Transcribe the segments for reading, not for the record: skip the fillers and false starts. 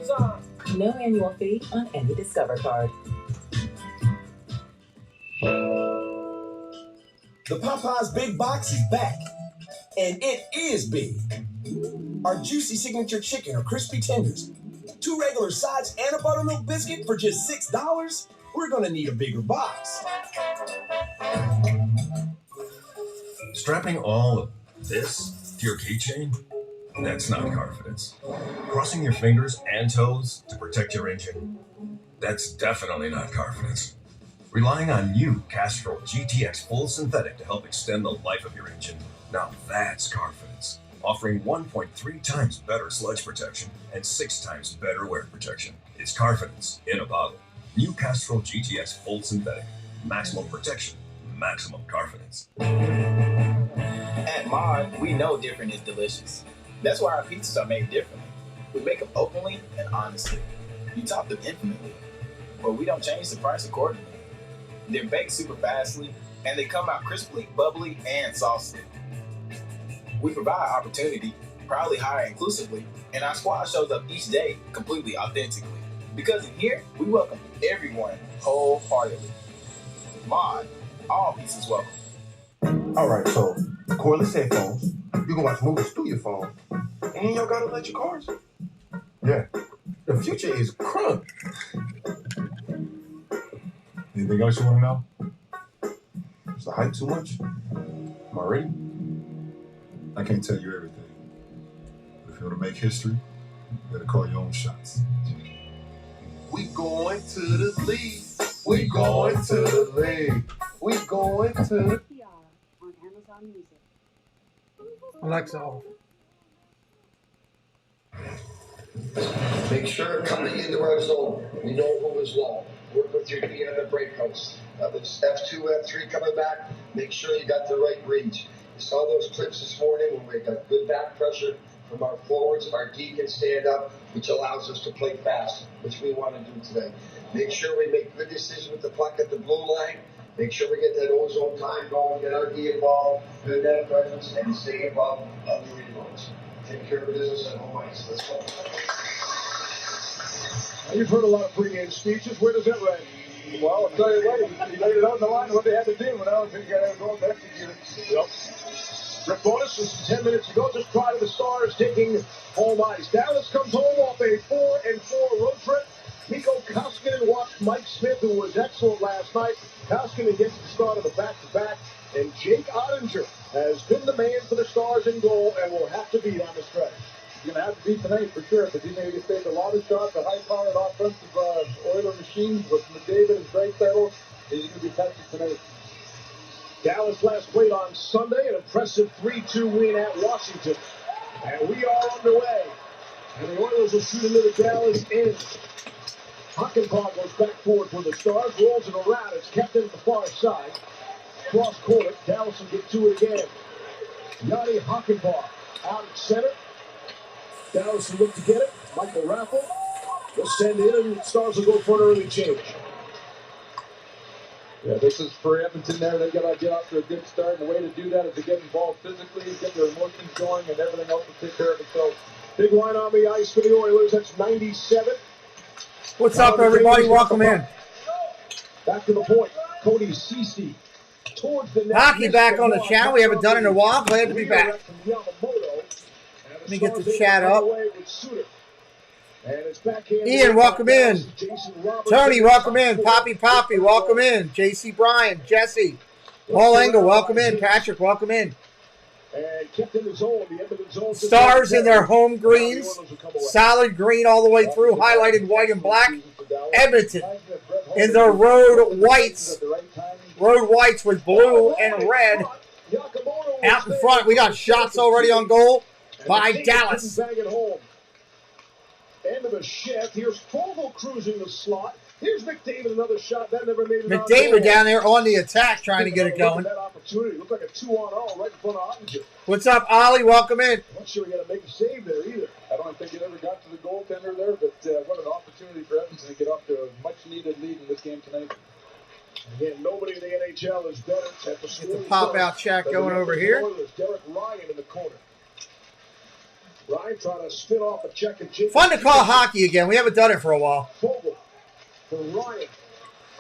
No annual fee on any Discover card. The Popeyes Big Box is back, and it is big. Our juicy signature chicken or crispy tenders, 2 regular sides, and a buttermilk biscuit for just $6? We're gonna need a bigger box. Strapping all of this to your keychain? That's not confidence. Crossing your fingers and toes to protect your engine? That's definitely not confidence. Relying on new Castrol GTX Full Synthetic to help extend the life of your engine? Now that's confidence. Offering 1.3 times better sludge protection and 6 times better wear protection. It's confidence in a bottle. New Castrol GTX Full Synthetic. Maximum protection, maximum confidence. At Mod, we know different is delicious. That's why our pizzas are made differently. We make them openly and honestly. You top them infinitely, but we don't change the price accordingly. They're baked super fastly, and they come out crisply, bubbly, and saucy. We provide opportunity, proudly hire inclusively, and our squad shows up each day completely authentically. Because in here, we welcome everyone wholeheartedly. Mod, all pizzas welcome. All right, so cordless headphones. You can watch movies through your phone, and you don't got electric cars. Yeah, the future is crunk. Anything else you want to know? Is the hype too much? Am I ready? I can't tell you everything. If you want to make history, you gotta call your own shots. We going to the league. We going to the league. We going to the... on Amazon Music. Alexa off. Make sure coming into our zone, we know who is low. Work with your knee on the break post. It's F2, F3 coming back. Make sure you got the right reach. You saw those clips this morning when we got good back pressure from our forwards. Our D can stand up, which allows us to play fast, which we want to do today. Make sure we make good decisions with the puck at the blue line. Make sure we get that ozone time going, get our D involved, good net presence, and stay involved on the rebounds. Take care of business at home ice. Let's go. You've heard a lot of pregame speeches. Where does that rank? Well, I'll tell you what, he laid it out in the line what they had to do, but I don't think you got to go to execute it. Yep. Rick Bonus was 10 minutes ago, just prior to the Stars taking home ice. Dallas comes home off a 4-4 road trip. Mikko Koskinen watched Mike Smith, who was excellent last night. Koskinen gets the start of the back-to-back, and Jake Ottinger has been the man for the Stars in goal and will have to beat on the stretch. He's going to have to beat tonight for sure, but he's going to get saved a lot of shots, a high-powered offensive Oiler machine with McDavid and Draisaitl. He's going to be tested tonight. Dallas last played on Sunday, an impressive 3-2 win at Washington. And we are underway. And the Oilers will shoot into the Dallas end. Hockenpah goes back forward for the Stars, rolls it around. It's kept in at the far side. Cross corner, Dallas will get to it again. Yanni Hockenpah out at center. Dallas will look to get it. Michael Raffle will send in, and the Stars will go for an early change. Yeah, this is for Edmonton there. They've got to get off to a good start, and the way to do that is to get involved physically, get their emotions going, and everything else will take care of itself. Big line on the ice for the Oilers. That's 97. What's up, everybody? Welcome in. Back to the point. Cody Ceci towards the net. Hockey back on the channel. We haven't done it in a while. Glad to be back. Let me get the chat up. Ian, welcome in. Tony, welcome in. Poppy, welcome in. JC Bryan, Jesse, Paul Engel, welcome in. Patrick, welcome in. Stars in their home greens, solid green all the way through, highlighted white and black. Edmonton in their road whites with blue and red. Out in front, we got shots already on goal by Dallas. End of a shift. Here's Fogle cruising the slot. Here's McDavid, another shot. That never made it. McDavid down there on the attack trying to get it going. That opportunity. Looked like a 2-on-0 right in front of Ottinger. What's up, Ollie? Welcome in. I'm not sure we got to make a save there either. I don't think it ever got to the goaltender there, but what an opportunity for Edmonton to get off to a much-needed lead in this game tonight. Again, nobody in the NHL has done it at the score. Get the pop-out chat going over here. Derek Ryan in the corner. Ryan trying to spin off a check and chip. Fun to call hockey again. We haven't done it for a while. Fogle for Ryan.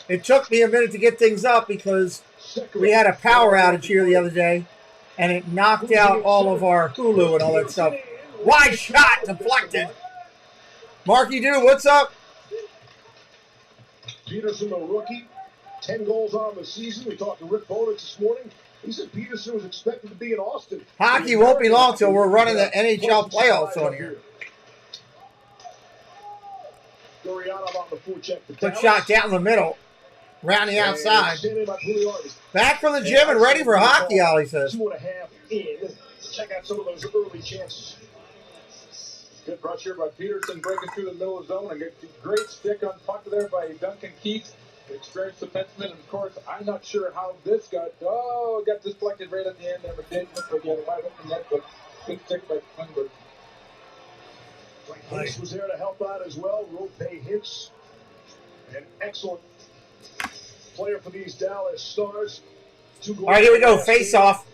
It took me a minute to get things up because we had a power outage here the other day, and it knocked out all of our Hulu and all that stuff. Wide shot, deflected. Marky Dude, what's up? Peterson, a rookie, 10 goals on the season. We talked to Rick Bonitz this morning. He said Peterson was expected to be in Austin. Hockey won't be long till we're running the NHL playoffs on here. Quick shot down the middle. Round the outside. Back from the gym and ready for hockey, Ollie says. 2.5 in. Check out some of those early chances. Good rush here by Peterson, breaking through the middle of the zone. And a great stick on puck there by Duncan Keith, experienced defenseman. And of course, I'm not sure how this got. Oh, it got deflected right at the end there. But didn't look like he had a wide open net, but good stick by Klingberg. Hicks was there to help out as well. Rope Hicks, an excellent player for these Dallas Stars. All right, here we go. Face off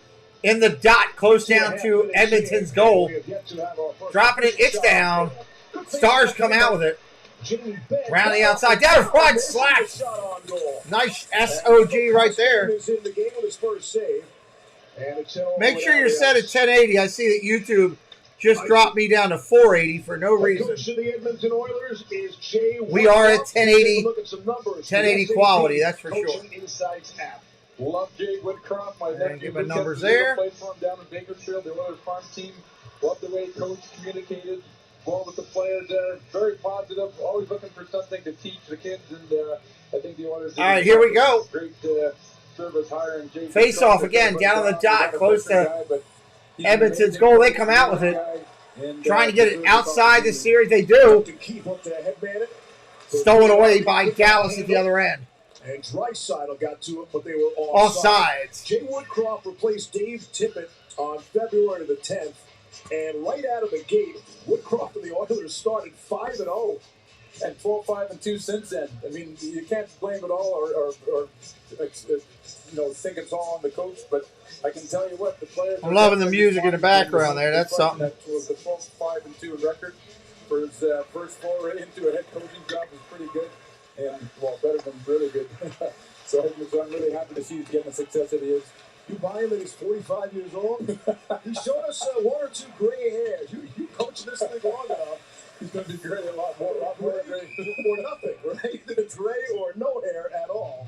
in the dot, close down to Edmonton's goal. Dropping it, it's down. Stars come out with it. Round the outside, down the front, slap. Nice SOG right there. Make sure you're set at 1080. I see that YouTube just dropped me down to 480 for no reason. We are at 1080 quality, that's for sure. Love Jay Woodcroft, my nephew. Give my numbers there. Played for him down in Bakersfield, the Oilers farm team. Love the way coach communicated well with the players there. Very positive, always looking for something to teach the kids, and I think the Oilers. All right, here we go. Great service hiring Jay. Face off again, down on the dot, close to Edmonton's goal. They come out with it. Trying to get it outside the series, they do. Stolen away by Dallas at the other end. And Draisaitl got to it, but they were offsides. Jay Woodcroft replaced Dave Tippett on February the 10th. And right out of the gate, Woodcroft and the Oilers started 5-0. And 12-5-2 since then. I mean, you can't blame it all or think it's all on the coach, but I can tell you what, the players... I'm loving the music in the background there. That's something. That was the 12-5-2 record for his first foray into a head coaching job was pretty good. And, well, better than really good. So I'm really happy to see he's getting the success that he is. You buy him that he's 45 years old? He showed us 1 or 2 gray hairs. You coach this thing long enough. He's going to be gray a lot more gray. Or nothing, right? It's gray or no hair at all.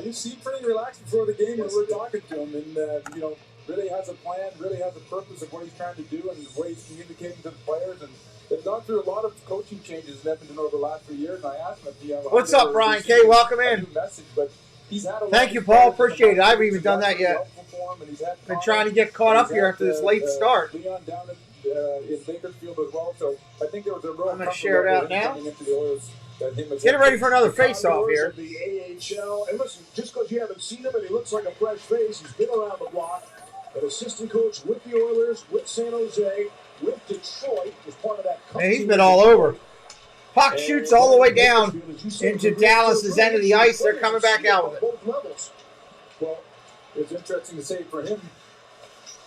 You seem pretty relaxed before the game when we're talking to him. And, really has a plan, really has a purpose of what he's trying to do and the way he's communicating to the players. And they've gone through a lot of coaching changes in Edmonton over the last 3 years. And I asked him if he had What's up, Brian K? Welcome in. Message, but he's had a Thank you, Paul. Appreciate it. I haven't even done that yet. Been trying to get caught up here after this late start. Leon down in Bakersfield as well. So I think there was a real I'm going to share it out now. Get it ready for another face-off here. The AHL. And listen, just because you haven't seen him and he looks like a fresh face, he's been around the block. An assistant coach with the Oilers, with San Jose, with Detroit, was part of that. And he's been all over. Puck shoots all the way down into Dallas's end of the ice. They're coming back out with it. Well, it's interesting to say for him,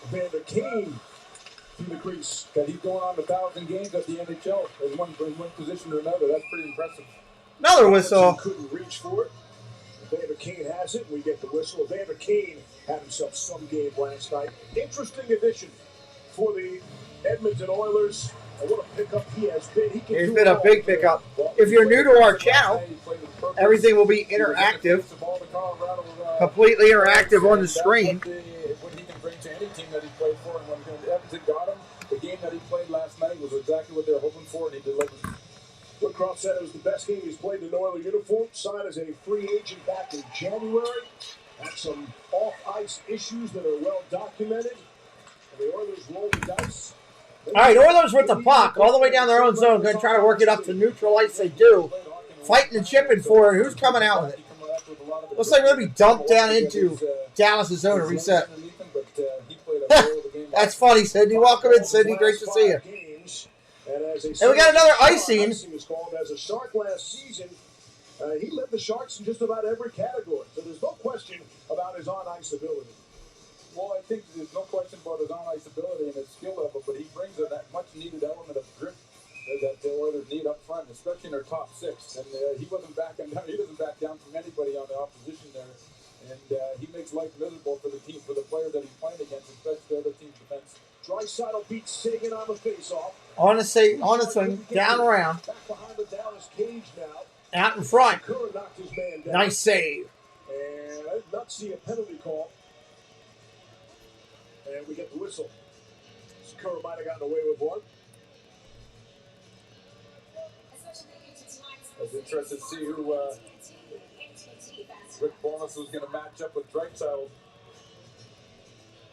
Vander Kane through the crease. That he's going on 1,000 games at the NHL in one position or another. That's pretty impressive. Another whistle. Couldn't reach for it. Vander Kane has it. We get the whistle. Vander Kane had himself some game last night. Interesting addition for the Edmonton Oilers. And what a pickup he has been. He's been a big pickup. If you're new to our channel, everything will be interactive. Completely interactive on the screen. What he can bring to any team that he played for. And when Edmonton got him, the game that he played last night was exactly what they were hoping for, and he delivered. Woodcroft said it was the best game he's played in an Oilers uniform. Signed as a free agent back in January. Had some off-ice issues that are well documented. And the Oilers rolled the dice. All right, Oilers with the puck all the way down their own zone. Going to try to work it up to neutral ice. They do. Fighting and chipping for it. Who's coming out with it? Looks like we're going to be dumped down into Dallas' zone and reset. That's funny, Sydney. Welcome in, Sydney. Great to see you. And we got another icing. As a Shark last season, he led the Sharks in just about every category. So there's no question about his on-ice ability. Well, I think there's no question about his on-ice ability and his skill level, but he brings that much-needed element of grit that the Oilers need up front, especially in their top six. And he wasn't backing down. He doesn't back down from anybody on the opposition there. And he makes life miserable for the team, for the players that he's playing against, especially the other team's defense. Draisaitl beats Sagan on the face-off. On the swing, down around. Back behind the Dallas cage now. Out in front. Kerr knocked his man down. Nice save. And I did not see a penalty call. And we get the whistle. Kerr might have gotten away with one. I was interested to see who Rick Bowness was going to match up with Draisaitl.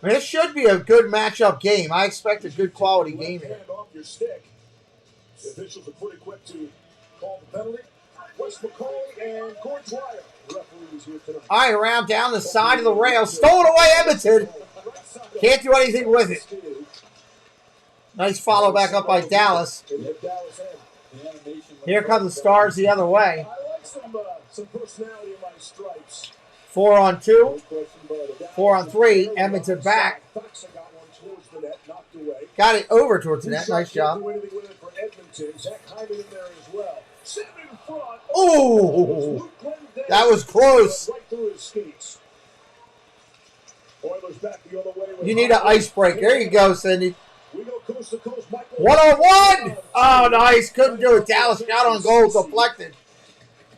This should be a good matchup game. I expect a good quality game here. Hand off your stick. The officials are pretty quick to call the penalty. Wes McCauley and Gordon Dwyer, referees here tonight. All right, around down the side of the rail. Stolen away, Edmonton. Can't do anything with it. Nice follow back up by Dallas. Here come the Stars the other way. I like some personality in my stripes. 4-on-2. 4-on-3. Edmonton back. Got it over towards the net. Nice job. Ooh, that was close. You need an ice break. There you go, Cindy. 1-on-1. Oh, nice. Couldn't do it. Dallas shot on goal, deflected.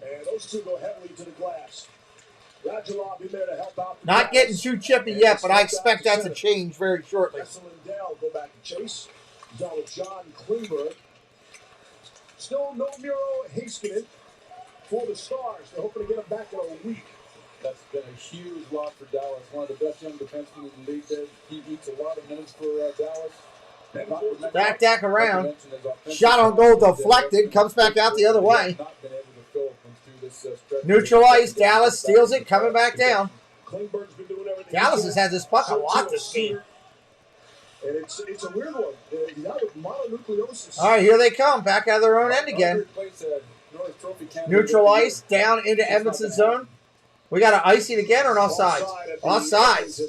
And those two go heavily to the glass. Radulov in there to help out. Not getting too chippy yet, but I expect that to change very shortly. DAL go back to chase. Down with John Klingberg. Still no Miro Heiskanen for the Stars. They're hoping to get him back in a week. That's been a huge loss for Dallas. One of the best young defensemen in the league there. He eats a lot of minutes for Dallas. Back around. Shot on goal deflected. Comes back out the other way. Neutral ice. Dallas steals it. Coming back down. Dallas has had this puck a lot this game. And it's a weird one. Mononucleosis. All right, here they come. Back out of their own end again. Neutral ice. Down into Edmonton zone. We got to ice it again or an offsides? Offsides.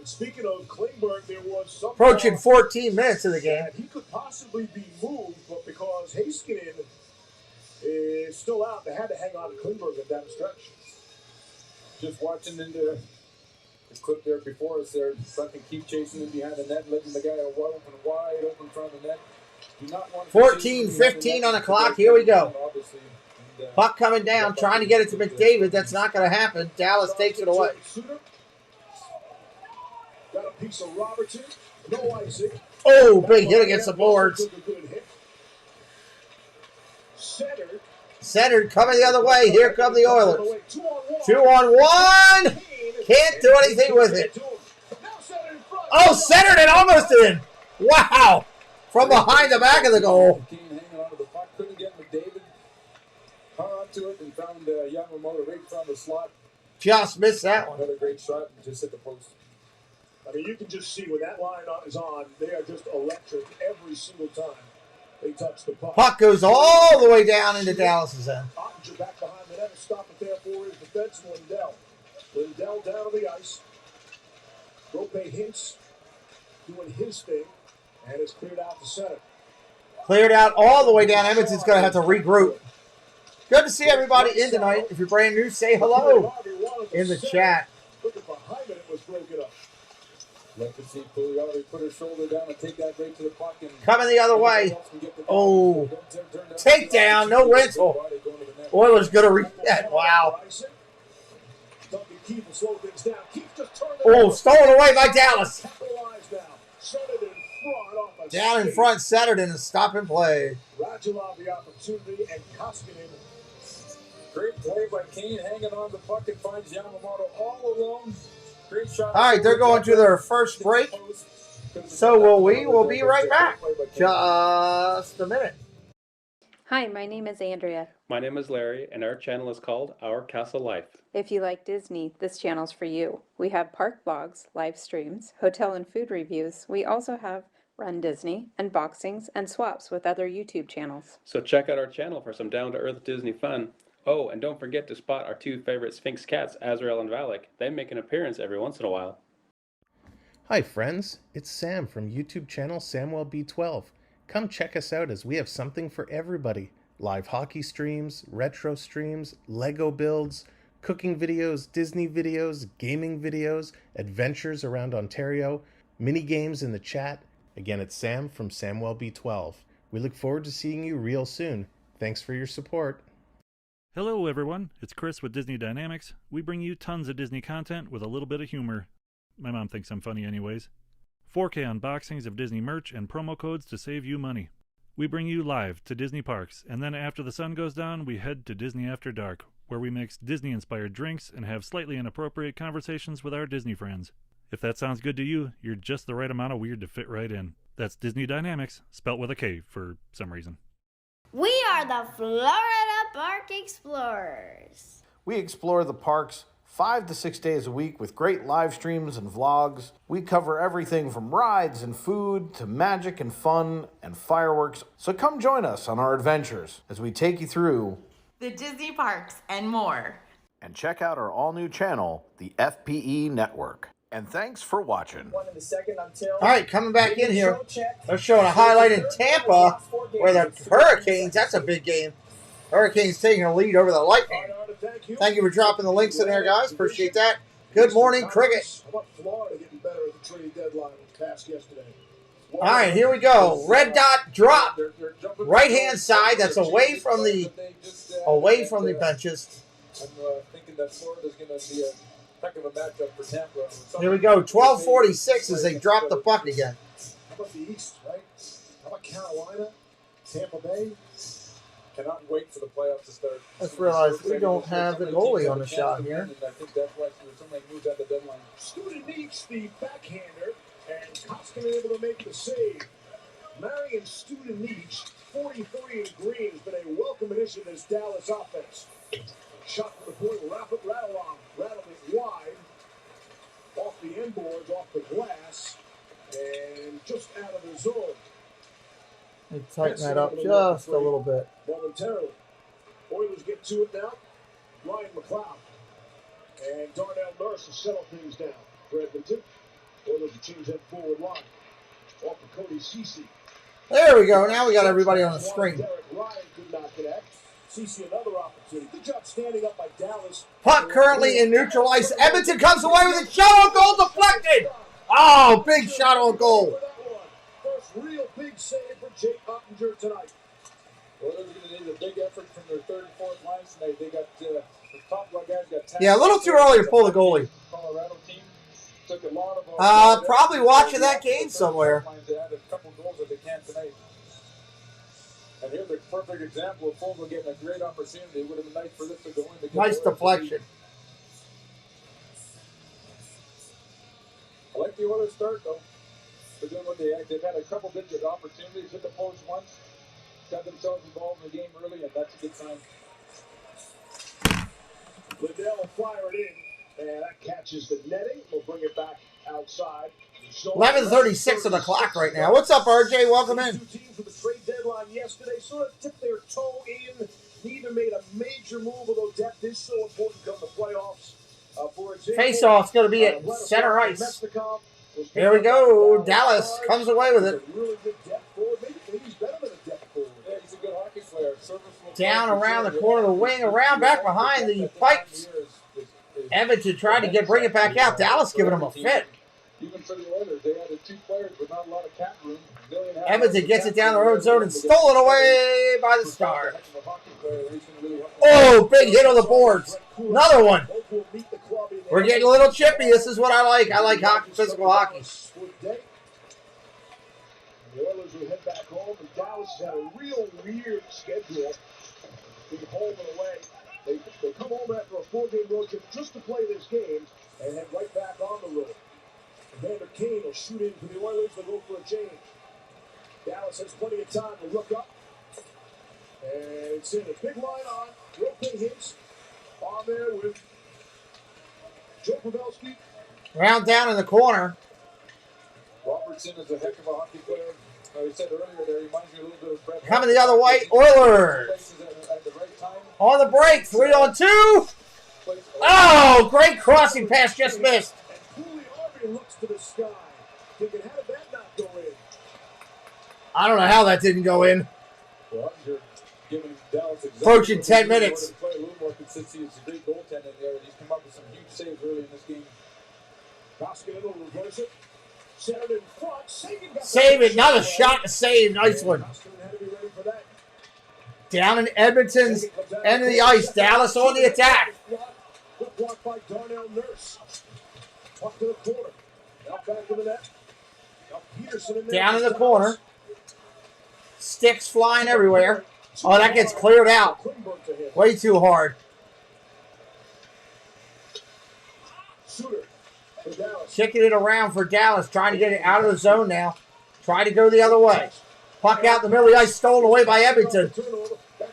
Speaking of Klingberg, there was some approaching 14 minutes of the game. He could possibly be moved, but because Heiskanen is still out, they had to hang on to Klingberg at that stretch. Just watching into the clip there before us there, Duncan keep chasing him behind the net, letting the guy wide open in front of the net. Do not want 14-15 on the clock. Here we go. Puck coming down, trying to get it to McDavid. That's not going to happen. Dallas takes it away. Got a piece of Robertson. No icing. Oh, big hit against the boards. Centered coming the other way. Here come the Oilers. 2-on-1. Can't do anything with it. Oh, centered it almost in. Wow. From behind the back of the goal. Couldn't get McDavid. Hung on to it and found Yamamoto right from the slot. Just missed that one. Another great shot and just hit the post. I mean, you can just see when that line is on, they are just electric every single time they touch the puck. Puck goes all the way down into Dallas's end. Ottinger back behind the net. Stop it there for his defense, Lindell. Lindell down to the ice. Rope Hintz doing his thing, and it's cleared out to center. Cleared out all the way down. Edmonton's going to have to regroup. Good to see everybody in tonight. If you're brand new, say hello in the chat. Looking behind it, it was broken up. Like to see Pugliarvi put her shoulder down and take that right to the puck. And coming the other way. Oh, takedown, no rental. Oilers going to read that. Wow. Oh, stolen away by Dallas. Down in front, centered in a stop and play. Radulov the opportunity and Koskinen. Great play by Kane, hanging on the puck and finds Yamamoto all alone. Great shot. All right, they're going to their first break. So will we. We'll be right back. Just a minute. Hi, my name is Andrea. My name is Larry, and our channel is called Our Castle Life. If you like Disney, this channel's for you. We have park vlogs, live streams, hotel and food reviews. We also have Run Disney, unboxings, and swaps with other YouTube channels. So check out our channel for some down-to-earth Disney fun. Oh, and don't forget to spot our two favorite Sphinx cats, Azrael and Valak. They make an appearance every once in a while. Hi friends, it's Sam from YouTube channel SamwellB12. Come check us out as we have something for everybody. Live hockey streams, retro streams, Lego builds, cooking videos, Disney videos, gaming videos, adventures around Ontario, mini games in the chat. Again, it's Sam from SamwellB12. We look forward to seeing you real soon. Thanks for your support. Hello everyone, it's Chris with Disney Dynamics. We bring you tons of Disney content with a little bit of humor. My mom thinks I'm funny anyways. 4K unboxings of Disney merch and promo codes to save you money. We bring you live to Disney parks, and then after the sun goes down, we head to Disney After Dark, where we mix Disney-inspired drinks and have slightly inappropriate conversations with our Disney friends. If that sounds good to you, you're just the right amount of weird to fit right in. That's Disney Dynamics, spelt with a K for some reason. We are the Florida Park Explorers. We explore the parks 5 to 6 days a week with great live streams and vlogs. We cover everything from rides and food to magic and fun and fireworks. So come join us on our adventures as we take you through the Disney parks and more. And check out our all-new channel, the FPE Network. And thanks for watching. All right, coming back in here. They're showing a highlight in Tampa where the Hurricanes, that's a big game. Hurricanes taking a lead over the Lightning. Thank you for dropping the links in there, guys. Appreciate that. Good morning, Cricket. All right, here we go. Red dot drop. Right-hand side. That's away from the benches. I'm thinking that Florida's going to be a heck of a matchup for Tampa. Here we go. 12:46 as they drop the puck again. How about the East, right? How about Carolina, Tampa Bay? Cannot wait for the playoffs to start. Let's realize we don't have the goalie on the shot here. And I think that's why there's so many moves at the deadline. Studenich, the backhander, and Koskinen able to make the save. Marion Studenich, 43 in green, has been a welcome addition to this Dallas offense. Shot from the point, rattle it wide, off the end boards, off the glass, and just out of the zone. They tighten that up just a little bit. Momentarily. Oilers get to it now. Ryan McLeod and Darnell Nurse will settle things down for Edmonton. Oilers will change that forward line. Off of Cody Ceci. There we go. Now we got everybody on the screen. Derek Ryan could not connect. Ceci another opportunity. Good job standing up by Dallas. Puck currently in neutral ice. Edmonton comes away with a shot on goal deflected. Oh, big shot on goal. First real big save for Jake Ottinger tonight. Well, they're going to need a big effort from their third and fourth lines tonight. They got the top line guys got. Yeah, a little too early to pull the goalie. Colorado team took a lot of. Probably watching that game somewhere. They had a couple goals that they can't tonight. And here's a perfect example of Fogle getting a great opportunity. It would have been nice for this to go in. Nice deflection. I like the Oilers start though. They're doing what they've had a couple digit opportunities, hit the post once, got themselves involved in the game early, and that's a good sign. Liddell will fire it in, and that catches the netting. We'll bring it back outside. 11:36 on the clock right now. What's up, RJ? Welcome in. Two teams with the trade deadline yesterday sort of dipped their toe in. Neither made a major move, although depth is so important come the playoffs. For example, Face-off's going to be at center ice. Here we go. Dallas comes away with it. Really good depth forward. Maybe he's better than a depth forward. Yeah, he's a good hockey player. Down around the corner of the wing, around back behind the pipes. Edmonton tried to bring it back out. Dallas giving him a fit. Even for the Oilers, they had two players with not a lot of cap room. Edmonton gets it down the road zone and stolen away by the Stars. Oh, big hit on the boards. Another one. We're getting a little chippy. This is what I like. I like hockey, physical hockey. The Oilers will head back home, and Dallas has had a real weird schedule. Being home and away. They come home after a 4-game road trip just to play this game and head right back on the road. Evander Kane will shoot in for the Oilers. They'll go for a change. Dallas has plenty of time to look up. And it's in a big line on. Real big hits on there with Joe Pavelski. Round down in the corner. Robertson is a heck of a hockey player. Like I said earlier, there reminds me a little bit of Brett. Coming the other way, Oilers. On the break, 3-on-2. Oh, great crossing pass, just missed. And Cooley already looks to the sky. I don't know how that didn't go in. Approaching 10 minutes. Play a little more consistency. It's a great goaltender there, and he's come up with some huge saves early in this game. Koskinen will reverse it. Centered in front. Save it. Another shot to save. Nice one. Down in Edmonton's end of the ice. Dallas on the attack. Good block by Darnell Nurse. Puck to the corner. Now back to the net. Now Peterson in there. Down in the corner. Sticks flying everywhere. Oh, that gets cleared out. Way too hard. Kicking it around for Dallas. Trying to get it out of the zone now. Try to go the other way. Puck out in the middle of the ice. Stolen away by Edmonton.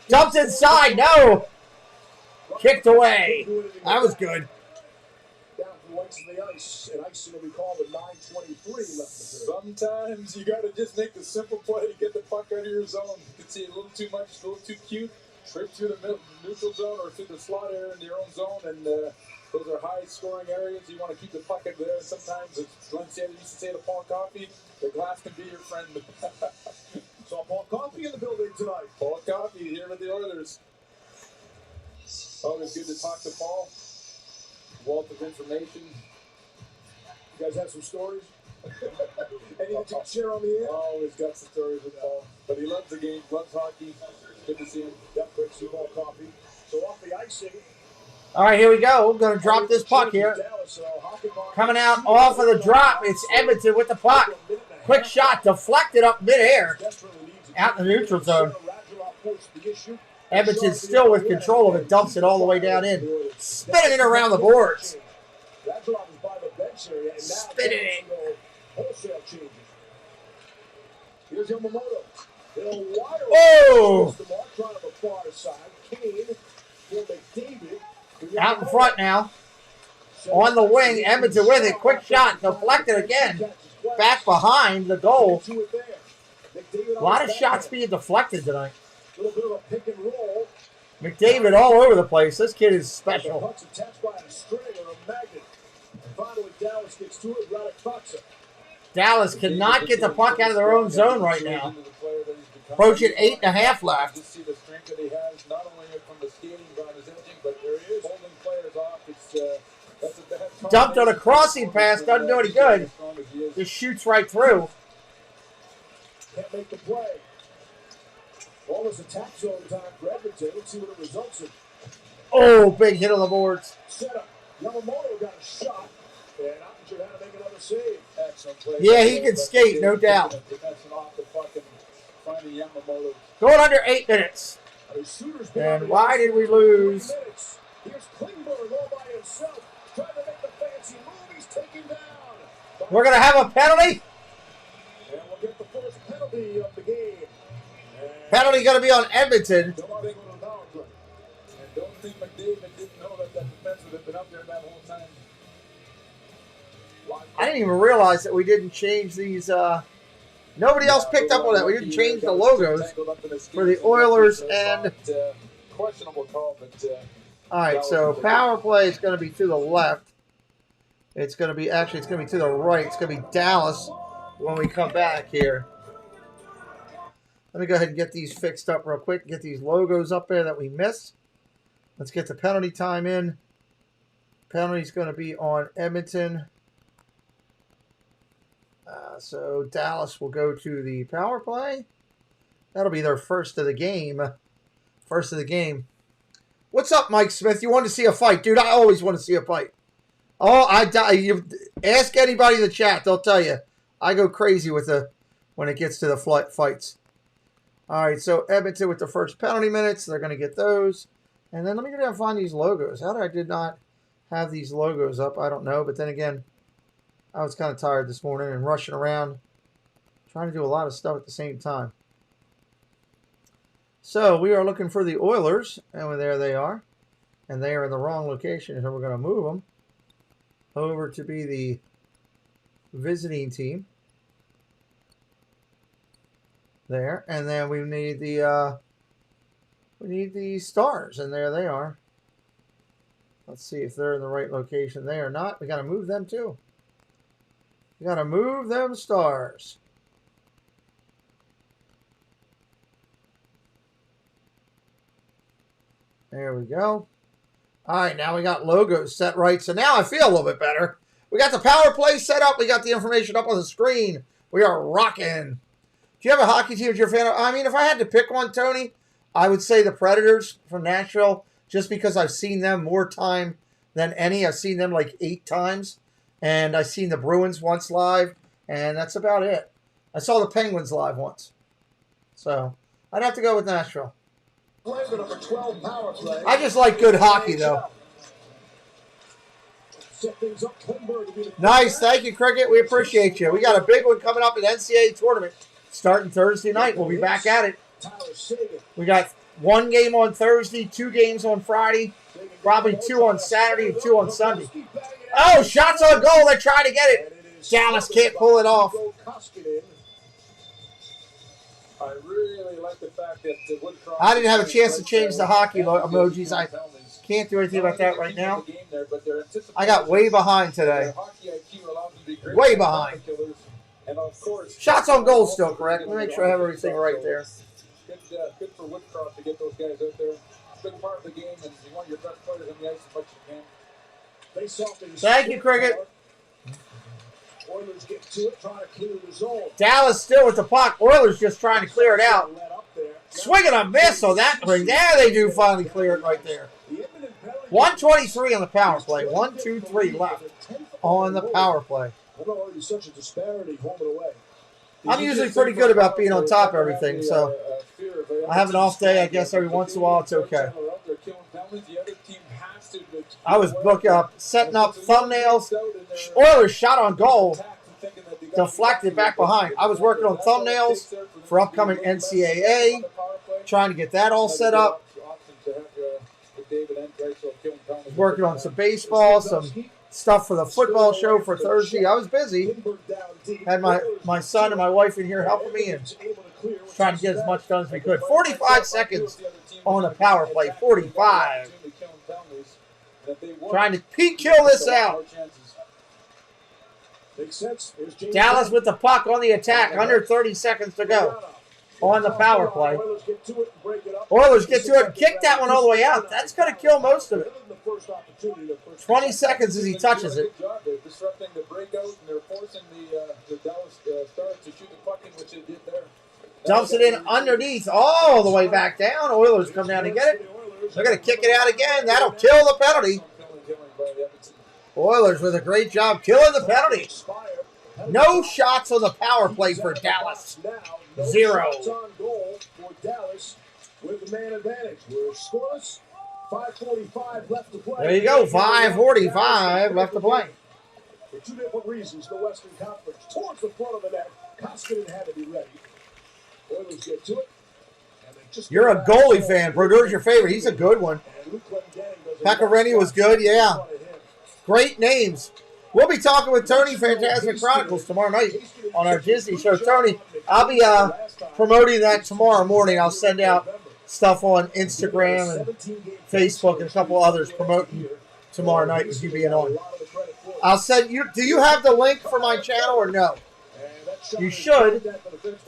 Dumped inside. No. Kicked away. That was good. Down to the whites of the ice. And icing will be called at 9:23 left. Sometimes you got to just make the simple play to get the puck out of your zone. You can see a little too much, a little too cute. Right through the middle, neutral zone or through the slot area in your own zone. And those are high-scoring areas. You want to keep the puck out there. And sometimes, as Glenn Sandy used to say to Paul Coffey, the glass can be your friend. Saw Paul Coffey in the building tonight. Paul Coffey here with the Oilers. Always good to talk to Paul. Wealth of information. You guys have some stories? Anything you can share on the air? Always got some stories with Paul. But he loves the game, loves hockey. Good to see him. Yep, great to see Paul Coffey. So off the icing. All right, here we go. We're going to drop this puck here. Coming out off of the drop, it's Edmonton with the puck. Quick shot, deflected up midair. Out in the neutral zone. Edmonton still with control of it, dumps it all the way down in. Spinning it around the boards. Spinning it. Wholesale changes. Here's Yamamoto. Oh! Trying to the far side. Kane for McDavid. Out in front now. On the wing, Edmonton with it. Quick shot, deflected again. Back behind the goal. A lot of shots being deflected tonight. A little bit of a pick and roll. McDavid all over the place. This kid is special. Puck's attached by a string or a magnet. And finally, Dallas gets to it. Radek Faksa. Dallas cannot get the puck out of their own zone right now. Approaching 8.5 left. Just see the strength that he has, not only from the skating on his edging, but there he is holding players off. That's a bad Dumped on a crossing pass, doesn't do any good. Just shoots right through. Can't make the play. Ball is attack zone time for Edmonton. Let's see what it results in. Oh, big hit on the boards. Set up. Yamamoto got a shot. And Ottinger had to make another save. Excellent play. Yeah, he can skate, no doubt. Going under 8 minutes. And why did we lose? Here's Klingberg all by himself. Trying to make the fancy move. He's taken down. We're going to have a penalty. And we'll get the first penalty of the game. Penalty going to be on Edmonton. Don't think McDavid didn't know that defenseman had been up there that whole time. I didn't even realize that we didn't change these. Nobody else picked up on that. We didn't change the logos for the Oilers and. Questionable call, but. All right, so power play is going to be to the left. It's going to be it's going to be to the right. It's going to be Dallas when we come back here. Let me go ahead and get these fixed up real quick. Get these logos up there that we missed. Let's get the penalty time in. Penalty's going to be on Edmonton. So Dallas will go to the power play. That'll be their first of the game. First of the game. What's up, Mike Smith? You want to see a fight? Dude, I always want to see a fight. Oh, you ask anybody in the chat. They'll tell you. I go crazy with when it gets to the fights. All right, so Edmonton with the first penalty minutes. They're going to get those. And then let me go down and find these logos. How did I not have these logos up? I don't know. But then again, I was kind of tired this morning and rushing around, trying to do a lot of stuff at the same time. So we are looking for the Oilers, and there they are. And they are in the wrong location, so we're going to move them over to be the visiting team. There, and then we need the Stars, and there they are. Let's see if they're in the right location. They are not. We got to move them too. You got to move them stars. There we go. All right, now we got logos set right. So now I feel a little bit better. We got the power play set up. We got the information up on the screen. We are rocking. Do you have a hockey team that you're a fan of? I mean, if I had to pick one, Tony, I would say the Predators from Nashville, just because I've seen them more time than any. I've seen them like 8 times. And I've seen the Bruins once live. And that's about it. I saw the Penguins live once. So I'd have to go with Nashville. I just like good hockey, though. Nice. Thank you, Cricket. We appreciate you. We got a big one coming up in NCAA tournament starting Thursday night. We'll be back at it. We got 1 game on Thursday, 2 games on Friday, probably 2 on Saturday and 2 on Sunday. Oh, shots on goal. They're trying to get it. Dallas can't pull it off. I really like the fact that Woodcroft... I didn't have a chance to change the hockey emojis. I can't do anything about that right now. I got way behind today. Way behind. Shots on goal still correct. Let me make sure I have everything right there. Good for Woodcroft to get those guys out there. Big part of the game, and you want your best players on the ice as much as you can. Thank you, Cricket. Oilers get to it, trying to clear the zone. Dallas still with the puck. Oilers just trying to clear it out. Swing and a miss on that ring. There they do finally clear it right there. 1:23 on the power play. 1, 2, 3 left on the power play. Such a disparity home and away. I'm usually pretty good about being on top of everything, so I have an off day, I guess, every once in a while. It's okay. I was setting up thumbnails. Oilers shot on goal, deflected back behind. I was working on thumbnails for upcoming NCAA, trying to get that all set up. Working on some baseball, some stuff for the football show for Thursday. I was busy. Had my son and my wife in here helping me and trying to get as much done as we could. 45 seconds on the power play. 45. Trying to peak kill this out. Dallas with the puck on the attack. Under 30 seconds to go on the power play. Oilers get to it and kick that one all the way out. That's going to kill most of it. 20 seconds as he touches it. They're disrupting the breakout, and they're forcing the Dallas Stars to shoot the puck in, which they did there. Dumps it in underneath all the way back down. Oilers come down to get it. They're going to kick it out again. That'll kill the penalty. Oilers with a great job killing the penalty. No shots on the power play for Dallas. 0. On goal for Dallas with the man advantage. We're scoreless. 5:45 left to play. There you go. 5:45 left to play. For 2 different reasons, the Western Conference towards the front of the net. Koskinen had to be ready. Oilers get to it. You're a goalie fan. Brodeur's your favorite. He's a good one. Pecorino was good, yeah. Great names. We'll be talking with Tony Fantastic Chronicles tomorrow night on our Disney show. Tony, I'll be promoting that tomorrow morning. I'll send out stuff on Instagram and Facebook and a couple others promoting tomorrow night with you being on. I'll send you. Do you have the link for my channel or no? You should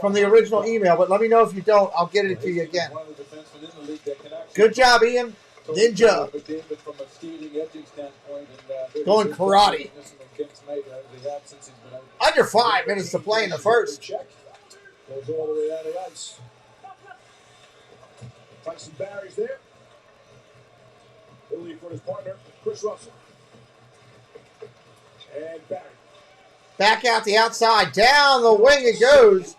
from the original email, but let me know if you don't. I'll get it to you again. Good job, Ian. Ninja. Going karate. Under 5 minutes to play in the first. Goes all the way down the ice. Tyson Barry's there. He'll leave for his partner, Chris Russell. And Barry. Back out the outside. Down the wing it goes.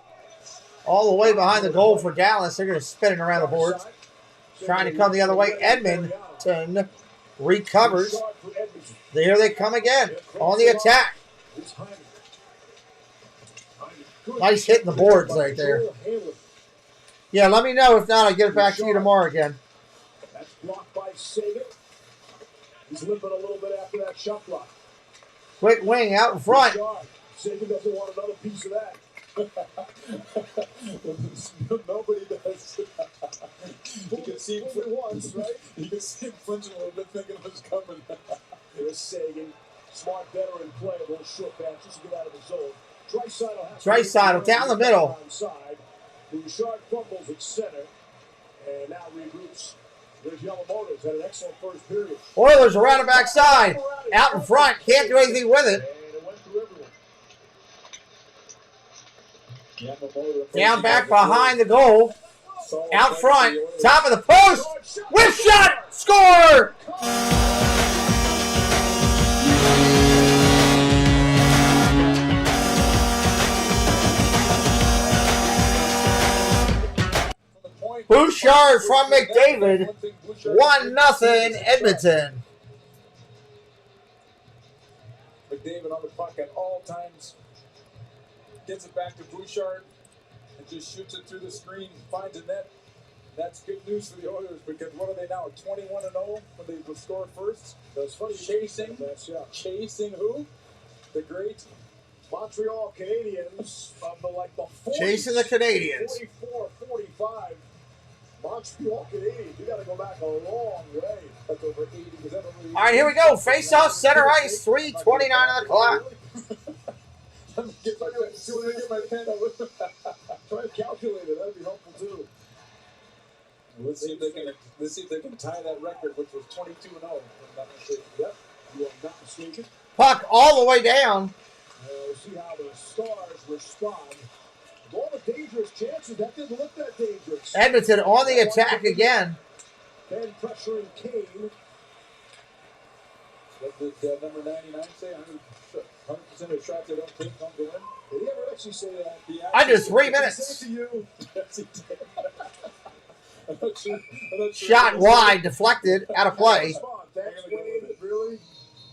All the way behind the goal for Dallas. They're going to spin it around the boards. Trying to come the other way. Edmonton recovers. There they come again on the attack. Nice hit in the boards right there. Yeah, let me know. If not, I'll get it back to you tomorrow again. That's blocked by Sagan. He's limping a little bit after that shot block. Quick wing out in front. Sagan doesn't want another piece of that. Nobody does. You can see him once, right? You can see him flinching a little bit, thinking it was coming. There's Sagan. Smart veteran play, a little short back just to get out of the zone. Draisaitl down the middle. Bouchard fumbles at center, and now regroups. There's Yamamoto's had an excellent first period. Oilers around the backside. Out in front. Can't do anything with it. And it went through everyone. Down back behind the goal. Out front. Top of the post. Whip shot. Score! Bouchard from McDavid. 1-0 Edmonton. McDavid on the puck at all times. Gets it back to Bouchard and just shoots it through the screen, finds a net. That's good news for the Oilers because what are they now, 21-0 when they would score first? That's funny. Chasing who? The great Montreal Canadiens of the the 40s. Chasing the Canadiens. 44-45. Montreal Canadiens. You got to go back a long way. That's over 80. All right, here we go. Face off center ice. 3:29 on the clock. Get my pen. Try to calculate it. That'd be helpful too. Let's see if they can tie that record, which was 22-0. If I'm not mistaken. Yep, you are not mistaken. Puck all the way down. We'll see how the Stars respond. With all the dangerous chances, that didn't look that dangerous. Edmonton on the attack again. Ben pressuring Kane. What did number 99 say? 100% of shots they don't take come to win. Did he ever actually say that? Under 3 minutes. Did he say it to you? Yes, he did. I'm not sure. Shot wide, deflected, out of play. Thanks, Wayne. Really?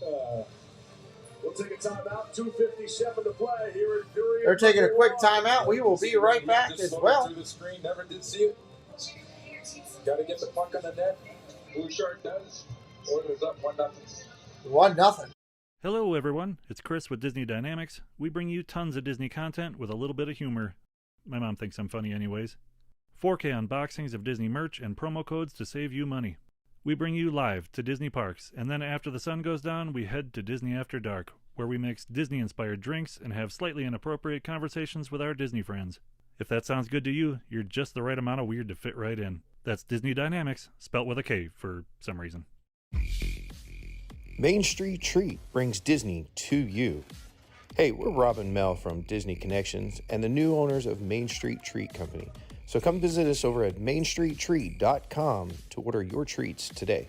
We'll take a timeout. 2:57 to play here in Fury. They're taking a quick timeout. We will be right back as well. Through the screen, never did see it. Got to get the puck on the net. Bouchard does. Oilers up 1-0. 1-0. Hello everyone, it's Chris with Disney Dynamics. We bring you tons of Disney content with a little bit of humor. My mom thinks I'm funny anyways. 4K unboxings of Disney merch and promo codes to save you money. We bring you live to Disney parks, and then after the sun goes down, we head to Disney After Dark, where we mix Disney-inspired drinks and have slightly inappropriate conversations with our Disney friends. If that sounds good to you, you're just the right amount of weird to fit right in. That's Disney Dynamics, spelt with a K for some reason. Main Street Treat brings Disney to you. Hey, we're Rob and Mel from Disney Connections and the new owners of Main Street Treat Company. So come visit us over at mainstreettreat.com to order your treats today.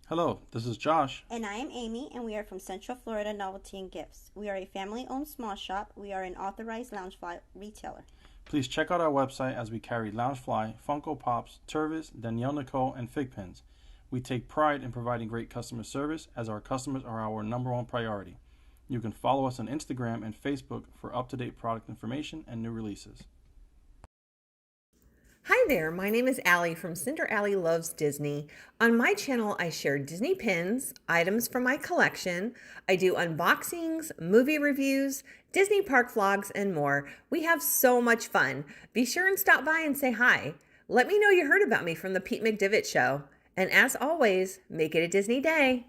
Hello, this is Josh. And I am Amy, and we are from Central Florida Novelty and Gifts. We are a family-owned small shop. We are an authorized Loungefly retailer. Please check out our website as we carry Loungefly, Funko Pops, Tervis, Danielle Nicole, and Fig Pins. We take pride in providing great customer service as our customers are our #1 priority. You can follow us on Instagram and Facebook for up-to-date product information and new releases. Hi there, my name is Allie from Cinder Allie Loves Disney. On my channel, I share Disney pins, items from my collection. I do unboxings, movie reviews, Disney park vlogs, and more. We have so much fun. Be sure and stop by and say hi. Let me know you heard about me from the Pete McDivitt Show. And as always, make it a Disney day.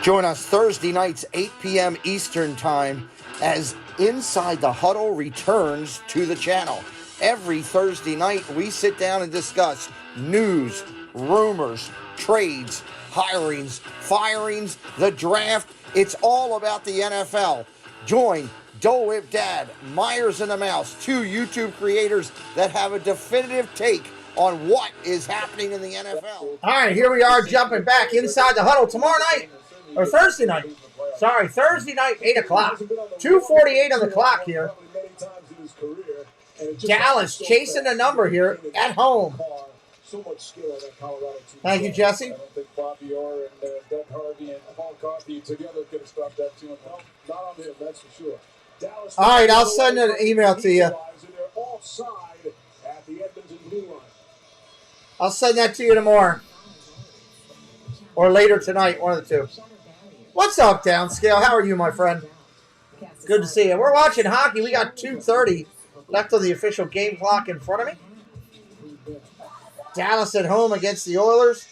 Join us Thursday nights, 8 p.m. Eastern Time, as Inside the Huddle returns to the channel. Every Thursday night, we sit down and discuss news, rumors, trades, hirings, firings, the draft. It's all about the NFL. Join DALvsEDM, Myers and the Mouse, two YouTube creators that have a definitive take on what is happening in the NFL. All right, here we are jumping back inside the huddle tomorrow night, or Thursday night. Sorry, Thursday night, 8 o'clock. 2:48 on the clock here. Dallas chasing the number here at home. So much skill in that Colorado team. Thank you, Jesse. I don't think Bobby Orr and Doug Harvey and Paul Coffey together could have stopped that 2-0. Not on him, that's for sure. Dallas, all right, I'll send an email to you. They're offside at the Edmonton blue line. I'll send that to you tomorrow. Or later tonight, one of the two. What's up, Downscale? How are you, my friend? Good to see you. We're watching hockey. We got 2:30 left on the official game clock in front of me. Dallas at home against the Oilers.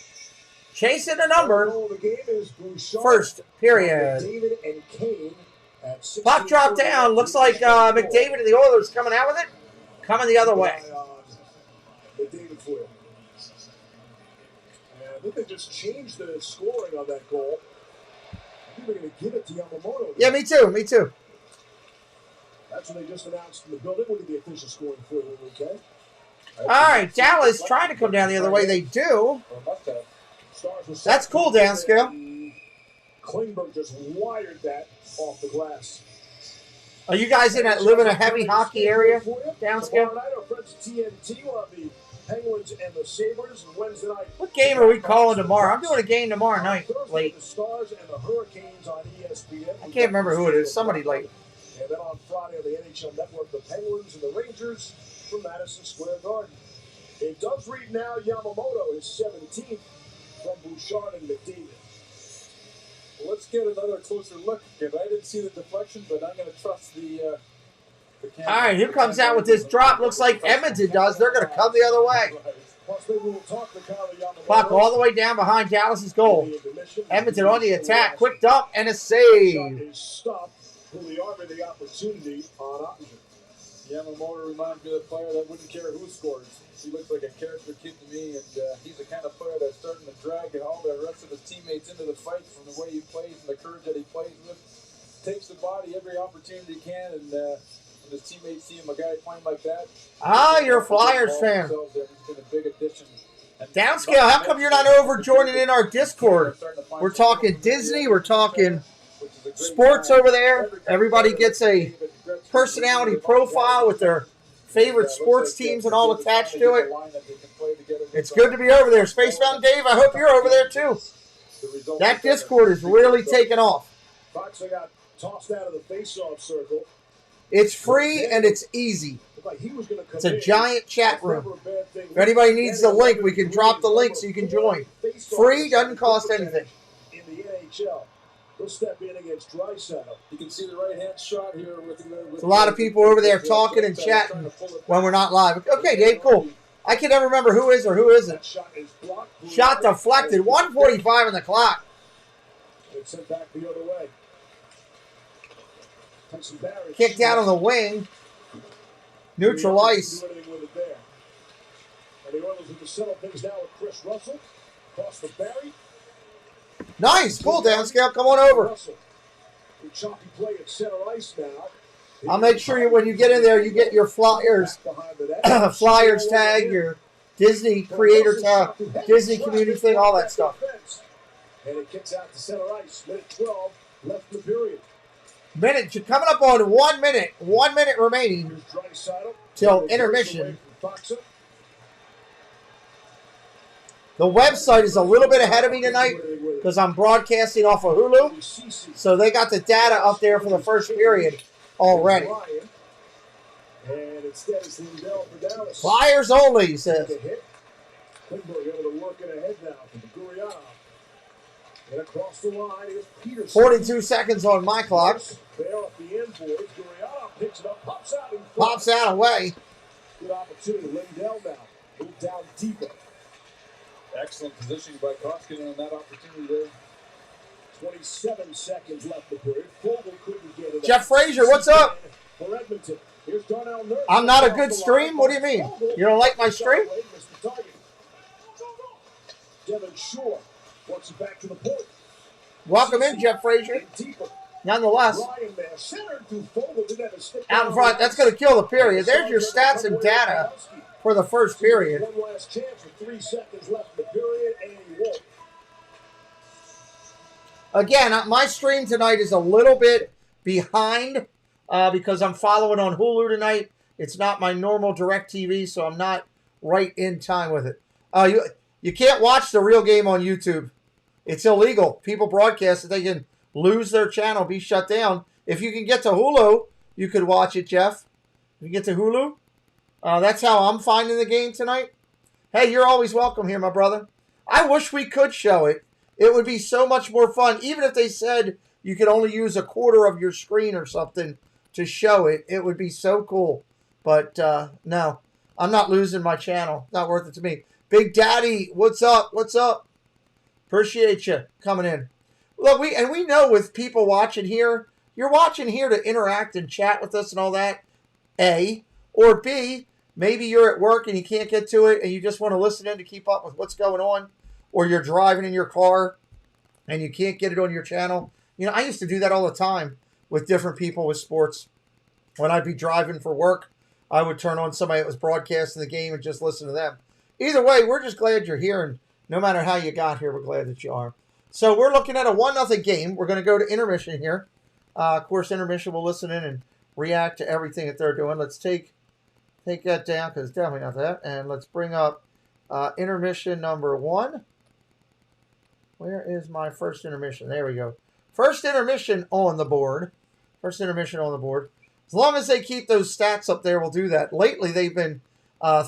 chasing the number. The game is Bouchard, First period. McDavid and Kane at 16. Puck dropped down. Looks like McDavid and the Oilers coming out with it. Coming the other way. McDavid for it. And I think they just changed the scoring on that goal. I think they're going to give it to Yamamoto. Yeah, me too. Me too. That's what they just announced in the building. Look at the official scoring for it, okay? All right, Dallas trying to come down the other way. They do. That's cool, downscale. Klingberg just wired that off the glass. Are you guys live in a heavy hockey area, downscale? Tomorrow night, our friends at TNT will have the Penguins and the Sabres. And Wednesday night. What game are we calling tomorrow? I'm doing a game tomorrow night, late. The Stars and the Hurricanes on ESPN. I can't remember who it is. Somebody late. And then on Friday on the NHL Network, the Penguins and the Rangers from Madison Square Garden. It does read now Yamamoto is 17th from Bouchard and McDavid. Well, let's get another closer look. I didn't see the deflection, but I'm going to trust the All right, who comes out with this drop? Looks like Edmonton does. They're going to come the other way. Puck all the way down behind Dallas's goal. Edmonton on the attack. Quick dump and a save. Pugliarvi the opportunity on Ottinger. Yamamoto reminds me of the player that wouldn't care who scores. He looks like a character kid to me, and he's the kind of player that's starting to drag all the rest of his teammates into the fight from the way he plays and the courage that he plays with. Takes the body every opportunity he can, and when his teammates see him, a guy playing like that. You're a Flyers fan. He's been a big addition. Downscale, how come you're not over joining in our Discord? We're talking Disney, we're talking sports over there. Everybody gets a personality profile with their favorite sports teams and all attached to it. It's good to be over there. Space Mountain Dave, I hope you're over there too. That Discord is really taking off. Fox got tossed out of the face-off circle. It's free and it's easy. It's a giant chat room. If anybody needs the link, we can drop the link so you can join. Free, doesn't cost anything. In the NHL, he'll step in against Draisaitl. You can see the right-hand shot here. There's a lot of people over there talking and chatting when we're not live. Okay, Dave, cool. I can never remember who is or who isn't. Shot deflected. 1:45 on the clock. It's sent back the other way. Kicked out on the wing. Neutral ice. And the Oilers have to settle things now with Chris Russell. Across the Barry. Nice. Cool, downscale. Come on over. Choppy play at center ice now. I'll make sure when you get in there, you get your Flyers Flyers tag, your Disney creator tag, Disney community thing, all that stuff. And it kicks out to center ice. Minute 12 left in the period. Coming up on 1 minute. 1 minute remaining till intermission. The website is a little bit ahead of me tonight because I'm broadcasting off of Hulu. So they got the data up there for the first period already. Flyers only, he says. 42 seconds on my clock. Pops out away. Good opportunity. Lindell now. Move down deeper. Excellent positioning by Koskinen on that opportunity there. 27 seconds left the period. Fogle couldn't get it. Jeff Frazier, what's up? For Edmonton. Here's Darnell Nurse. I'm not a good stream? What do you mean? You don't like my stream? Devin Shore wants it back to the point. Welcome in, Jeff Frazier. Nonetheless, out in front, that's going to kill the period. There's your stats and data for the first period. One last chance with 3 seconds left in the period, and he won't. Again, my stream tonight is a little bit behind because I'm following on Hulu tonight. It's not my normal DirecTV, so I'm not right in time with it. You can't watch the real game on YouTube. It's illegal. People broadcast it. They can lose their channel, be shut down. If you can get to Hulu, you could watch it, Jeff. If you get to Hulu, that's how I'm finding the game tonight. Hey, you're always welcome here, my brother. I wish we could show it. It would be so much more fun. Even if they said you could only use a quarter of your screen or something to show it, it would be so cool. But no, I'm not losing my channel. Not worth it to me. Big Daddy, what's up? What's up? Appreciate you coming in. Look, we know with people watching here, you're watching here to interact and chat with us and all that, A. Or B, maybe you're at work and you can't get to it and you just want to listen in to keep up with what's going on. Or you're driving in your car and you can't get it on your channel. You know, I used to do that all the time with different people with sports. When I'd be driving for work, I would turn on somebody that was broadcasting the game and just listen to them. Either way, we're just glad you're here, and no matter how you got here, we're glad that you are. So we're looking at a 1-0 game. We're going to go to intermission here. Of course, intermission, we'll listen in and react to everything that they're doing. Let's take that down because it's definitely not that. And let's bring up intermission number 1. Where is my first intermission? There we go. First intermission on the board. First intermission on the board. As long as they keep those stats up there, we'll do that. Lately, they've been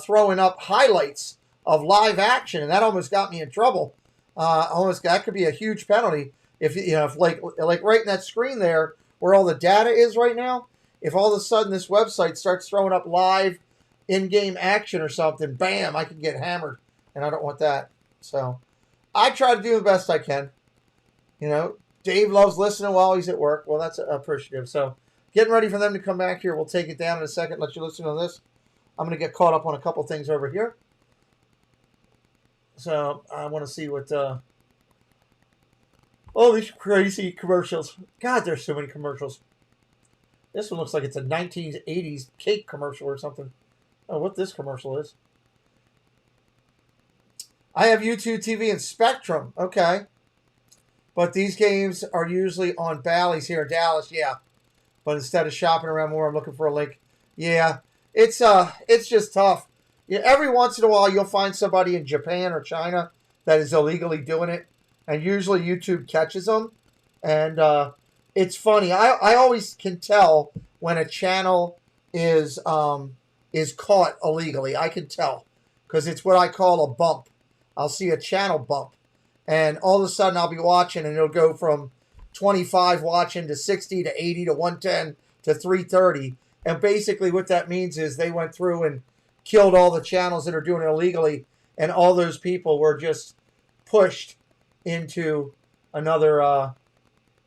throwing up highlights of live action, and that almost got me in trouble. That could be a huge penalty if like right in that screen there where all the data is right now. If all of a sudden this website starts throwing up live in-game action or something, bam, I could get hammered, and I don't want that. So I try to do the best I can. You know, Dave loves listening while he's at work. Well, that's appreciative. So getting ready for them to come back here. We'll take it down in a second. Let you listen to this. I'm going to get caught up on a couple things over here. So I want to see what... oh, these crazy commercials. God, there's so many commercials. This one looks like it's a 1980s cake commercial or something. Oh, what this commercial is. I have YouTube TV and Spectrum. Okay. But these games are usually on Bally's here in Dallas. Yeah. But instead of shopping around more, I'm looking for a link. Yeah. It's just tough. Yeah, every once in a while, you'll find somebody in Japan or China that is illegally doing it. And usually YouTube catches them. And it's funny. I always can tell when a channel is caught illegally. I can tell. Because it's what I call a bump. I'll see a channel bump. And all of a sudden, I'll be watching, and it'll go from 25 watching to 60 to 80 to 110 to 330. And basically what that means is they went through and killed all the channels that are doing it illegally, and all those people were just pushed into another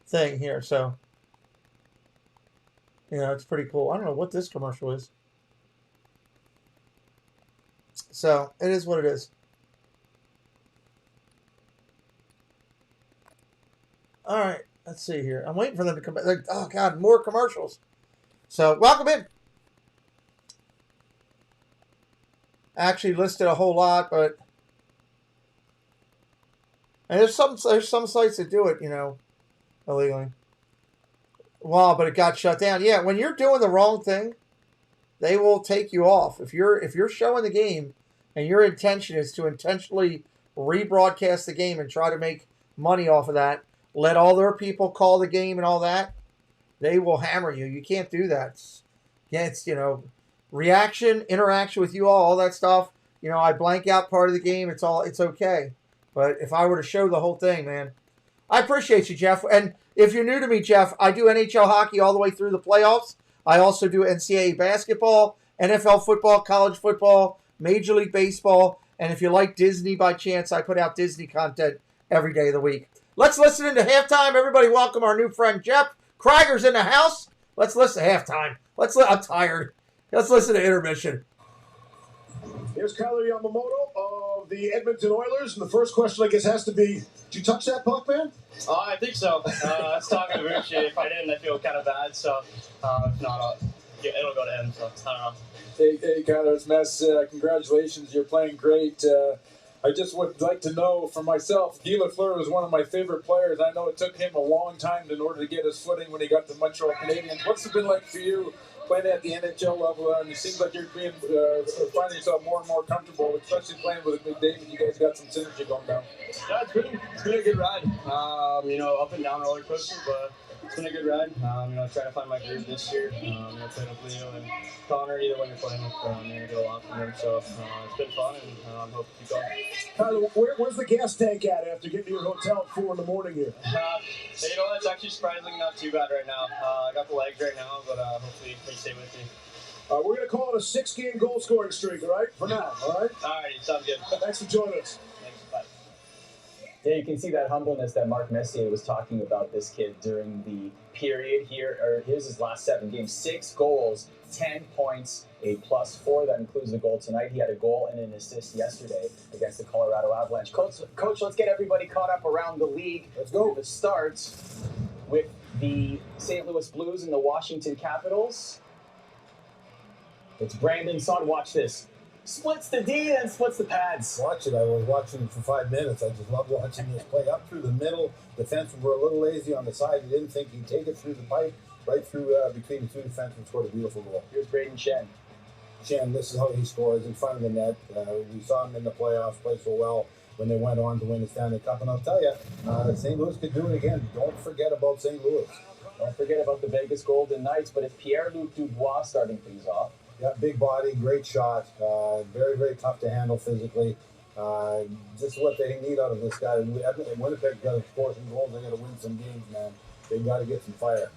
thing here. So, yeah, it's pretty cool. I don't know what this commercial is. So, it is what it is. All right, let's see here. I'm waiting for them to come back. Oh, God, more commercials. So, welcome in. Actually listed a whole lot, but... And there's some sites that do it, you know, illegally. Wow, but it got shut down. Yeah, when you're doing the wrong thing, they will take you off. If you're showing the game and your intention is to intentionally rebroadcast the game and try to make money off of that, let all their people call the game and all that, they will hammer you. You can't do that. It's you know, reaction, interaction with you all that stuff. You know, I blank out part of the game. It's okay. But if I were to show the whole thing, man, I appreciate you, Jeff. And if you're new to me, Jeff, I do NHL hockey all the way through the playoffs. I also do NCAA basketball, NFL football, college football, Major League Baseball. And if you like Disney by chance, I put out Disney content every day of the week. Let's listen into halftime. Everybody welcome our new friend, Jeff. Krager's in the house. Let's listen to halftime. I'm tired. Let's listen to intermission. Here's Kyle Yamamoto of the Edmonton Oilers. And the first question, I guess, has to be, did you touch that puck, man? I think so. I was talking to Rich. If I didn't, I feel kind of bad. So, if not, it'll go to him. So, I don't know. Hey, Kyler, it's Mess. Congratulations. You're playing great. I just would like to know for myself, Guy Lafleur was one of my favorite players. I know it took him a long time in order to get his footing when he got to Montreal Canadiens. What's it been like for you playing at the NHL level? And it seems like you're finding yourself more and more comfortable, especially playing with McDavid. You guys got some synergy going down. Yeah, it's been a good ride. You know, up and down roller coaster, but it's been a good ride. You know, trying to find my groove this year. You know, playing with Leo and Connor, either one you're playing with, you get a lot from them. So it's been fun, and hope to keep going. Tyler, where's the gas tank at after getting to your hotel at 4 in the morning here? So, you know, that's actually surprisingly not too bad right now. I got the legs right now, but hopefully they stay with me. We're going to call it a 6-game goal scoring streak, all right? For now, all right? All right, sounds good. Thanks for joining us. Thanks, bye. Yeah, you can see that humbleness that Mark Messier was talking about this kid during the period here. Or here's his last 7 games: 6 goals, 10 points, a +4. That includes the goal tonight. He had a goal and an assist yesterday against the Colorado Avalanche. Coach, let's get everybody caught up around the league. Let's go. It starts with the St. Louis Blues and the Washington Capitals. It's Brandon Saad. Watch this. Splits the D and splits the pads. Watch it. I was watching it for 5 minutes. I just love watching this play up through the middle. Defensemen were a little lazy on the side. They didn't think he'd take it through the pipe, right through between the 2 defensemen, scored a beautiful goal. Here's Braden Shen. Shen, this is how he scores in front of the net. We saw him in the playoffs play so well when they went on to win the Stanley Cup. And I'll tell you, St. Louis could do it again. Don't forget about St. Louis. Don't forget about the Vegas Golden Knights, but it's Pierre-Luc Dubois starting things off. Yeah, big body, great shot. Very, very tough to handle physically. Just what they need out of this guy. Winnipeg got to score some goals. They got to win some games, man. They've got to get some fire.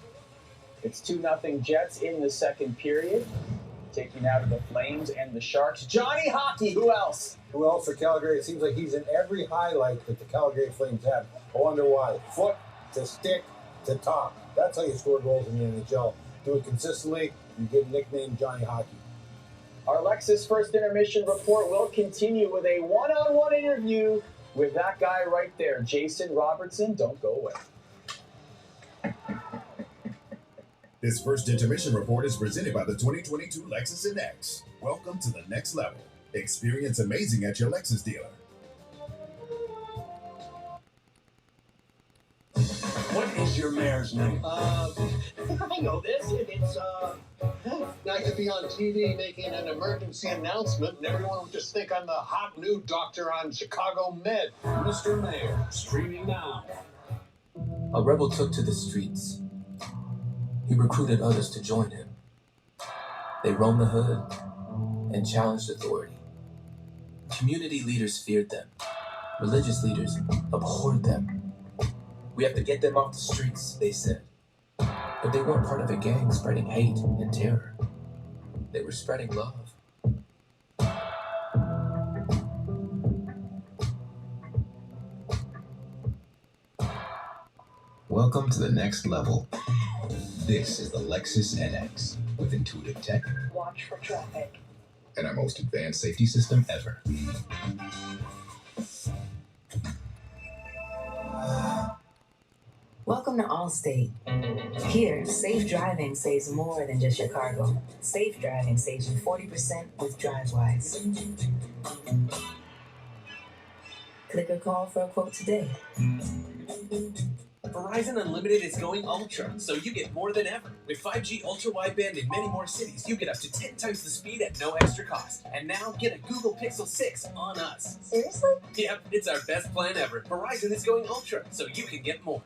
It's 2-0 Jets in the second period. Taking out the Flames and the Sharks. Johnny Hockey, who else? Who else for Calgary? It seems like he's in every highlight that the Calgary Flames have. I wonder why. Foot to stick to top. That's how you score goals in the NHL. Do it consistently, you get nicknamed Johnny Hockey. Our Lexus First Intermission report will continue with a one-on-one interview with that guy right there, Jason Robertson. Don't go away. This First Intermission report is presented by the 2022 Lexus NX. Welcome to the next level. Experience amazing at your Lexus dealer. What is your mare's name? I know this. It's nice to be on TV making an emergency announcement, and everyone would just think I'm the hot new doctor on Chicago Med. Mr. Mayor, streaming now. A rebel took to the streets. He recruited others to join him. They roamed the hood and challenged authority. Community leaders feared them. Religious leaders abhorred them. We have to get them off the streets, they said. But they weren't part of a gang spreading hate and terror. They were spreading love. Welcome to the next level. This is the Lexus NX with intuitive tech. Watch for traffic. And our most advanced safety system ever. Welcome to Allstate. Here, safe driving saves more than just your cargo. Safe driving saves you 40% with DriveWise. Click or call for a quote today. Verizon Unlimited is going ultra, so you get more than ever. With 5G ultra-wideband in many more cities, you get up to 10 times the speed at no extra cost. And now, get a Google Pixel 6 on us. Seriously? Yep, it's our best plan ever. Verizon is going ultra, so you can get more.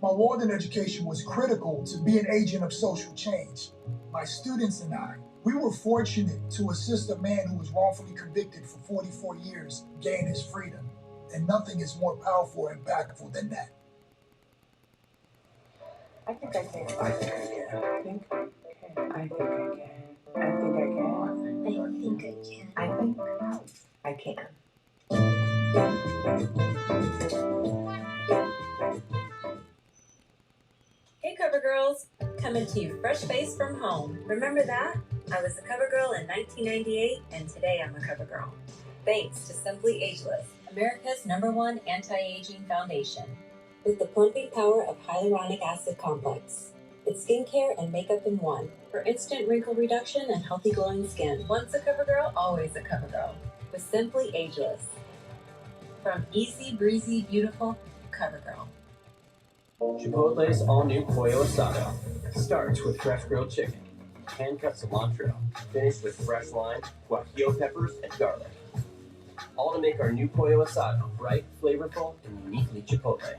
My warden education was critical to be an agent of social change. My students and I, we were fortunate to assist a man who was wrongfully convicted for 44 years gain his freedom. And nothing is more powerful or impactful than that. I think I can. I think I can. I think I can. I think I can. I think I can. Hey Cover Girls, coming to you fresh faced from home. Remember that? I was a Cover Girl in 1998 and today I'm a Cover Girl. Thanks to Simply Ageless, America's #1 anti-aging foundation. With the plumping power of hyaluronic acid complex. It's skincare and makeup in one for instant wrinkle reduction and healthy glowing skin. Once a Cover Girl, always a Cover Girl. With Simply Ageless. From easy, breezy, beautiful, Cover Girl. Chipotle's all-new pollo asado starts with fresh grilled chicken, hand-cut cilantro, finished with fresh lime, guajillo peppers, and garlic. All to make our new pollo asado bright, flavorful, and uniquely Chipotle.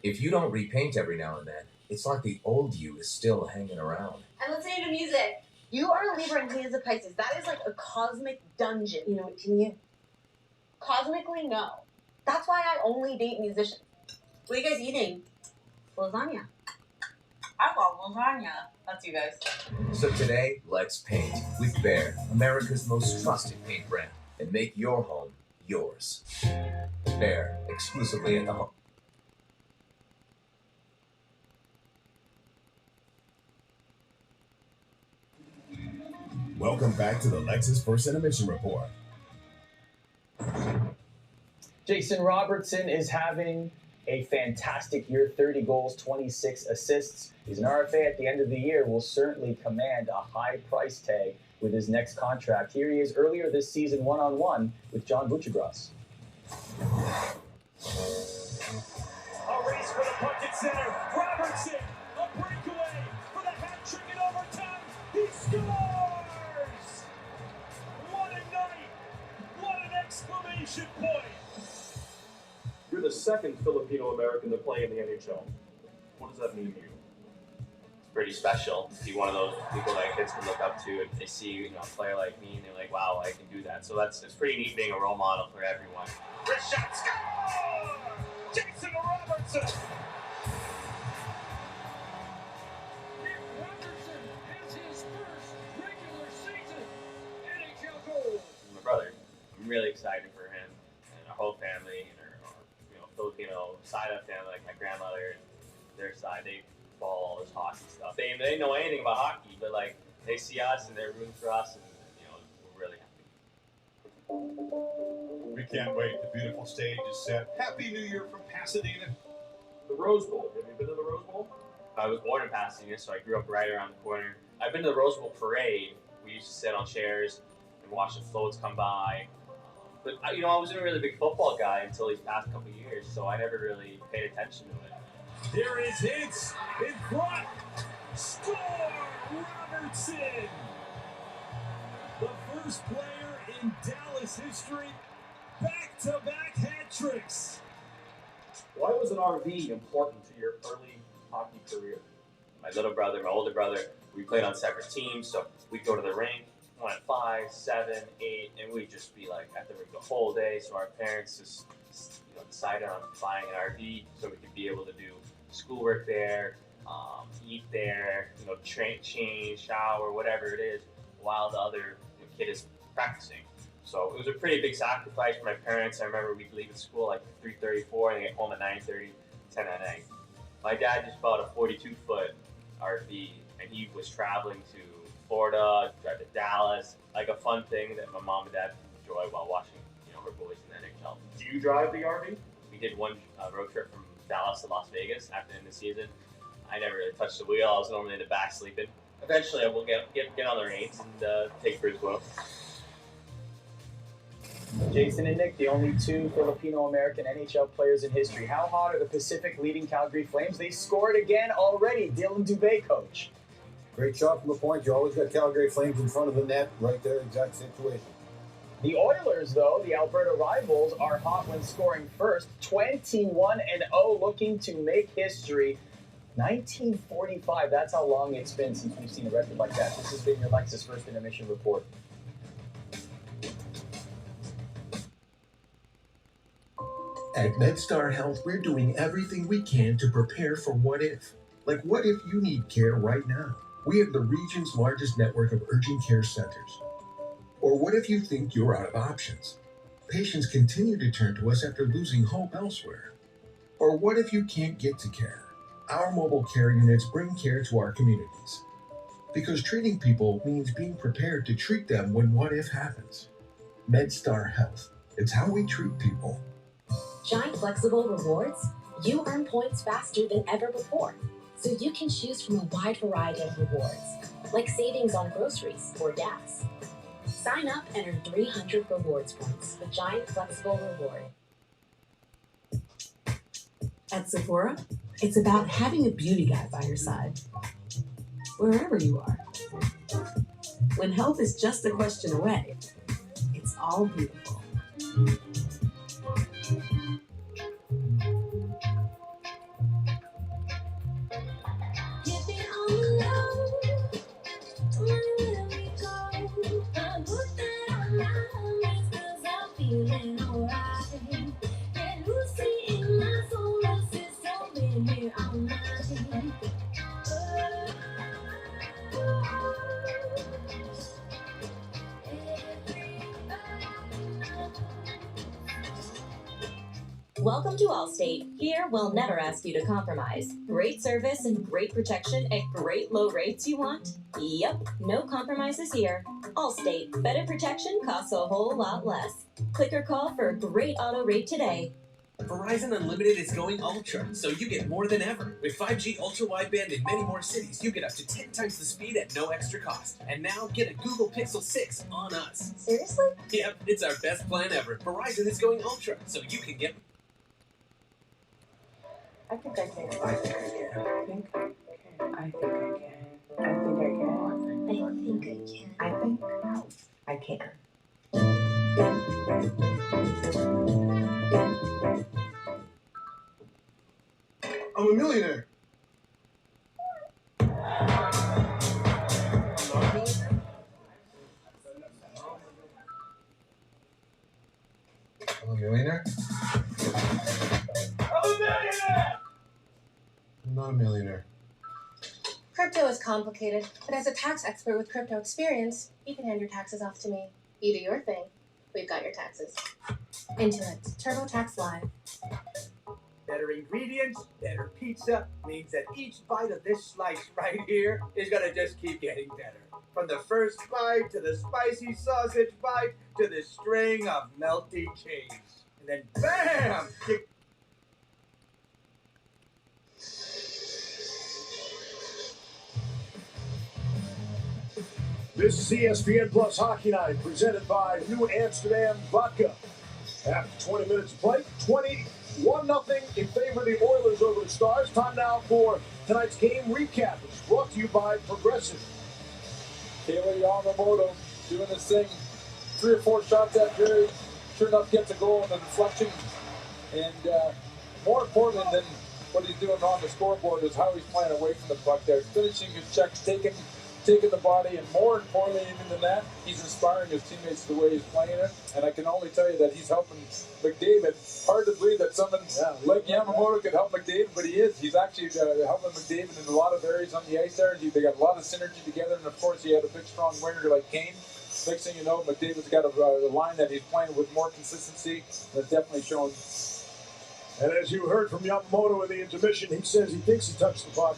If you don't repaint every now and then, it's like the old you is still hanging around. I'm listening to music. You are a Libra and he is a Pisces. That is like a cosmic dungeon. You know, can you? Cosmically, no. That's why I only date musicians. What are you guys eating? Lasagna. I love lasagna. That's you guys. So today, let's paint with Behr, America's most trusted paint brand, and make your home yours. Behr, exclusively at the home. Welcome back to the Lexus First Intermission Report. Jason Robertson is having a fantastic year, 30 goals, 26 assists. He's an RFA at the end of the year, will certainly command a high price tag with his next contract. Here he is earlier this season, one-on-one with John Buccigross. A race for the puck at center. Robertson, a breakaway for the hat trick in overtime. He scores! What a night! What an exclamation point! You're the second Filipino American to play in the NHL. What does that mean to you? It's pretty special to be one of those people that kids can look up to. If they see a player like me and they're like, wow, I can do that. So it's pretty neat being a role model for everyone. Wrist shot, score! Jason Robertson! Nick Robertson has his first regular season NHL goal. My brother, I'm really excited for him and our whole family and our Filipino side of family, like my grandmother and their side, they follow all this hockey stuff. They didn't know anything about hockey, but they see us and they're rooting for us, and we're really happy. We can't wait. The beautiful stage is set. Happy New Year from Pasadena. The Rose Bowl. Have you been to the Rose Bowl? I was born in Pasadena, so I grew up right around the corner. I've been to the Rose Bowl parade. We used to sit on chairs and watch the floats come by. But I wasn't a really big football guy until these past couple of years, so I never really paid attention to it. Here is Hintz in front. Score! Robertson! The first player in Dallas history. Back-to-back hat tricks. Why was an RV important to your early hockey career? My little brother, my older brother, we played on separate teams, so we'd go to the rink. 1 at 5, 7, 8, and we'd just be at the rink the whole day. So our parents just decided on buying an RV so we could be able to do schoolwork there, eat there, change, shower, whatever it is, while the other kid is practicing. So it was a pretty big sacrifice for my parents. I remember we'd leave at school 3:34 and get home at 9:30, 10 at night. My dad just bought a 42-foot RV, and he was traveling to Florida, drive to Dallas, a fun thing that my mom and dad enjoy while watching, her boys in the NHL. Do you drive the RV? We did one road trip from Dallas to Las Vegas after the end of the season. I never really touched the wheel. I was normally in the back sleeping. Eventually, I will get on the reins and take for as well. Jason and Nick, the only two Filipino-American NHL players in history. How hot are the Pacific leading Calgary Flames? They scored again already. Dylan Dubé, coach. Great shot from the point. You always got Calgary Flames in front of the net, right there, exact situation. The Oilers, though, the Alberta rivals, are hot when scoring first. 21-0, looking to make history. 1945, that's how long it's been since we've seen a record like that. This has been your Lexus First Intermission Report. At MedStar Health, we're doing everything we can to prepare for what if. Like, what if you need care right now? We have the region's largest network of urgent care centers. Or what if you think you're out of options? Patients continue to turn to us after losing hope elsewhere. Or what if you can't get to care? Our mobile care units bring care to our communities. Because treating people means being prepared to treat them when what if happens. MedStar Health. It's how we treat people. Giant Flexible Rewards? You earn points faster than ever before. So you can choose from a wide variety of rewards, like savings on groceries or gas. Sign up and earn 300 rewards points with Giant Flexible Reward. At Sephora, it's about having a beauty guide by your side, wherever you are. When health is just a question away, it's all beautiful. Welcome to Allstate. Here, we'll never ask you to compromise. Great service and great protection at great low rates you want? Yep, no compromises here. Allstate. Better protection costs a whole lot less. Click or call for a great auto rate today. Verizon Unlimited is going ultra, so you get more than ever. With 5G ultra-wideband in many more cities, you get up to 10 times the speed at no extra cost. And now, get a Google Pixel 6 on us. Seriously? Yep, it's our best plan ever. Verizon is going ultra, so you can get... I think I can. I think I can. I think I can. I think I can. I think I can. I think I can. I'm a millionaire. I'm a millionaire? I'm a millionaire! I'm not a millionaire. Crypto is complicated, but as a tax expert with crypto experience, you can hand your taxes off to me. You do your thing. We've got your taxes. Intuit. TurboTax Live. Better ingredients, better pizza means that each bite of this slice right here is gonna just keep getting better. From the first bite to the spicy sausage bite to the string of melty cheese. And then bam! This is ESPN Plus Hockey Night, presented by New Amsterdam Vodka. After 20 minutes of play, 21-0 in favor of the Oilers over the Stars. Time now for tonight's game recap. It's brought to you by Progressive. Taylor Yamamoto doing this thing. 3 or 4 shots that period. Sure enough gets a goal in the deflection. And more important than what he's doing on the scoreboard is how he's playing away from the puck there. Finishing his checks, taking the body, and more importantly even than that, he's inspiring his teammates the way he's playing it. And I can only tell you that he's helping McDavid. Hard to believe that someone like Yamamoto could help McDavid, but he is. He's actually helping McDavid in a lot of areas on the ice there. They got a lot of synergy together, and of course he had a big strong winger like Kane. Next thing you know, McDavid's got a line that he's playing with more consistency. That's definitely showing. And as you heard from Yamamoto in the intermission, he says he thinks he touched the puck.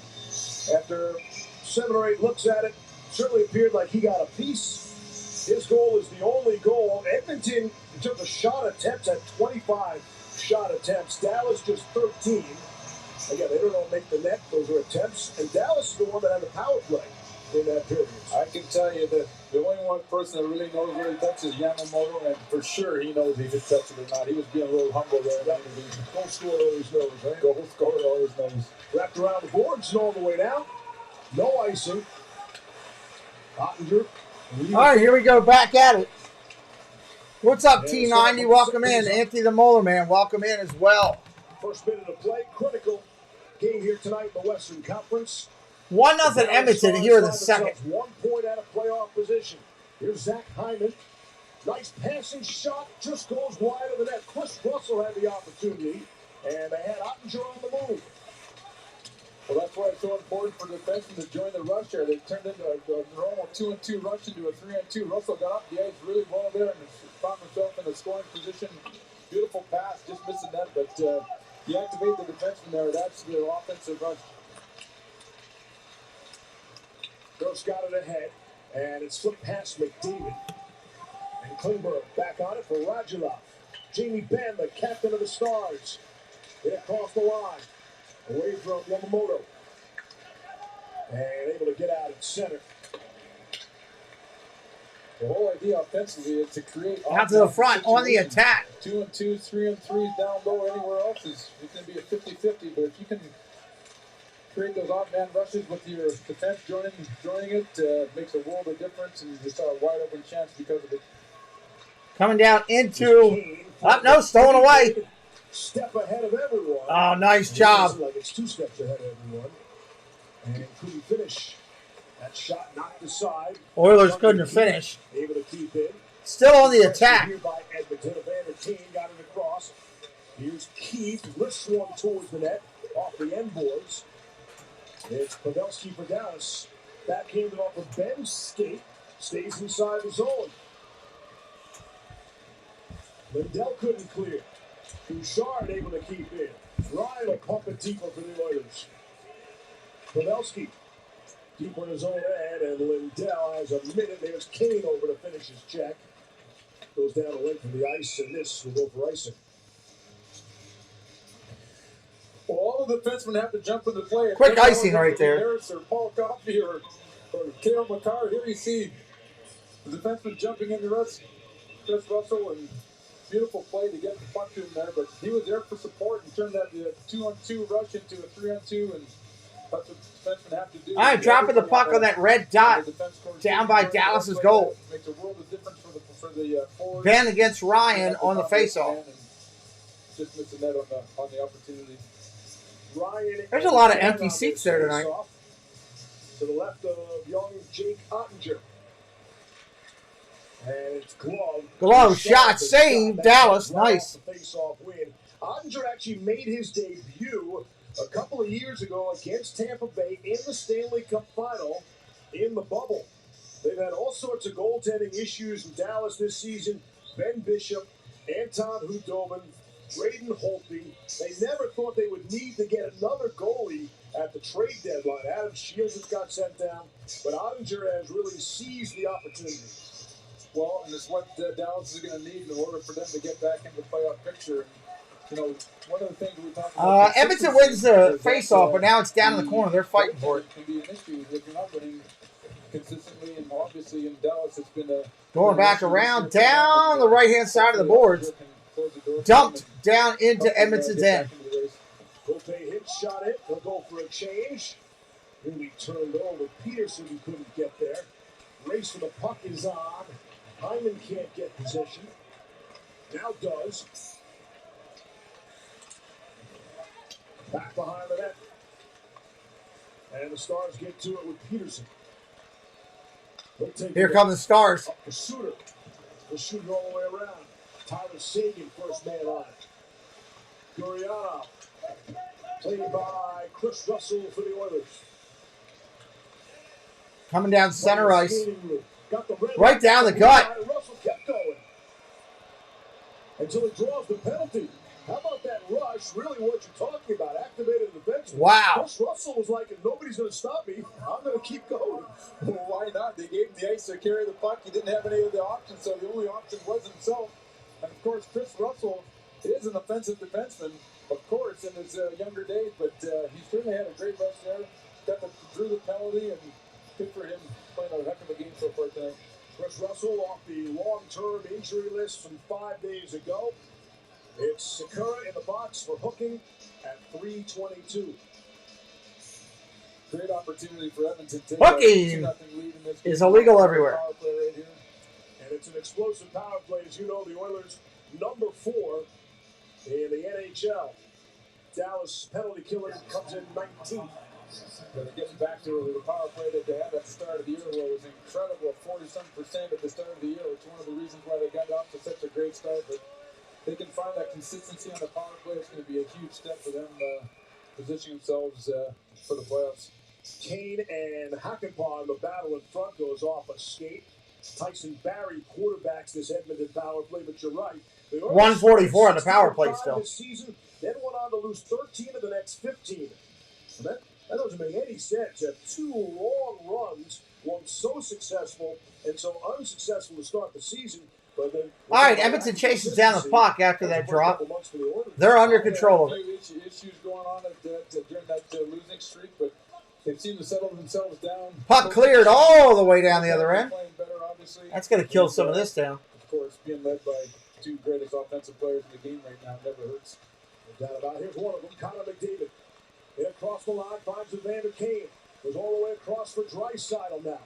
After 7 or 8 looks at it, certainly appeared like he got a piece. His goal is the only goal. Edmonton, in terms of shot attempts, at 25 shot attempts. Dallas just 13. Again, they don't make the net. Those are attempts. And Dallas is the one that had the power play in that period. I can tell you that the only one person that really knows where he touches is Yamamoto, and for sure he knows if he touched it or not. He was being a little humble there. Goal scorer always knows, right? Goal scorer always knows. Wrapped around the boards and all the way down. No icing. Ottinger. All right, here we go, back at it. What's up, T90? Welcome in. Anthony the Molar Man, welcome in as well. First minute of play, critical game here tonight in the Western Conference. 1-0 Edmonton here in the second. 1 point out of playoff position. Here's Zach Hyman. Nice passing shot, just goes wide of the net. Chris Russell had the opportunity, and they had Ottinger on the move. Well, that's why it's so important for the defensemen to join the rush here. They turned into a normal 2-on-2 rush into a 3-on-2. Russell got up the ice really well there and found himself in a scoring position. Beautiful pass, just missed the net, but deactivate the defenseman there. That's their offensive rush. Gross got it ahead, and it's flipped past McDavid. And Klingberg back on it for Radulov. Jamie Benn, the captain of the Stars. They across the line. Away from Yamamoto. And able to get out at center. The whole idea offensively is to create out to the front on the attack. 2-on-2, 3-on-3 down low. Anywhere else is it can be a 50-50. But if you can create those odd man rushes with your defense joining it, makes a world of difference, and you saw a wide open chance because of it. Coming down into no, stolen away. Step ahead of everyone. Oh, nice job. Like it's 2 steps ahead of everyone. And couldn't finish. That shot knocked aside. Oilers couldn't finish. Able to keep it. Still on the attack. Here by Edmonton. Evander Kane got it across. Here's Keith. Lifts one towards the net. Off the end boards. It's Pavelski for Dallas. Backhanded off of Ben's skate. Stays inside the zone. Lindell couldn't clear. Bouchard able to keep in. Ryan will pump it deeper for the Oilers. Pavelski deeper in his own end, and Lindell has a minute. There's Kane over to finish his check. Goes down the length of the ice, and this will go for icing. Well, all the defensemen have to jump into play. Quick icing right there. Harris or Paul Coffey or Kale McCarr. Here you see the defenseman jumping into Chris Russell, and beautiful play to get the puck to him there. But he was there for support and turned that 2-on-2 rush into a 3-on-2, and that's what defensemen have to do. All right, dropping the puck on that red dot down by Dallas's goal. Makes a world of difference for the forward. Ben against Ryan on the faceoff. Just missing that on the opportunity. Ryan. There's a lot of empty seats there tonight. To the left of young Jake Ottinger. And it's glove shot, save, Dallas, nice. Face-off win. Ottinger actually made his debut a couple of years ago against Tampa Bay in the Stanley Cup Final in the bubble. They've had all sorts of goaltending issues in Dallas this season. Ben Bishop, Anton Hudobin, Braden Holtby. They never thought they would need to get another goalie at the trade deadline. Adam Shields just got sent down, but Ottinger has really seized the opportunity. Well, and it's what Dallas is going to need in order for them to get back into the playoff picture. You know, one of the things we talked about. Edmonton wins the face-off, but now it's down in the corner. They're fighting for it. Can be an issue if you're not winning consistently, and obviously in Dallas it's been a going back around down the right-hand side of the boards, dumped down into Edmonton's end. Cote hit, shot it. They'll go for a change. Really turned over. Peterson, who couldn't get there. Race for the puck is on. Hyman can't get possession. Now does. Back behind the net. And the Stars get to it with Peterson. Here come the Stars. Up to Suter. The shooter all the way around. Tyler Sagan, first man on it. Gurianov. Played by Chris Russell for the Oilers. Coming down center ice. Right down the gut. Russell kept going until he draws the penalty. How about that rush? Really what you're talking about. Activated the bench. Wow. Chris Russell was like, if nobody's going to stop me, I'm going to keep going. Well, why not? They gave him the ice to carry the puck. He didn't have any of the options, so the only option was himself. And, of course, Chris Russell is an offensive defenseman, of course, in his younger days, but he certainly had a great rush there. Drew the penalty, and good for him playing a heck of a game so far tonight. Chris Russell off the long-term injury list from 5 days ago. It's Sakura in the box for hooking at 3:22. Great opportunity for Edmonton. Hooking is illegal everywhere. And it's an explosive power play. As you know, the Oilers number 4 in the NHL. Dallas penalty killer comes in 19th. Getting back to the power play that they had at the start of the year, where it was incredible, 40-some% at the start of the year. It's one of the reasons why they got off to such a great start. But they can find that consistency on the power play. It's going to be a huge step for them positioning themselves for the playoffs. Kane and Hakanpää in the battle in front goes off a skate. Tyson Barrie quarterbacks this Edmonton power play, but you're right. 144 on the power play still. This season, then went on to lose 13 of the next 15. That doesn't make any sense. You have 2 long runs, one so successful and so unsuccessful to start the season. But then, all right, Edmonton chases down the puck after that drop. They're under control of it. Issues going on during that losing streak, but they've seemed to settle themselves down. Puck cleared all the way down the other end. That's going to kill some of this down. Of course, being led by 2 greatest offensive players in the game right now never hurts. No doubt about it. Here's one of them, Connor McDavid. In across the line, finds Evander Kane. Goes all the way across for Draisaitl now.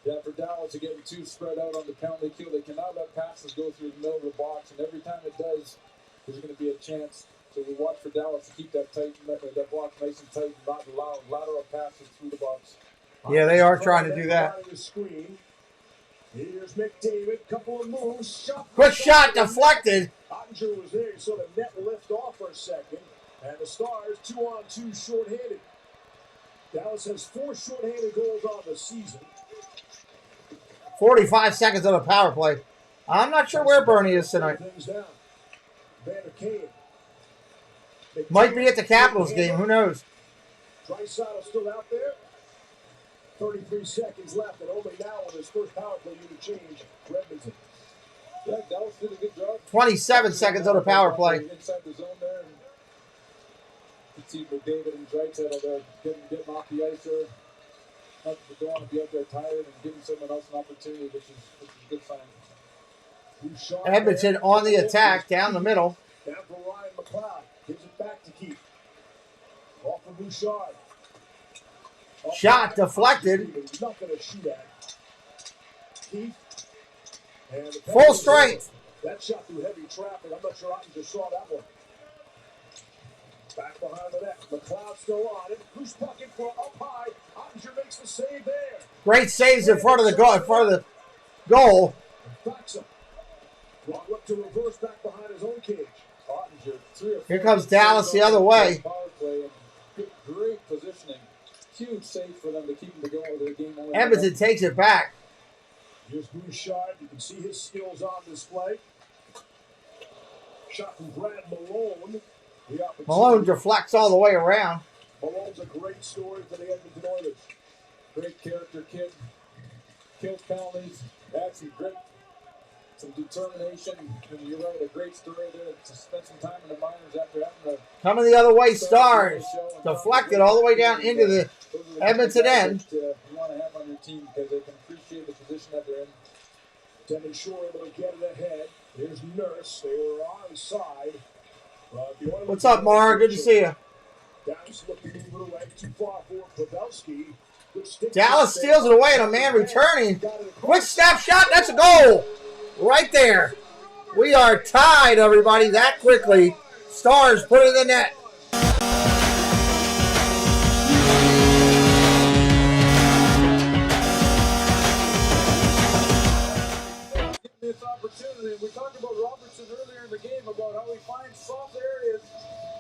Yeah, for Dallas, they're getting too spread out on the penalty kill. They cannot let passes go through the middle of the box, and every time it does, there's going to be a chance. So we watch for Dallas to keep that that block nice and tight and not allow lateral passes through the box. Yeah, they are trying to do that. Here's McDavid, couple of moves. Quick shot deflected. Ottinger was there, so the net lift off for a second. And the Stars 2-on-2 short-handed. Dallas has 4 shorthanded goals on the season. 45 seconds on the power play. I'm not sure where Bernie is tonight. Might be at the Capitals game. Who knows? Draisaitl still out there. 33 seconds left, and only now on his first power play unit change for Edmonton. Yeah, Dallas did a good job. 27 seconds on the power play. Inside the zone there. You see McDavid and Draisaitl there getting off the ice there. Not that they don't want to be out there tired and giving someone else an opportunity, which is a good sign. Edmonton on the attack down the middle. Down for Ryan McLeod. Gives it back to Keith. Off for Bouchard. Shot deflected. Nothing to shoot at. Keith. And Full strength. That shot through heavy traffic. I'm not sure Ottinger saw that one. Back behind the net. McLeod still on it. Loose puck in for up high. Ottinger makes the save there. Great saves in front of the goal. Goal. Backs him. Brought up to reverse back behind his own cage. Ottinger, 3 or 4. Here comes Dallas the other way. Power play and great positioning. Huge save for them to keep the game only. Edmonton takes it back. Here's Bouchard. You can see his skills on display. Shot from Brad Malone. Malone deflects all the way around. Malone's a great story for the Edmonton Oilers. Great character kid. Killed penalties. Had some determination. And you're right, a great story there to spend some time in the minors after having to. Coming the other way, Stars. Deflected all the way down into the Edmonton end. You want to have on your team because they can appreciate the position that they're in. Devin Shore able to get it ahead. Here's Nurse. They were onside. What's up, Mara? Good to see you. Dallas looking to move it away. Too far for Pavelski. Dallas steals it away and a man returning. Quick step shot. That's a goal. Right there. We are tied, everybody, that quickly. Stars put it in the net. This opportunity. We talked about Robertson earlier in the game about how he finds soft areas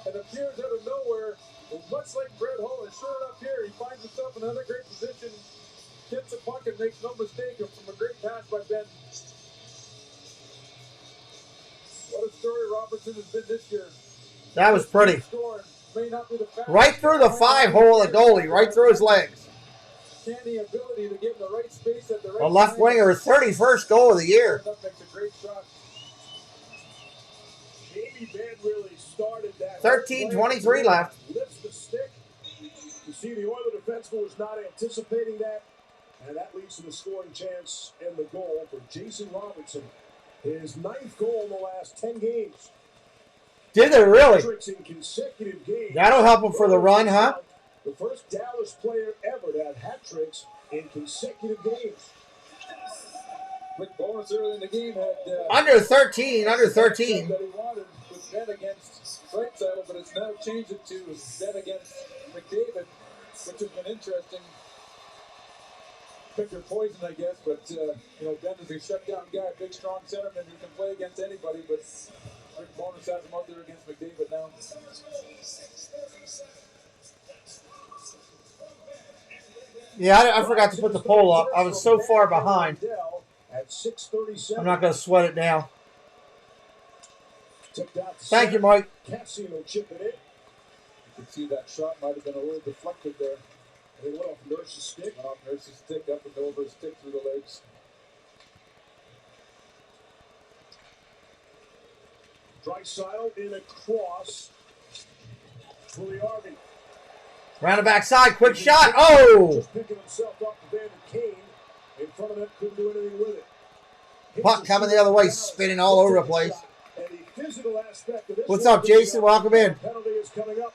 and appears out of nowhere. Well, much like Brett Hull, and sure enough here, he finds himself in another great position, gets the puck and makes no mistake from a great pass by Ben. What a story Robertson has been this year. That was pretty. May not be the right through the 5-hole of the goalie, right through his legs. Canny ability to get in the right space at the right A left winger, 31st goal of the year. That makes a great shot. Jamie Benn really started that. 13:23 left. Lifts the stick. You see the Oiler defenseman was not anticipating that, and that leads to the scoring chance and the goal for Jason Robertson. His 9th goal in the last 10 games. Did they really? In consecutive games. That'll help him for the run, huh? The first Dallas player ever to have hat tricks in consecutive games. Quick bonus early in the game had under 13. that he wanted with Ben against Draisaitl, but it's now changed it to Ben against McDavid, which has been interesting. Pick your poison, I guess, but Ben is a shutdown guy, big strong centerman who can play against anybody, but Rick Bonus has him out there against McDavid now. Yeah, I forgot to put the poll up. I was so far behind. At 6:37. I'm not going to sweat it now. Thank you, Mike. Cassian will chip it in. You can see that shot might have been a little deflected there. And it went off Nurse's stick. Went off Nurse's stick, up and over his stick through the legs. Draisaitl in a cross. Pugliarvi. Round the backside, quick shot. Oh! Just picking himself up to Vander Kane. In front of him, couldn't do anything with it. Puck coming the other way, spinning all over the place. And the physical aspect of this. What's up, Jason? Welcome in. Penalty is coming up.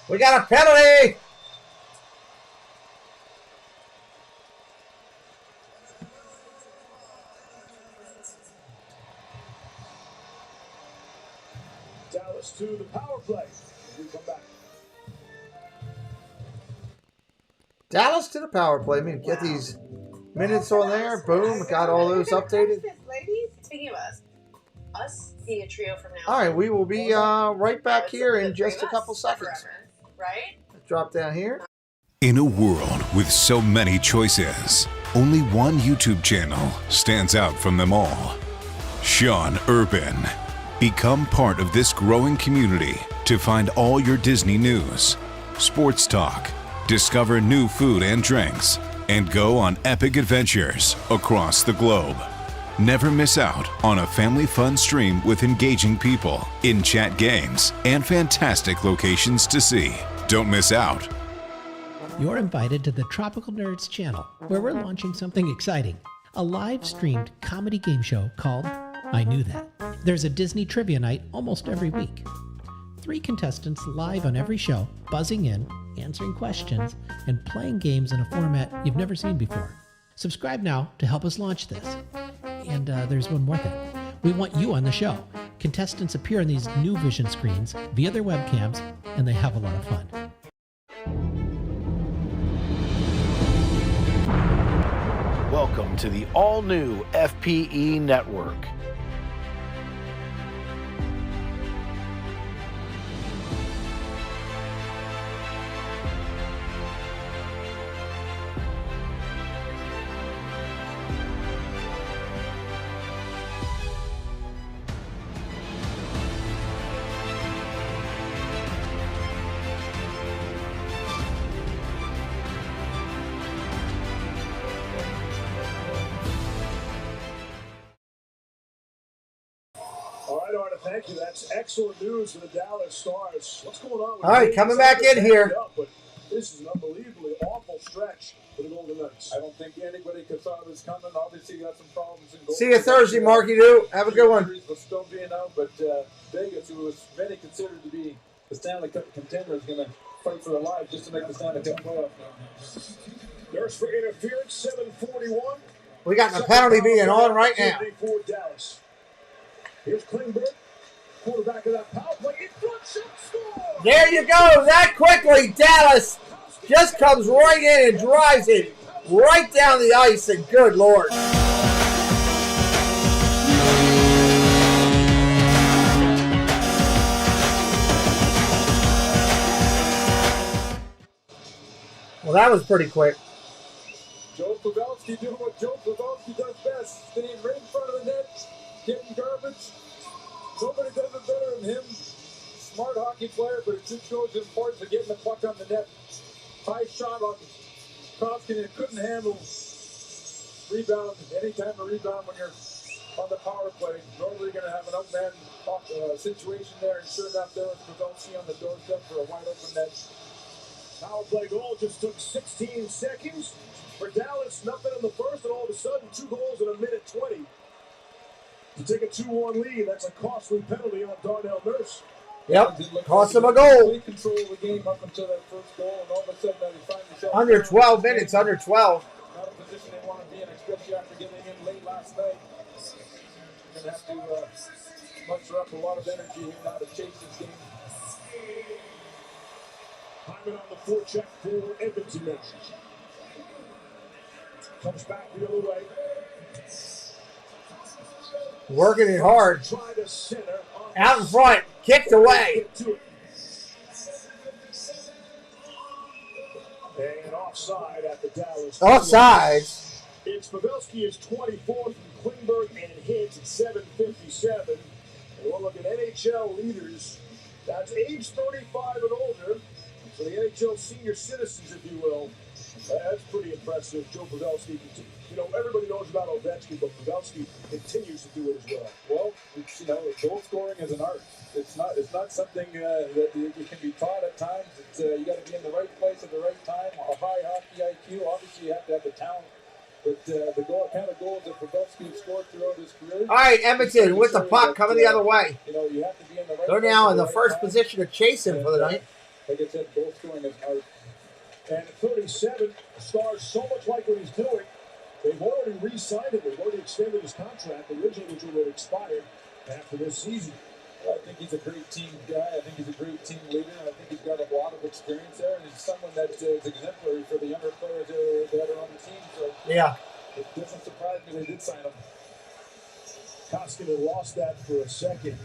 We got a penalty. Dallas to the power play. We come back. Dallas to the power play. I mean, get these minutes on there. Boom. Got all those updated. Ladies, speaking of us being a trio from now. All right, we will be right back here in just a couple seconds. Right? Drop down here. In a world with so many choices, only one YouTube channel stands out from them all. Sean Urban. Become part of this growing community to find all your Disney news, sports talk, discover new food and drinks, and go on epic adventures across the globe. Never miss out on a family fun stream with engaging people, in-chat games, and fantastic locations to see. Don't miss out. You're invited to the Tropical Nerds channel, where we're launching something exciting. A live-streamed comedy game show called I Knew That. There's a Disney trivia night almost every week. 3 contestants live on every show, buzzing in, answering questions, and playing games in a format you've never seen before. Subscribe now to help us launch this. And there's one more thing. We want you on the show. Contestants appear on these new vision screens via their webcams, and they have a lot of fun. Welcome to the all-new FPE Network. Thank you. That's excellent news for the Dallas Stars. What's going on? All right, coming back in here. But this is an unbelievably awful stretch for the Golden Knights. I don't think anybody could saw this coming. Obviously, you got some problems in goal. See you Thursday, Marky Doo. Have a good one. Was still being out, but Vegas, who was many considered to be the Stanley Cup contender, is going to fight for their lives just to make the Stanley Cup playoff now. There's for interference, 7:41. We got the penalty being on right now. For Dallas. Here's Klingberg. Quarterback of that power play. In front, shot, score! There you go. That quickly, Dallas just comes right in and drives it right down the ice. And good Lord. Well, that was pretty quick. Joe Pavelski doing what Joe Pavelski does best. Staying right in front of the net, getting garbage. Nobody does it better than him. Smart hockey player, but it just shows the importance of getting the puck on the net. High shot on Koskinen. Couldn't handle rebound. Any time to rebound when you're on the power play. Normally you're going to have an outman situation there, and sure enough, there was Pavelski on the doorstep for a wide open net. Power play goal just took 16 seconds. For Dallas, nothing in the first, and all of a sudden, 2 goals in a minute 20. To take a 2-1 lead, that's a costly penalty on Darnell Nurse. Yep, cost him a goal. Control the game up until that first goal, and all of a sudden they find themselves under 12 minutes, under 12. Not a position they want to be in, especially after getting in late last night. You're going to have to muster up a lot of energy here now to chase this game. Hyman on the forecheck for Edmonton. Comes back the other way. Working it hard. Out in front. Kicked away. And offside at the Dallas. Offside. It's Pavelski is 24th from Klingberg and Hintz at 7:57. And we'll look at NHL leaders. That's age 35 and older. So the NHL senior citizens, if you will. That's pretty impressive. Joe Pavelski, you know, everybody knows about Ovechkin, but Pavelski continues to do it as well. Well, it's, you know, goal scoring is an art. It's not something that it can be taught at times. It's you got to be in the right place at the right time. A high hockey IQ. Obviously, you have to have the talent. But the kind of goals that Pavelski has scored throughout his career. All right, Edmonton with the puck coming the other way. You know, you have to be in the right. They're now in the first position to chase him for the night. Like I said, goal scoring is an art. And at 37, the Stars so much like what he's doing. They've already re-signed him. They've already extended his contract, originally which would have expired after this season. Well, I think he's a great team guy. I think he's a great team leader. I think he's got a lot of experience there, and he's someone that's exemplary for the younger players that are on the team. So yeah, it doesn't surprise me they did sign him. Koskinen lost that for a second.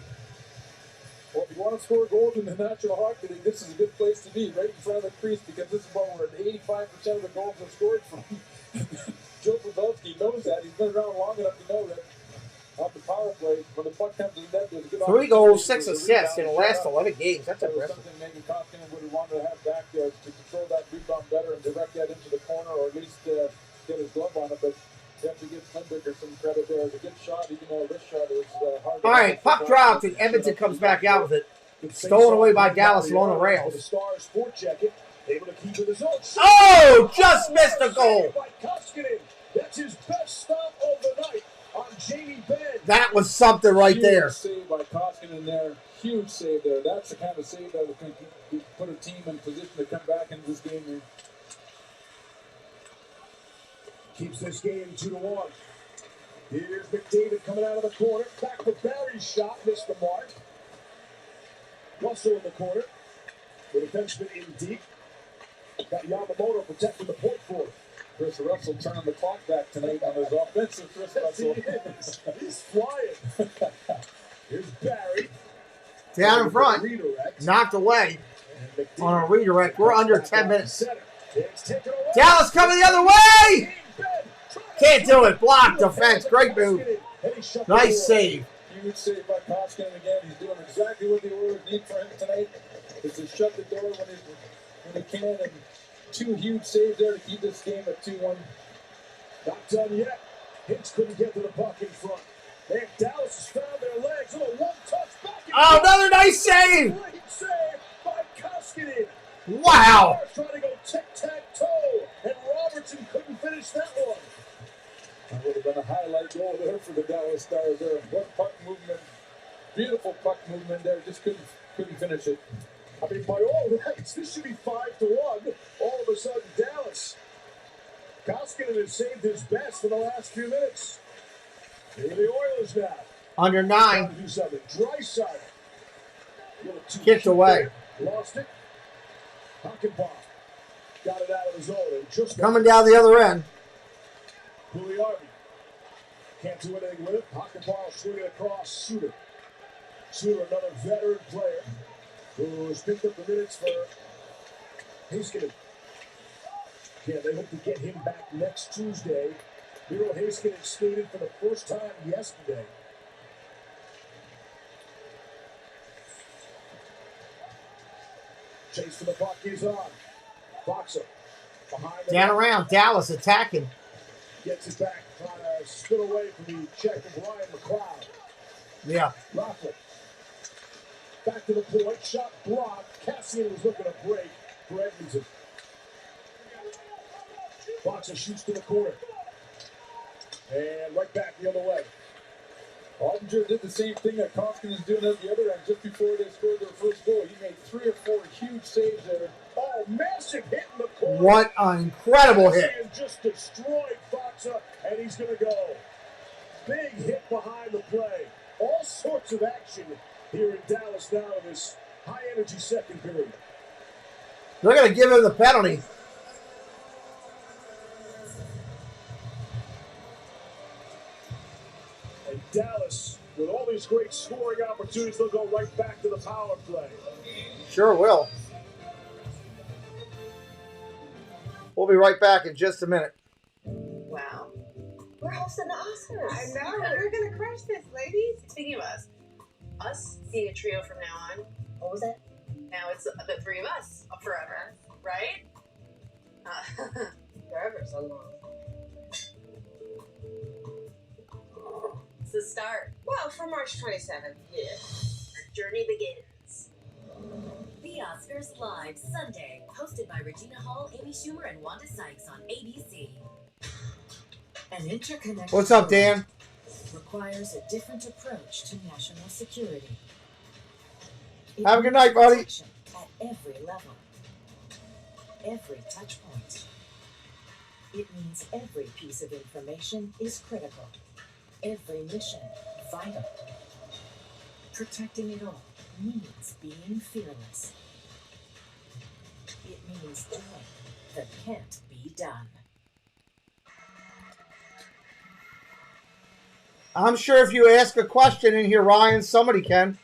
Well, if you want to score goals in the National Hockey League, this is a good place to be, right in front of the crease, because this is where 85% of the goals are scored from. Joe Pavelski knows that. He's been around long enough to know that on the power play, when the puck comes in net, there's a good 3 goals, 6 assists in the last 11 games. That's impressive. Something maybe Koskinen would have wanted to have back there to control that rebound better and direct that into the corner, or at least get his glove on it. But you have to give Lindberger some credit there. It was a good shot, even though this shot is hard. All right, puck dropped, and Edmonton comes back out with it. Stolen away by Dallas along the rails. The Stars forecheck it, able to keep it his own. Oh, just missed a goal. By Koskinen. That's his best stop of the night on Jamie Benn. That was something right there. Huge save by Koskinen there. Huge save there. That's the kind of save that would put a team in position to come back into this game here. Keeps this game 2-1. Here's McDavid coming out of the corner. Back for Barry's shot. Missed the mark. Russell in the corner. The defenseman in deep. Got Yamamoto protecting the point for him. Chris Russell turning the clock back tonight on his offensive. Chris Russell. He's flying. Here's Barry. Down in front. Knocked away on a redirect. We're under 10 minutes. Dallas coming the other way. Can't do it. Blocked defense. Great move. Nice save. Huge save by Koskinen again. He's doing exactly what the Oilers need for him tonight. Is to shut the door when he can. And 2 huge saves there to keep this game at 2-1. Not done yet. Hicks couldn't get to the puck in front. And Dallas has found their legs. Oh, one touch back. Oh, another nice save. Great save by Koskinen. Wow. Trying to go tic-tac-toe. And Robertson couldn't finish that one. That would have been a highlight goal there for the Dallas Stars there. What puck movement. Beautiful puck movement there. Just couldn't finish it. I mean, by all rights, this should be 5-1. All of a sudden, Dallas. Koskinen has saved his best in the last few minutes. Here are the Oilers now. Under 9. Do something. Drysdale. Kicked away. Lost it. Hockenbach got it out of his zone. And just Coming down the other end. Pugliarvi can't do anything with it. Hockenbach swinging across. Suter, another veteran player who's picked up the minutes for Heiskanen. Yeah, they hope to get him back next Tuesday. Miro Heiskanen skated for the first time yesterday. Chase for the puck is on. Boxer behind the Down around. Dallas attacking. Gets it back, trying to spin away from the check of Ryan McLeod. Yeah. Rockland. Back to the point. Shot blocked. Cassian was looking to break for Edmonton. Boxer shoots to the corner. And right back the other way. Ottinger did the same thing that Koskinen is doing at the other end just before they scored their first goal. He made 3 or 4 huge saves there. Oh, massive hit in the corner. What an incredible hit. Cassian just destroyed Boxer, and he's going to go. Big hit behind the play. All sorts of action here in Dallas now in this high-energy second period. They're going to give him the penalty. And Dallas, with all these great scoring opportunities, they'll go right back to the power play. Sure will. We'll be right back in just a minute. Wow. We're hosting the Oscars. I know. We're going to crush this, ladies. Speaking of us being a trio from now on. What was that? Now it's the 3 of us forever, right? Forever so long. It's the start. Well, for March 27th. Yeah. Our journey begins. The Oscars Live Sunday, hosted by Regina Hall, Amy Schumer, and Wanda Sykes on ABC. An interconnected What's up, Dan? requires a different approach to national security. Have a good night, buddy. At every level, every touch point. It means every piece of information is critical. Every mission vital. Protecting it all means being fearless. It means doing that can't be done. I'm sure if you ask a question in here, Ryan, somebody can.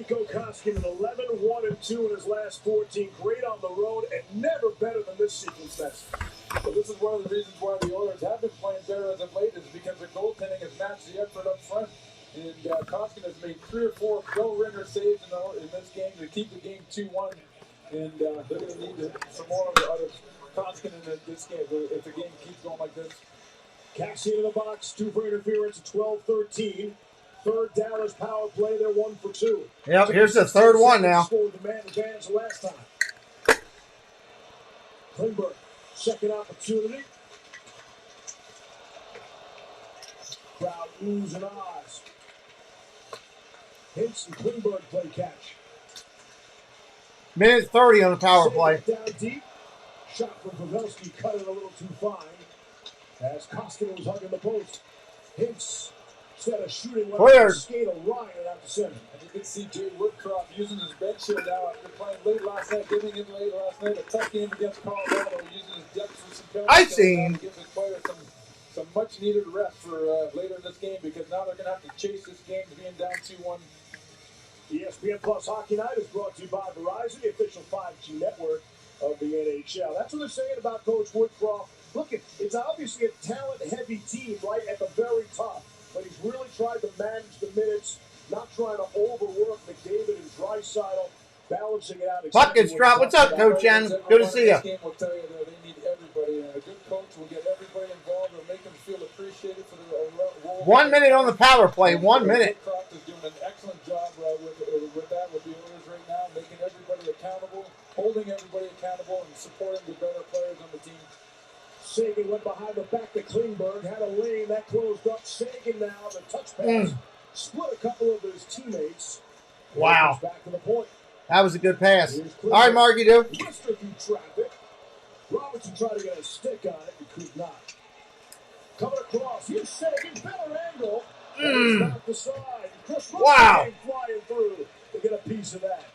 Mikko Koskinen 11-1-2 in his last 14. Great on the road and never better than this sequence. That's Well, this is one of the reasons why the Oilers have been playing better as of late, is because the goaltending has matched the effort up front. And Koskinen has made 3 or 4 no-ringer saves in this game to keep the game 2-1. And they're going to need some more of Koskinen in this game if the game keeps going like this. Cassian in the box, 2 for interference, 12-13. Third Dallas power play, they're 1 for 2. Yep, here's the third one now. Scored the man advantage the last time. Klingberg, second opportunity. Crowd oohs and ahs. Hintz and Klingberg play catch. Minute 30 on the power play. Down deep. Shot from Pavelski, cut it a little too fine. As Koskinen was hugging the post. Hintz, instead of shooting, Cleared. skate a line out to center. And you can see Jay Woodcroft using his bench here now after playing late last night, getting in late last night, a tough game against Colorado, using his depth for some penalties. I seen. Give his players some much needed rest for later in this game, because now they're going to have to chase this game to being down 2-1. ESPN Plus Hockey Night is brought to you by Verizon, the official 5G network of the NHL. That's what they're saying about Coach Woodcroft. Look, it's obviously a talent-heavy team right at the very top, but he's really tried to manage the minutes, not trying to overwork McDavid and Draisaitl, balancing it out. Buckets drop. What's up, Coach Jen? Good to see you. This game will tell you that they need everybody, and a good coach will get everybody involved and make them feel appreciated for the role. 1 minute on the power play. 1 minute. Woodcroft is doing an excellent job with that, with the Oilers right now, making everybody accountable, holding everybody accountable, and supporting the better players on the team. Sagan went behind the back to Klingberg, had a lane that closed up. Sagan now, the touch pass, split a couple of his teammates. Wow. Back to the point. That was a good pass. All right, Marky, do. Twister through traffic. Robertson tried to get a stick on it, but could not. Coming across, here's Sagan, better angle. Back the side. Chris Russell came flying through to get a piece of that.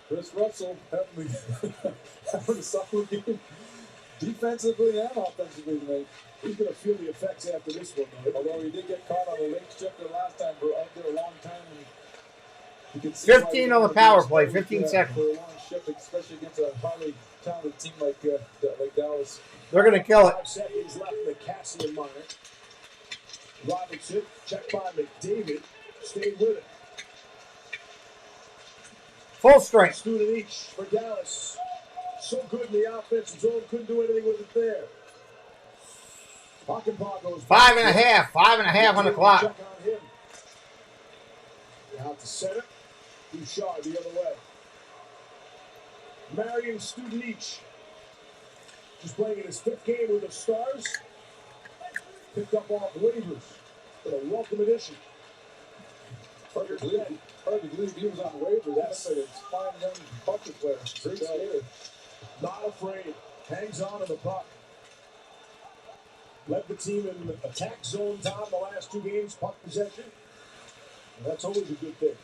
Chris Russell having a solid game defensively and offensively tonight. He's going to feel the effects after this one, though. Although he did get caught on a late shifter last time for out there a long time. And you can see 15 on the power play, 15 seconds. For a long shift, especially against a highly talented team like Dallas. They're going to kill it. 5 seconds left in the Cassian minor. Robinson, checked by McDavid, stayed with it. Full strength. Student each for Dallas. So good in the offensive zone, couldn't do anything with it there. Hockenpah goes 5.5. 5.5 on the clock. Check on him. Out to center. Bouchard the other way. Marion Student each. Just playing in his 5th game with the Stars. Picked up off waivers. But a welcome addition. Hard to believe he was on waivers. That's like a fine young bucket player. Great skater. Not afraid. Hangs on to the puck. Led the team in attack zone time the last 2 games, puck possession. And that's always a good thing.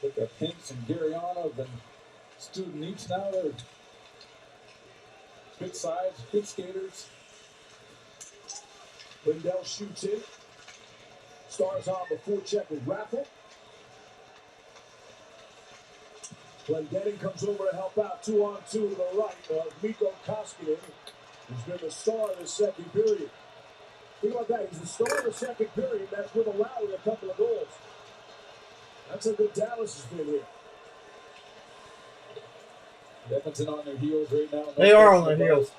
Look at Hintz and Gurianov and Student each now. They're good size, good skaters. Lindell shoots in. Stars on before check with Raffle. Glendening comes over to help out 2-on-2 to the right. Mikko Koskinen, who's been the star of the second period. Think about that. He's the star of the second period. That's with allowing a couple of goals. That's how good Dallas has been here. Edmonton on their heels right now. They are on their heels.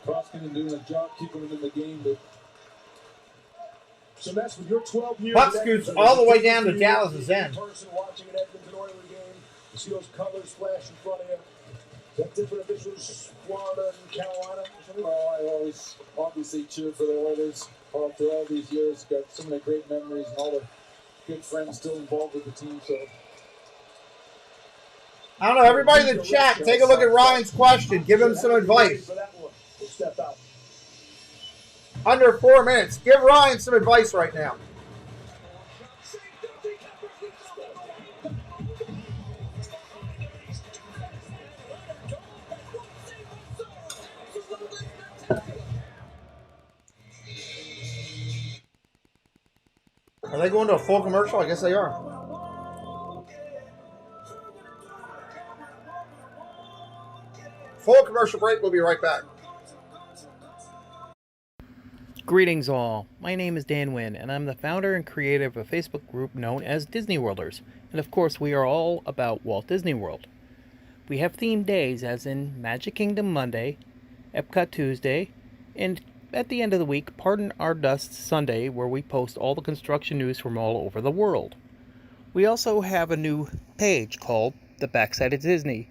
Koskinen doing a job keeping them in the game, but so that's with your 12 years. Puck scoots all the way down to Dallas's end. Person watching an Edmonton Oilers game, you see those colors flash in front of you. Is that different if this was Florida and Carolina? Well, I always obviously cheer for the Oilers after all these years. Got so many great memories and all the good friends still involved with the team. So I don't know. Everybody in the chat, take a look at Ryan's question. Give him some advice. Step out. Under 4 minutes. Give Ryan some advice right now. Are they going to a full commercial? I guess they are. commercial break. We'll be right back. Greetings all, my name is Dan Wynn, and I'm the founder and creator of a Facebook group known as Disney Worlders, and of course we are all about Walt Disney World. We have themed days as in Magic Kingdom Monday, Epcot Tuesday, and at the end of the week, Pardon Our Dust Sunday, where we post all the construction news from all over the world. We also have a new page called The Backside of Disney,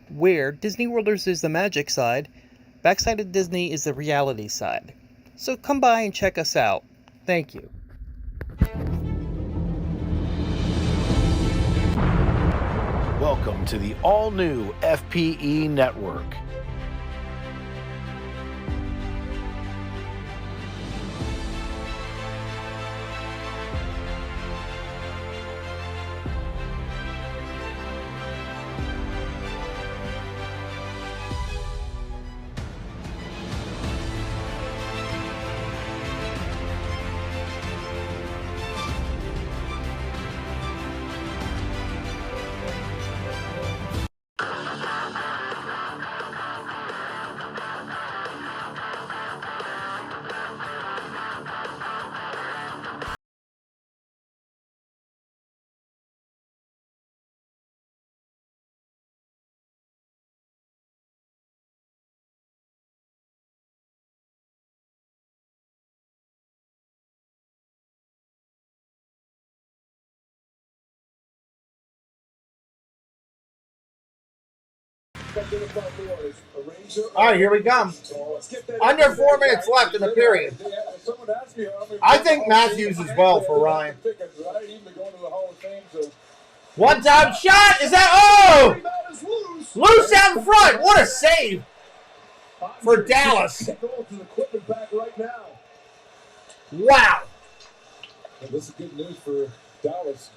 where Disney Worlders is the magic side, Backside of Disney is the reality side. So come by and check us out. Thank you. Welcome to the all-new FPE Network. All right, here we come. Under 4 minutes left in the period. I think Matthews is well for Ryan. One-time shot. Is that... Oh! Loose out in front. What a save for Dallas. Wow. And this is good news for Dallas.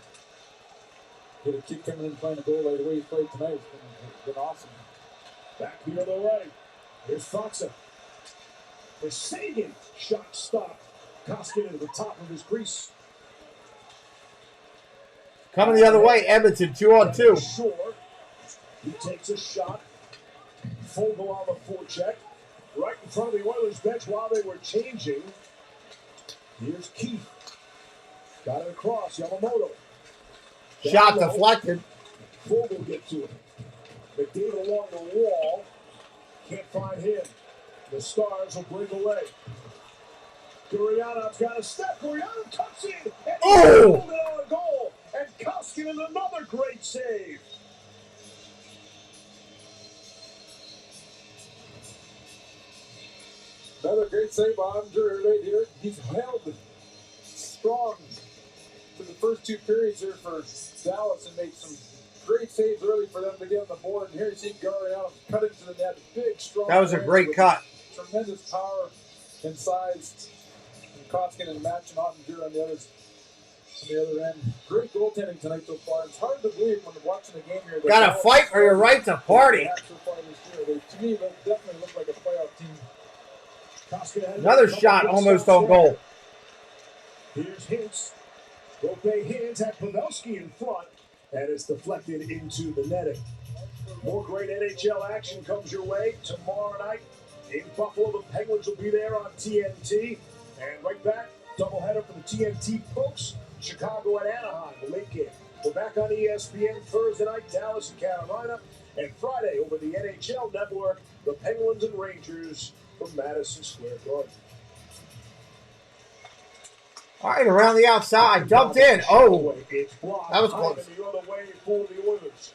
Get a kid coming in playing a goal like the way he's played tonight. It's been awesome. Back here on the right. Here's Foxa. For Sagan. Shot stopped. Koskinen at the top of his crease. Coming the other way, Edmonton, 2-on-2. Shore. He takes a shot. Fogle on the forecheck. Right in front of the Oilers bench while they were changing. Here's Keith. Got it across. Yamamoto. Shot deflected. Fogle gets to it. McDavid along the wall. Can't find him. The Stars will break away. Gurianov's got a step. Gurianov cuts in. And he's holding on a goal. And Koskinen another great save. Another great save by Andrew right here. He's held strong for the first two periods here for Dallas and made some great saves early for them to get on the board. And here you see Gurianov cut into the net. Big, strong. That was a great cut. Tremendous power and size. And Koskinen matching Ottinger on the other end. Great goaltending tonight so far. It's hard to believe when watching the game here. Got to fight for your right to party. So far this year. To me, they definitely look like a playoff team. Another shot almost on goal. Here's Hintz. Rope Hintz at Pavelski in front. And it's deflected into the netting. More great NHL action comes your way tomorrow night. In Buffalo, the Penguins will be there on TNT. And right back, doubleheader for the TNT folks. Chicago and Anaheim, the late game. We're back on ESPN Thursday night, Dallas and Carolina. And Friday, over the NHL Network, the Penguins and Rangers from Madison Square Garden. All right, around the outside, dumped in. Oh, that was close. The other way for the Oilers.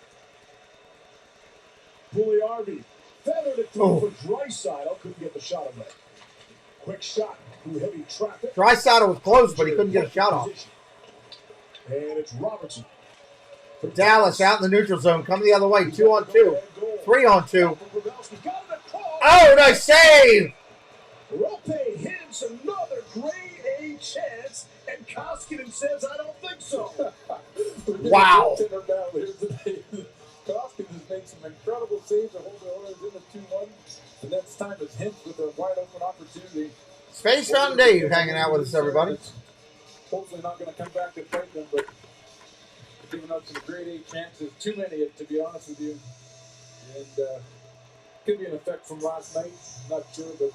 Pugliarvi feathered it through for Draisaitl. Couldn't get the shot away. Quick shot through heavy traffic. Draisaitl was close, but he couldn't get a shot off. And it's Robertson. Dallas out in the neutral zone, coming the other way, 2-on-2, 3-on-2. Oh, nice save! Rope Hintz, another grade A chance, and Koskinen says, I don't think so. Wow. Koskinen has made some incredible saves to hold the Oilers in the 2-1. The next time is Hintz with a wide open opportunity. Space Mountain Dave hanging out with us, everybody. Hopefully not going to come back and fight them, but giving up some grade A chances. Too many, to be honest with you. And could be an effect from last night. Not sure, but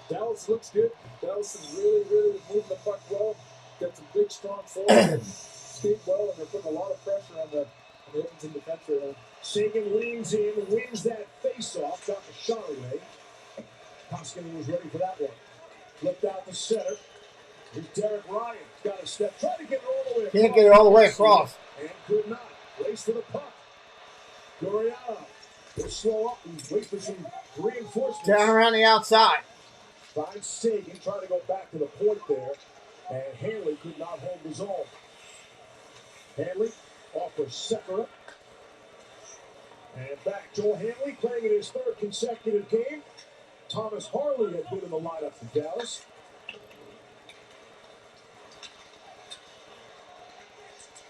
Dallas looks good. Dallas is really moving the puck well. Got some big, strong forwards that skate well, and they're putting a lot of pressure on the Edmonton defense right now. Sagan leans in, wins that face-off, got the shot away. Koskinen was ready for that one. Flipped out the center. Here's Derek Ryan. Got a step. Trying to get it all the way across. Can't get it all the way across. And could not. Race for the puck. Gurianov will slow up and wait for some reinforcements. Down around the outside. Finds Sagan trying to go back to the point there. And Hanley could not hold his own. Hanley offers Sekera. And back. Joel Hanley playing in his third consecutive game. Thomas Harley had been in the lineup for Dallas.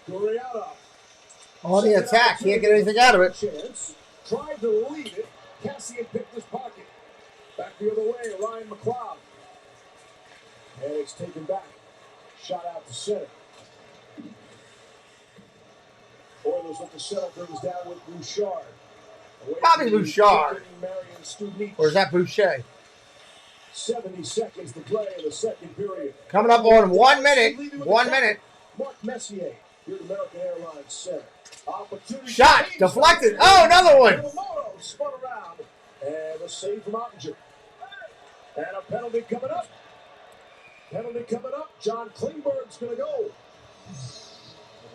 Gurianov. On the attack. Can't get anything out of it. Chance. Tried to lead it. Cassian picked his pocket. Back the other way. Ryan McLeod. And it's taken back. Shot out to center. Oilers with the setup brings down with Bouchard. Bobby Bouchard. Or is that Boucher? 70 seconds to play in the second period. Coming up on 1 minute. 1 minute. Mark Messier, here at American Airlines Center. Opportunity. Shot. Deflected. Oh, another one. Yamamoto spun around. And a save from Ottinger. And a penalty coming up. Penalty coming up. John Klingberg's going to go.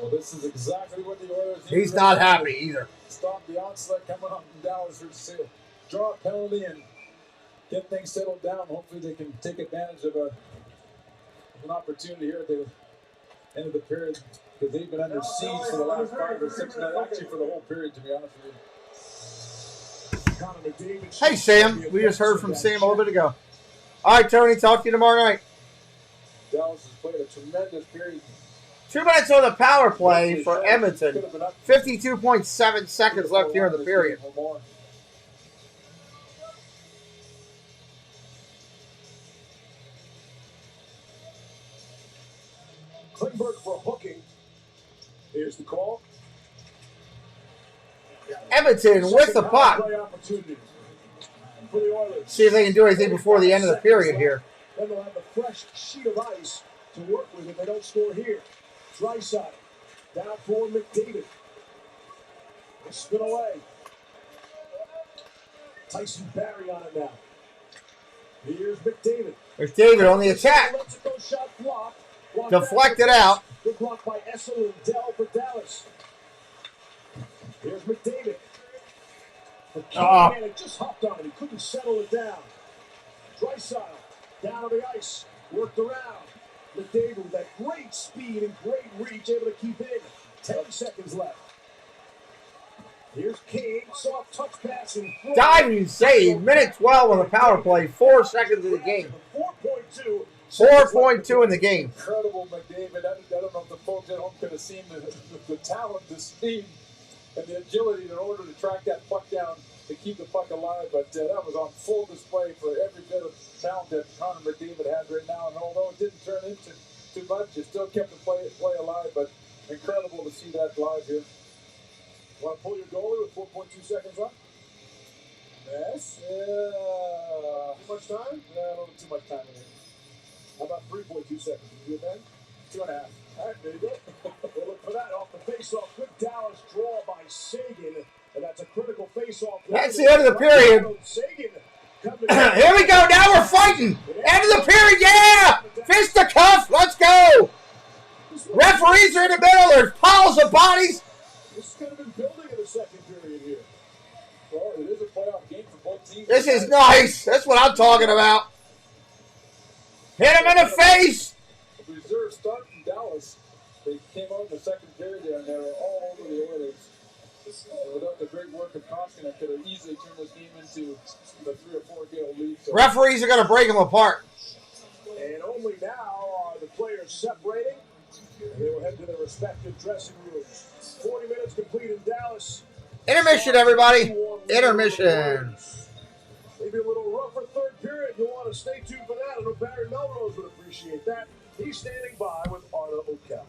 Well, this is exactly what the Oilers need. He's not happy either. Stop the onslaught coming up from Dallas to draw a penalty and get things settled down. Hopefully they can take advantage of an opportunity here at the end of the period, because they've been under siege for the last 5 or 6 minutes, actually for the whole period, to be honest with you. Hey, Sam. We just heard from Sam a little bit ago. All right, Tony. Talk to you tomorrow night. Dallas has played a tremendous period. 2 minutes on the power play for Edmonton. 52.7 seconds left here in the period. Klingberg for hooking. Here's the call. Edmonton with the puck. See if they can do anything before the end of the period here. Then they'll have a fresh sheet of ice to work with if they don't score here. Draisaitl down for McDavid. They spin away. Tyson Barrie on it now. Here's McDavid. McDavid on the attack. Shot blocked. Deflected out. Good block by Essel and Dell for Dallas. Here's McDavid. And it just hopped on it. He couldn't settle it down. Draisaitl down on the ice. Worked around. McDavid with that great speed and great reach, able to keep in. 10 seconds left. Here's Kane, soft touch pass in front. Diving save, minute 12 on the power play, 4 seconds in the game. 4.2. 4.2 in the game. Incredible McDavid. I don't know if the folks at home could have seen the talent, the speed, and the agility in order to track that puck down to keep the puck alive. But that was on full display for every bit of talent that Connor McDavid has right now. And although it didn't turn into too much, it still kept the play alive. But incredible to see that live here. Want to pull your goalie with 4.2 seconds left? Yes. Yeah. Too much time? No, I don't have too much time in here. How about 3.2 seconds? You do that? 2.5. All right, there you go. We'll look for that off the faceoff. Good Dallas draw by Sagan, and that's a critical faceoff. That's the end of the period. Here we go. Now we're fighting. End of the period. Yeah. Fist to cuff. Let's go. Referees are in the middle. There's piles of bodies. This is going to be building in the second period here. Well, it is a playoff game for both teams. This is nice. That's what I'm talking about. Hit him in the face. The reserve start from Dallas. They came out in the second period there, and they were all over the Oilers. And without the great work of Koskinen, could have easily turned this game into the 3 or 4 goal lead. So. Referees are going to break them apart. And only now are the players separating, and they will head to their respective dressing rooms. 40 minutes complete in Dallas. Intermission, everybody. Intermission. Maybe a little rougher third period. You'll want to stay tuned for that. I know Barry Melrose would appreciate that. He's standing by with Arda O'Kel.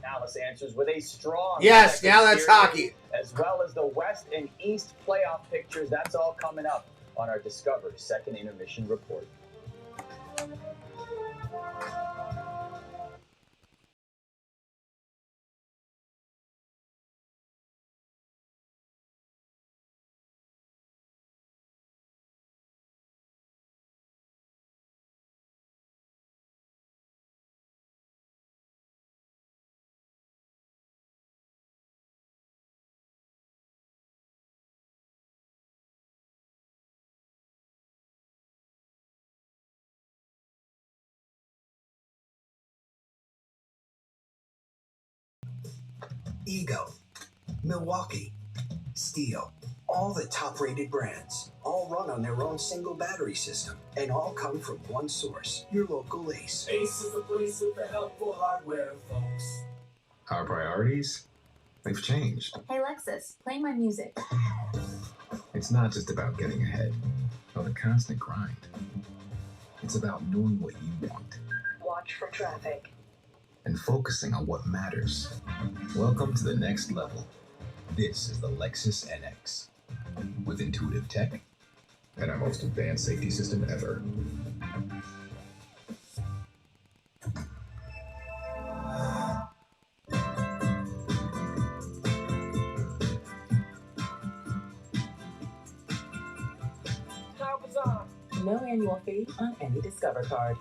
Dallas answers with a strong Yes, second now that's period, hockey. as well as the West and East playoff pictures. That's all coming up on our Discover Second Intermission Report. Ego, Milwaukee, Steel, all the top-rated brands, all run on their own single battery system, and all come from one source, your local Ace. Ace is the place with the helpful hardware, folks. Our priorities? They've changed. Hey Lexus, play my music. It's not just about getting ahead, or the constant grind. It's about knowing what you want Watch for traffic. and focusing on what matters. Welcome to the next level. This is the Lexus NX. With intuitive tech and our most advanced safety system ever. No annual fee on any Discover card.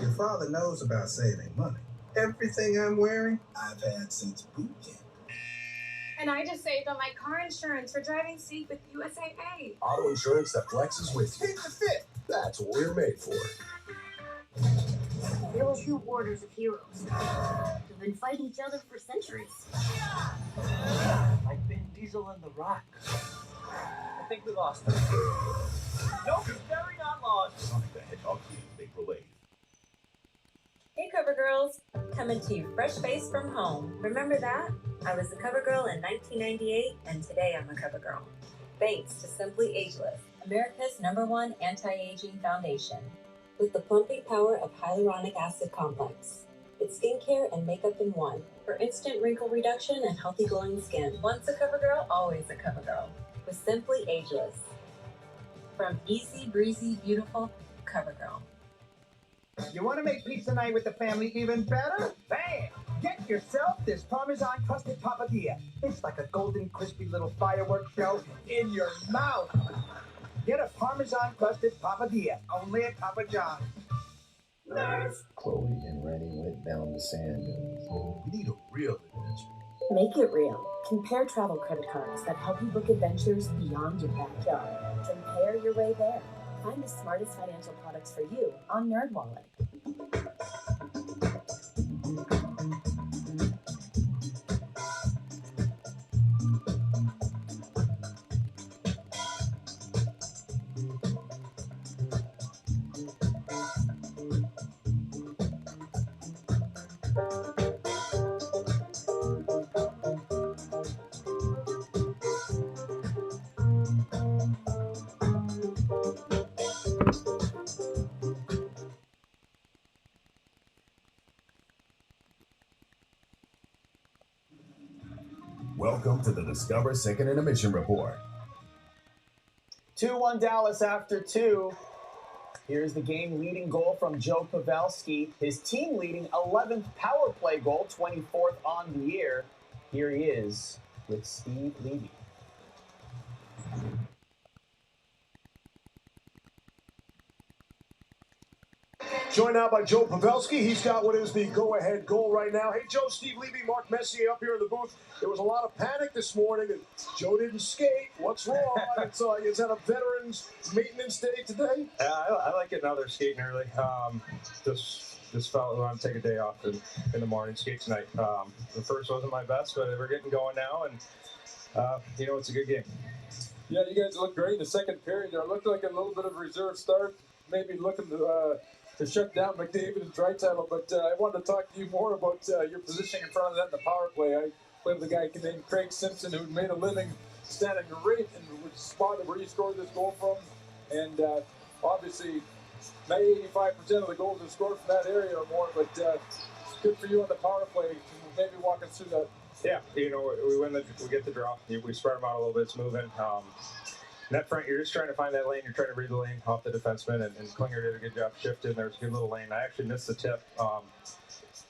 Your father knows about saving money. Everything I'm wearing, I've had since boot camp. And I just saved on my car insurance for driving safe with USAA. Auto insurance that flexes with you. Fit to fit. That's what we're made for. There were two orders of heroes who've been fighting each other for centuries. Like Vin Diesel and The Rock. I think we lost him. Nope, very not lost. Sonic the Hedgehog team, they relate. Hey CoverGirls, coming to you fresh faced from home. Remember that? I was a CoverGirl in 1998, and today I'm a CoverGirl. Thanks to Simply Ageless, America's #1 anti-aging foundation. With the plumping power of hyaluronic acid complex. It's skincare and makeup in one for instant wrinkle reduction and healthy glowing skin. Once a CoverGirl, always a CoverGirl. With Simply Ageless. From easy, breezy, beautiful, CoverGirl. You want to make pizza night with the family even better? Bam! Get yourself this Parmesan crusted papadilla. It's like a golden, crispy little fireworks show in your mouth. Get a Parmesan crusted papadilla, only at Papa John's. Nice. Chloe and Rennie went down the sand dunes. We need a real adventure. Make it real. Compare travel credit cards that help you book adventures beyond your backyard. Compare your way there. Find the smartest financial products for you on NerdWallet. Welcome to the Discover Second Intermission Report. 2-1 Dallas after 2. Here's the game-leading goal from Joe Pavelski. His team-leading 11th power play goal, 24th on the year. Here he is with Steve Levy. Joined now by Joe Pavelski. He's got what is the go-ahead goal right now. Hey, Joe, Steve Levy, Mark Messier up here in the booth. There was a lot of panic this morning, and Joe didn't skate. What's wrong? Is that a veterans maintenance day today? I like it now they're skating early. Just felt we want to take a day off in the morning, skate tonight. The first wasn't my best, but we're getting going now, and it's a good game. Yeah, you guys look great in the second period. There looked like a little bit of a reserve start, maybe looking to shut down McDavid and Draisaitl, but I wanted to talk to you more about your positioning in front of that in the power play. I played with a guy named Craig Simpson who made a living standing right in the spot where you scored this goal from, and obviously 85% of the goals are scored from that area or more, but good for you on the power play. Maybe walk us through that. Yeah, we get the draw. We spread them out a little bit. It's moving. Net front, you're just trying to find that lane. You're trying to read the lane off the defenseman, and Klinger did a good job shifting. There's a good little lane. I actually missed the tip.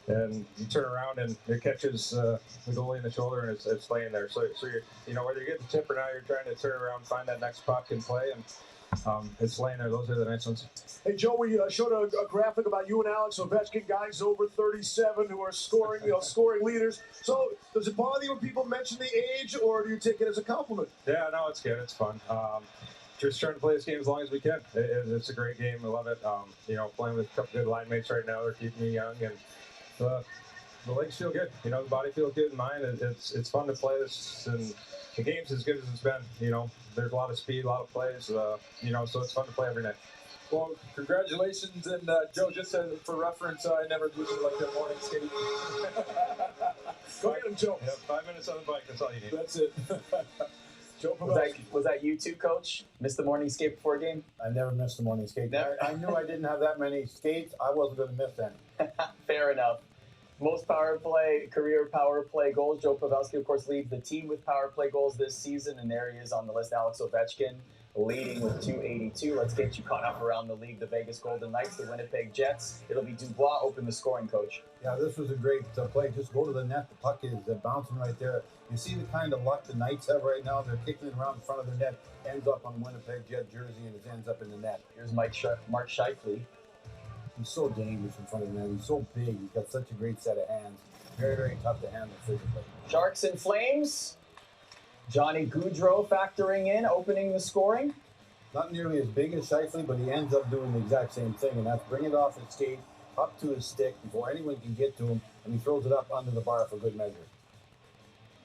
And you turn around and it catches the goalie in the shoulder and it's laying there. So you're, whether you get the tip or not, you're trying to turn around, find that next puck and play, and it's laying there. Those are the nice ones. Hey, Joe, we showed a graphic about you and Alex Ovechkin, guys over 37 who are scoring, scoring leaders. So does it bother you when people mention the age, or do you take it as a compliment? Yeah, no, it's good. It's fun. Just trying to play this game as long as we can. It's a great game. I love it. Playing with a couple good line mates right now. They're keeping me young, and the legs feel good. The body feels good in mine. It's fun to play this, and the game's as good as it's been. There's a lot of speed, a lot of plays. So it's fun to play every night. Well, congratulations, and Joe, just for reference, I never do like the morning skate. Go get him, Joe. Yeah, 5 minutes on the bike, that's all you need. That's it. Joe, was that you too, Coach? Missed the morning skate before a game? I never missed the morning skate. I knew I didn't have that many skates. I wasn't going to miss any. Fair enough. Most career power play goals. Joe Pavelski, of course, leads the team with power play goals this season, and there he is on the list. Alex Ovechkin leading with 282. Let's get you caught up around the league. The Vegas Golden Knights, the Winnipeg Jets. It'll be Dubois open the scoring, Coach. Yeah, this was a great play. Just go to the net. The puck is bouncing right there. You see the kind of luck the Knights have right now. They're kicking it around in front of the net. Ends up on Winnipeg Jet jersey, and it ends up in the net. Here's Mark Scheifele. He's so dangerous in front of the net. He's so big. He's got such a great set of hands. Very, very tough to handle physically. Sharks and Flames. Johnny Gaudreau factoring in, opening the scoring. Not nearly as big as Scheifele, but he ends up doing the exact same thing, and that's bring it off his skate, up to his stick before anyone can get to him, and he throws it up under the bar for good measure.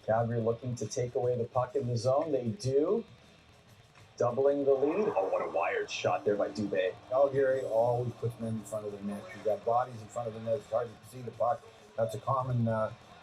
Calgary looking to take away the puck in the zone. They do. Doubling the lead. Oh, what a wired shot there by Dubé. Calgary always puts men in front of the net. You've got bodies in front of the net. It's hard to see the puck. That's a common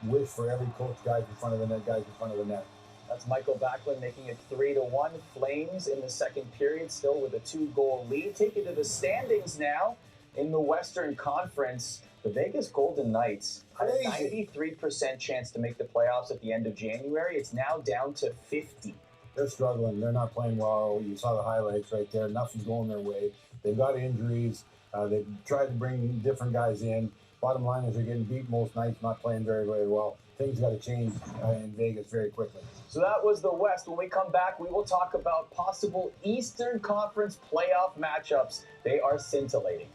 wish for every coach. Guys in front of the net, guys in front of the net. That's Michael Backlund making it 3-1. Flames in the second period, still with a 2-goal lead. Take it to the standings now in the Western Conference. The Vegas Golden Knights had a 93% chance to make the playoffs at the end of January. It's now down to 50. They're struggling. They're not playing well. You saw the highlights right there. Nothing's going their way. They've got injuries. They've tried to bring different guys in. Bottom line is they're getting beat most nights, not playing very, very well. Things got to change in Vegas very quickly. So that was the West. When we come back, we will talk about possible Eastern Conference playoff matchups. They are scintillating.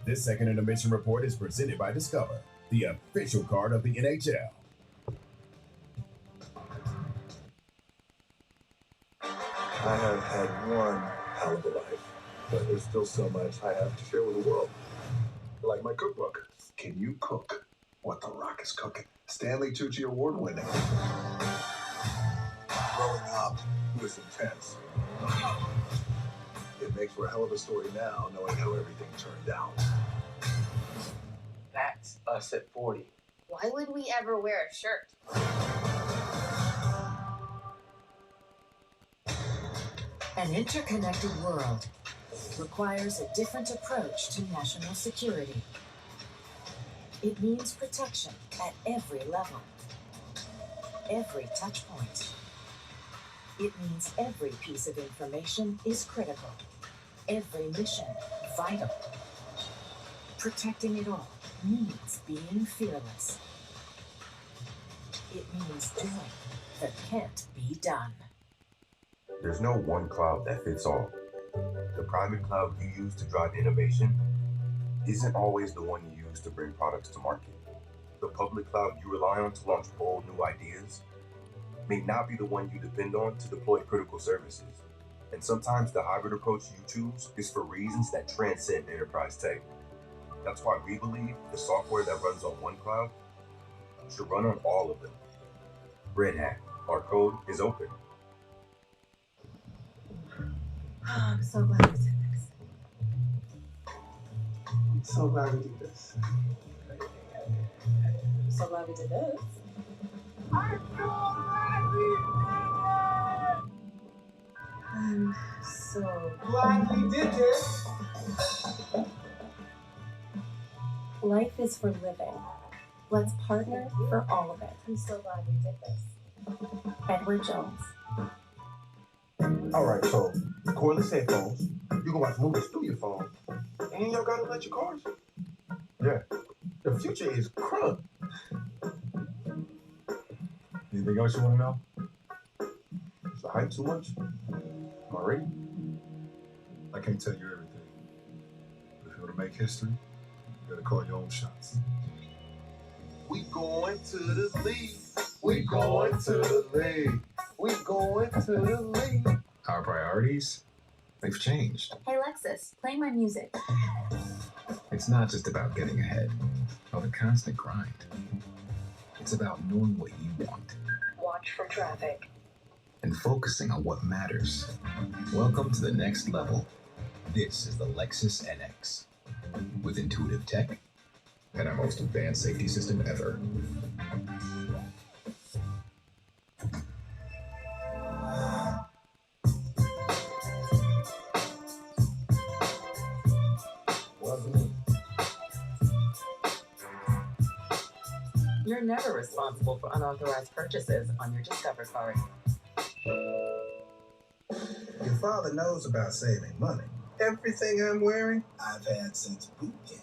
This second intermission report is presented by Discover, the official card of the NHL. I have had one hell of a life, but there's still so much I have to share with the world. Like my cookbook. Can you cook what The Rock is cooking? Stanley Tucci Award winning. Growing up was intense. It makes for a hell of a story now, knowing how everything turned out. That's us at 40. Why would we ever wear a shirt? An interconnected world requires a different approach to national security. It means protection at every level, every touch point. It means every piece of information is critical, every mission vital. Protecting it all means being fearless. It means doing that can't be done. There's no one cloud that fits all. The private cloud you use to drive innovation isn't always the one you use to bring products to market. The public cloud you rely on to launch bold new ideas may not be the one you depend on to deploy critical services. And sometimes the hybrid approach you choose is for reasons that transcend enterprise tech. That's why we believe the software that runs on one cloud should run on all of them. Red Hat, our code is open. I'm so glad we did this. I'm so glad we did this. I'm so glad we did this. I'm so glad we did it! I'm so Glad we did this. Life is for living. Let's partner for all of it. I'm so glad we did this. Edward Jones. All right, so cordless headphones. You can watch movies through your phone, and y'all got electric cars. Yeah, the future is crunk. Anything else you want to know? Is the hype too much? Already? I can't tell you everything. But if you want to make history, you got to call your own shots. We going to the league. We going to the league. We going to the league. Our priorities, they've changed. Hey Lexus, play my music. It's not just about getting ahead or the constant grind. It's about knowing what you want Watch for traffic. and focusing on what matters. Welcome to the next level. This is the Lexus NX with intuitive tech and our most advanced safety system ever. You're never responsible for unauthorized purchases on your Discover card. Your father knows about saving money. Everything I'm wearing, I've had since boot camp.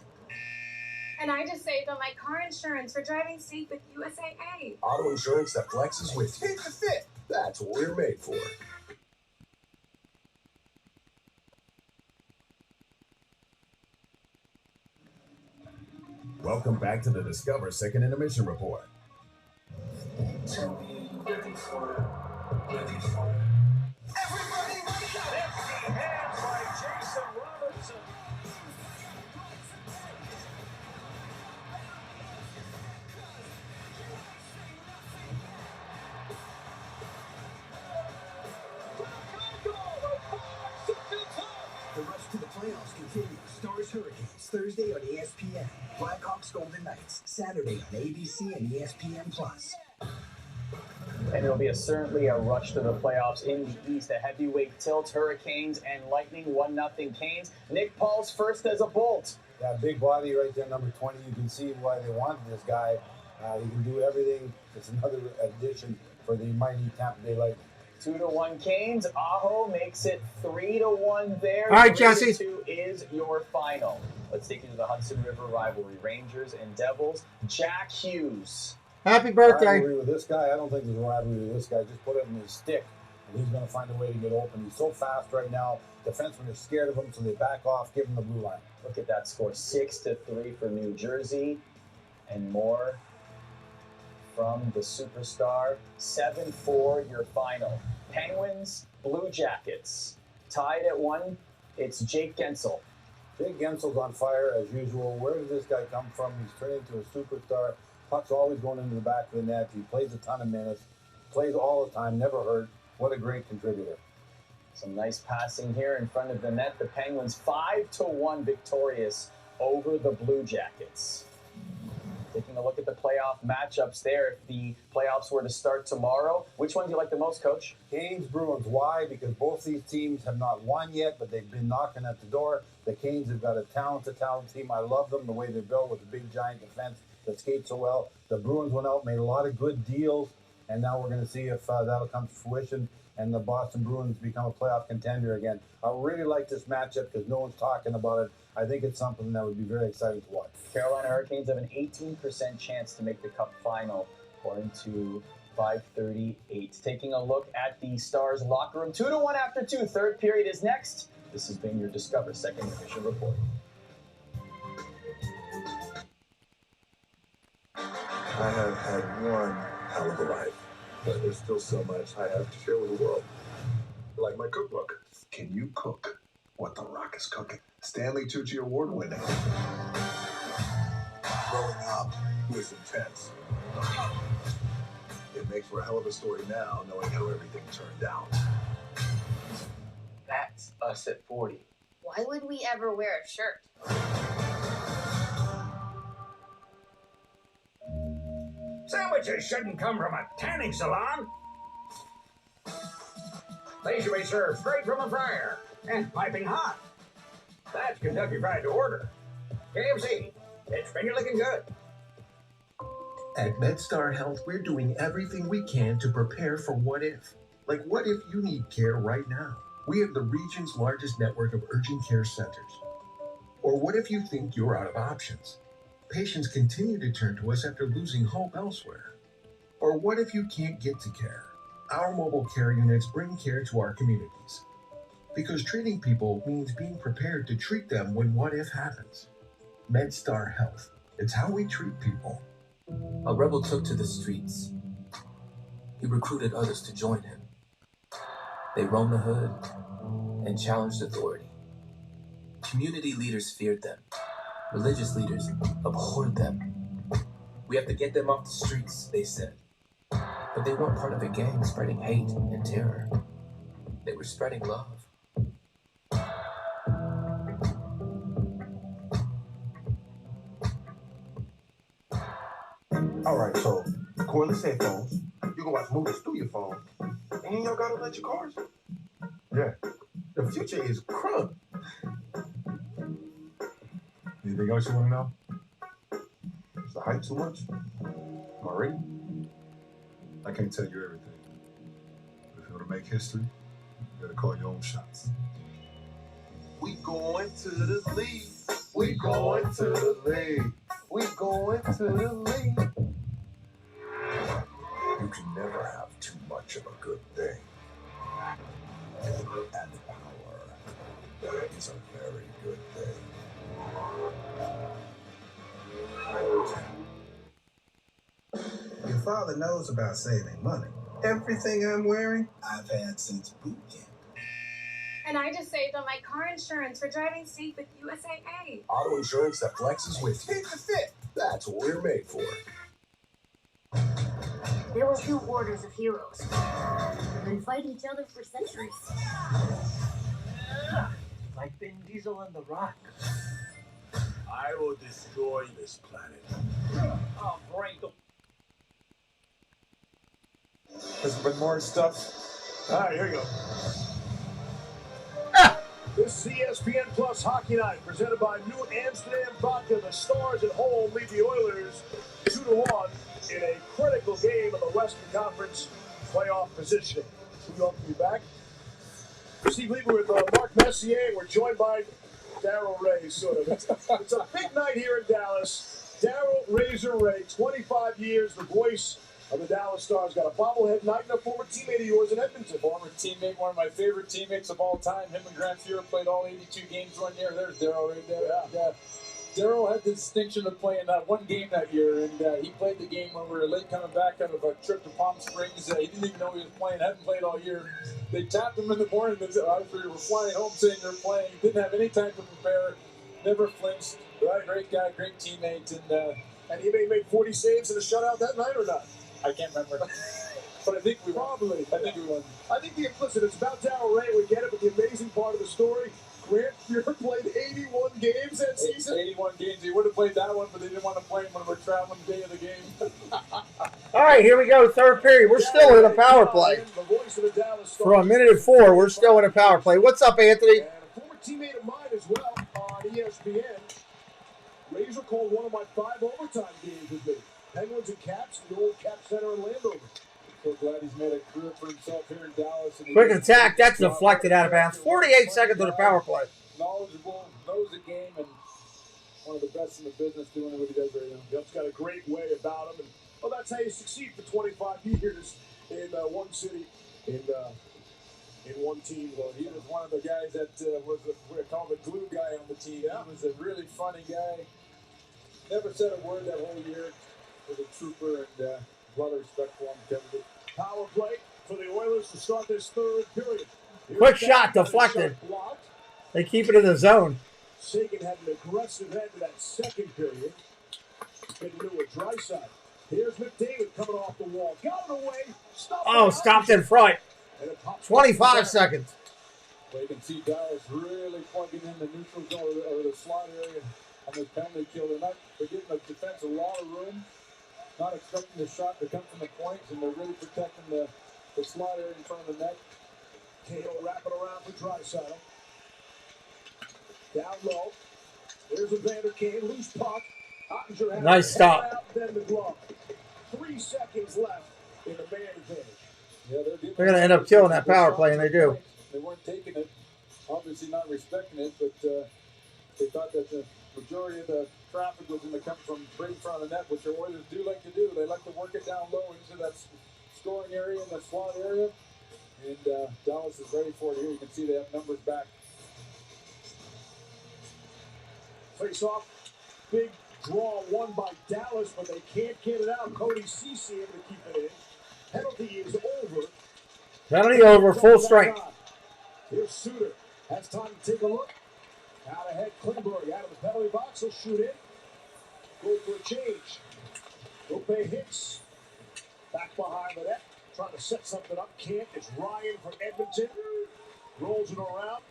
And I just saved on my car insurance for driving safe with USAA. Auto insurance that flexes with you. Fit to fit. That's what we're made for. Welcome back to the Discover Second Intermission Report. To be ready for it. Ready for it. Everybody ready? Empty hands by Jason Robertson. The rush to the playoffs continues. Stars Hurricanes Thursday on ESPN. Blackhawks Golden Knights Saturday on ABC and ESPN Plus. And it'll be certainly a rush to the playoffs in the East. A heavyweight tilt, Hurricanes and Lightning, 1-0 Canes. Nick Paul's first as a Bolt. Yeah, big body right there, number 20. You can see why they wanted this guy. He can do everything. It's another addition for the mighty Tampa Bay Lightning. 2-1 Canes. Aho makes it 3-1 there. All right, Jesse. 3-2 is your final. Let's take you to the Hudson River rivalry. Rangers and Devils. Jack Hughes. Happy birthday. Rivalry with this guy, I don't think there's a rivalry with this guy. Just put it in his stick, and he's going to find a way to get open. He's so fast right now. Defensemen are scared of him, so they back off, give him the blue line. Look at that score, 6-3 for New Jersey, and more from the superstar. 7-4, your final. Penguins, Blue Jackets. Tied at 1, it's Jake Gensel. Jake Gensel's on fire as usual. Where did this guy come from? He's turned into a superstar. Puck's always going into the back of the net. He plays a ton of minutes, plays all the time, never hurt. What a great contributor. Some nice passing here in front of the net. The Penguins 5-1 victorious over the Blue Jackets. Taking a look at the playoff matchups there. If the playoffs were to start tomorrow, which one do you like the most, Coach? Canes, Bruins. Why? Because both these teams have not won yet, but they've been knocking at the door. The Canes have got a talented team. I love them, the way they're built with the big giant defense that skates so well. The Bruins went out, made a lot of good deals, and now we're going to see if that'll come to fruition and the Boston Bruins become a playoff contender again. I really like this matchup because no one's talking about it. I think it's something that would be very exciting to watch. Carolina Hurricanes have an 18% chance to make the Cup final, according to 538. Taking a look at the Stars locker room. 2-1 after 2. Third period is next. This has been your Discover Second Intermission Report. I have had one hell of a life, but there's still so much I have to share with the world. Like my cookbook. Can you cook what The Rock is cooking? Stanley Tucci Award winning. Growing up was intense. It makes for a hell of a story now, knowing how everything turned out. That's us at 40. Why would we ever wear a shirt? Sandwiches shouldn't come from a tanning salon. They should be served straight from the fryer and piping hot. That's Kentucky Fried to order. KFC, it's finger looking good. At MedStar Health, we're doing everything we can to prepare for what if. Like, what if you need care right now? We have the region's largest network of urgent care centers. Or what if you think you're out of options? Patients continue to turn to us after losing hope elsewhere. Or what if you can't get to care? Our mobile care units bring care to our communities. Because treating people means being prepared to treat them when what if happens. MedStar Health. It's how we treat people. A rebel took to the streets. He recruited others to join him. They roamed the hood and challenged authority. Community leaders feared them. Religious leaders abhorred them. We have to get them off the streets, they said. But they weren't part of a gang spreading hate and terror. They were spreading love. All right, so cordless headphones. You can watch movies through your phone, and you don't gotta let your cars. Yeah, the future is crunk. Anything else you want to know? Is the hype too much? Already? I can't tell you everything. But if you want to make history, you gotta call your own shots. We going to the league. We going to the league. We going to the league. You can never have too much of a good thing. And power is a very good thing. Your father knows about saving money. Everything I'm wearing, I've had since boot camp. And I just saved on my car insurance for driving safe with USAA. Auto insurance that flexes with you. That's what we're made for. There were 2 orders of heroes. They've been fighting each other for centuries. Like Vin Diesel and The Rock. I will destroy this planet. Oh, great. There's been more stuff. All right, here we go. This is ESPN Plus Hockey Night, presented by New Amsterdam Vodka. The Stars at home lead the Oilers 2-1 in a critical game of the Western Conference playoff positioning. We welcome you back. Steve Lieber with Mark Messier, and we're joined by Daryl Ray, sort of. It's a big night here in Dallas. Daryl Razor Ray, 25 years, the voice of the Dallas Stars, got a bobblehead night and a former teammate of yours in Edmonton. Former teammate, one of my favorite teammates of all time. Him and Grant Fuhrer played all 82 games one year. There's Daryl right there. Yeah. Daryl had the distinction of playing one game that year, and he played the game when we were late coming back out of a trip to Palm Springs. He didn't even know he was playing, hadn't played all year. They tapped him in the morning as we were flying home saying you're playing. Didn't have any time to prepare, never flinched. Right, great guy, great teammate. And he made 40 saves in a shutout that night or not? I can't remember. But I think we won. Probably. I think we won. I think listen, it's about Daryl Ray. We get it, but the amazing part of the story, Grant Fuhrer played 81 games that season. 81 games. He would have played that one, but they didn't want to play him when we're traveling the day of the game. All right, here we go. Third period. We're still in a power play. For a minute and 4, we're still in a power play. What's up, Anthony? And a former teammate of mine as well on ESPN. Razor called one of my 5 overtime games with me. Penguins and Caps, the old Cap Center in Landover. So glad he's made a career for himself here in Dallas. Quick attack. That's deflected out of bounds. 48 seconds of the power play. Knowledgeable, knows the game, and one of the best in the business doing what he does right now. Yep's got a great way about him. And, well, that's how you succeed for 25 years in one city, in one team. Well, he was one of the guys that was we call the glue guy on the team. Yeah. He was a really funny guy. Never said a word that whole year. Was a trooper, and a lot of respect for him. Kevin. Power play for the Oilers to start this third period. Quick shot deflected. They keep it in the zone. Sagan had an aggressive head to that second period. Getting into a dry side. Here's McDavid coming off the wall. Got it away. Stopped in front. 25 seconds. Well, you can see Dallas really plugging in the neutral zone or the slot area on this penalty kill. They're giving the defense a lot of room. Not expecting the shot to come from the points, and they're really protecting the slot area in front of the net. Cato wrapping around for Draisaitl. Down low. There's a Vander Kane. Loose puck. Ottinger has Nice stop. Out, then the glove. 3 seconds left in the man advantage. Yeah, They're going to end up killing that power play, and they do. They weren't taking it, obviously not respecting it, but they thought that the majority of the traffic was going to come from right in front of the net, which the Oilers do like to do. They like to work it down low into that scoring area and the slot area. And Dallas is ready for it here. You can see they have numbers back. Face off. Big draw won by Dallas, but they can't get it out. Cody Ceci able to keep it in. Penalty is over. Penalty over, full strength. Here's Suter. Has time to take a look. Out ahead, Klingberg out of the penalty box. He'll shoot in. Go for a change. Lope hits. Back behind the net. Trying to set something up. Can't. It's Ryan from Edmonton. Rolls it around.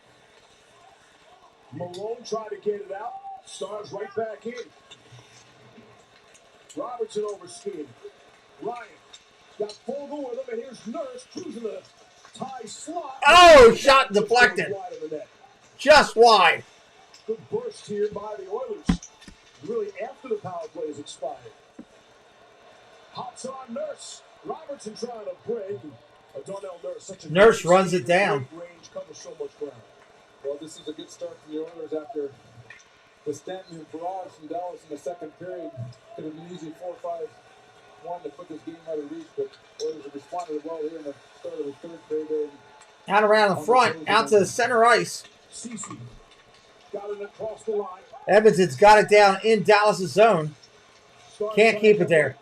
Malone tried to get it out. Stars right back in. Robertson overskied. Ryan got Fogle with him, and here's Nurse cruising the tie slot. Oh, shot deflected. Just wide. Good burst here by the Oilers. Really after the power play has expired. Hops on Nurse. Robertson trying to break. Donnell Nurse, such a Nurse runs it down. Range covers so much ground. Well, this is a good start for the Oilers after the Stanton barrage from Dallas in the second period. Could have been easy 4-5-1 to put this game out of reach, but Oilers have responded well here in the start of the third period. Out around the front, out to the center ice. Ceci got it across the line. Edmonton's got it down in Dallas' zone. Can't keep it there.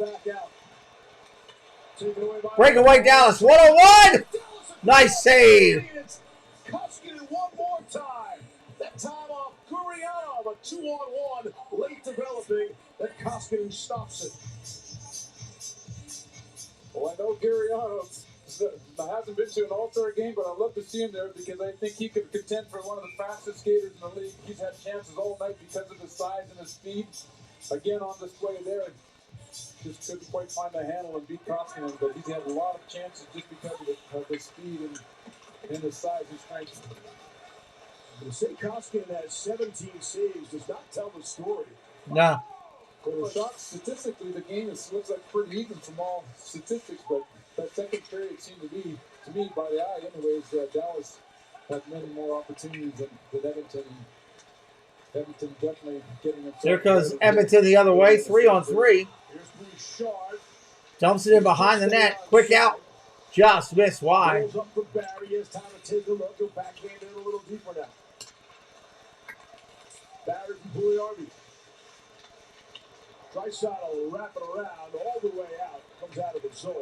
Breakaway Dallas, 101! Nice save. Koskinen one more time. That time off Gurianov, a 2-on-1, late developing. Then Koskinen stops it. Well, I know Gurianov hasn't been to an All-Star game, but I'd love to see him there because I think he could contend for one of the fastest skaters in the league. He's had chances all night because of his size and his speed. Again, on display there. Just couldn't quite find the handle and beat Koskinen, but he's had a lot of chances just because of his speed and his size and strength. To say Koskinen has 17 saves does not tell the story. No. Well, statistically, the game looks like pretty even from all statistics, but that second period seemed to be, to me, by the eye anyways, Dallas had many more opportunities than Edmonton. Edmonton definitely getting himself. There goes Edmonton the other way, 3-on-3. Dumps it in behind the net. Quick out. Just missed wide. Goes up for Barry. He has time to take a look. He'll backhand it a little deeper now. Barry from Pugliarvi. Draisaitl wrapping around all the way out. Comes out of the zone.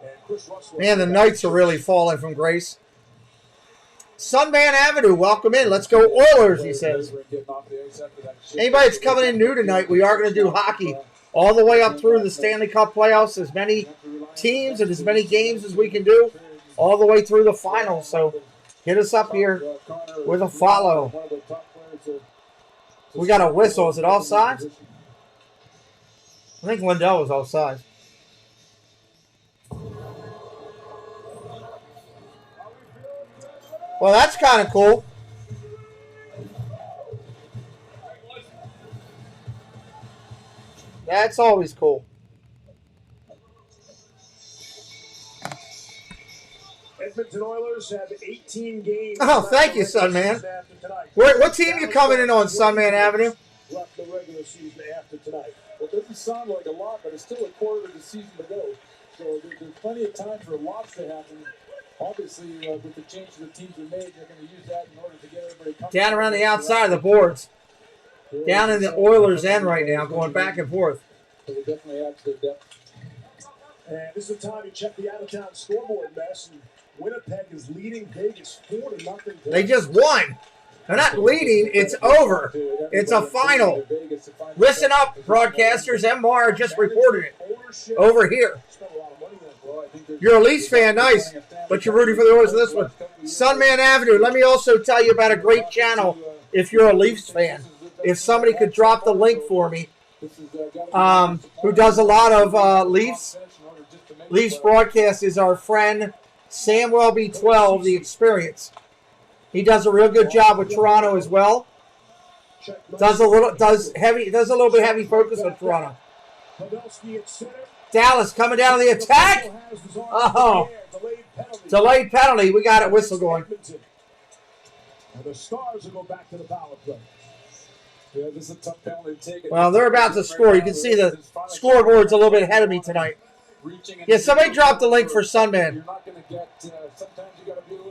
And Chris Russell. Man, the Knights are really falling from grace. Sunman Avenue, welcome in. Let's go Oilers, he says. Anybody that's coming in new tonight, we are going to do hockey all the way up through the Stanley Cup playoffs, as many teams and as many games as we can do, all the way through the finals. So hit us up here with a follow. We got a whistle. Is it offside? I think Lindell was offside. Well, that's kind of cool. That's always cool. Edmonton Oilers have 18 games. Oh, thank you, Sunman. What team you coming in on, Sunman Avenue? Left the regular season after tonight. Well, it doesn't sound like a lot, but it's still a quarter of the season to go. So there's plenty of time for lots to happen. Obviously, with the changes the teams have made, they're going to use that in order to get everybody comfortable. Down around the outside of the boards. Down in the Oilers' end right now, going back and forth. So they definitely add to their depth. And this is the time you check the out-of-town scoreboard mess. And Winnipeg is leading Vegas 4-0. They just won. They're not leading. It's over. It's a final. Listen up, broadcasters. MR just reported it over here. You're a Leafs fan, nice, but you're rooting for the Oilers in this one. Sunman Avenue, let me also tell you about a great channel if you're a Leafs fan. If somebody could drop the link for me, who does a lot of Leafs broadcasts, is our friend Samuel B12, the experience. He does a real good job with Toronto as well. Does a little bit heavy focus on Toronto. Dallas coming down to the attack. Oh, delayed penalty. We got a whistle going. And the Stars will go back to the power play. Yeah, this is a tough penalty to take. Well, they're about to score. You can see the scoreboard's a little bit ahead of me tonight. Yeah, somebody dropped the link for Sunman.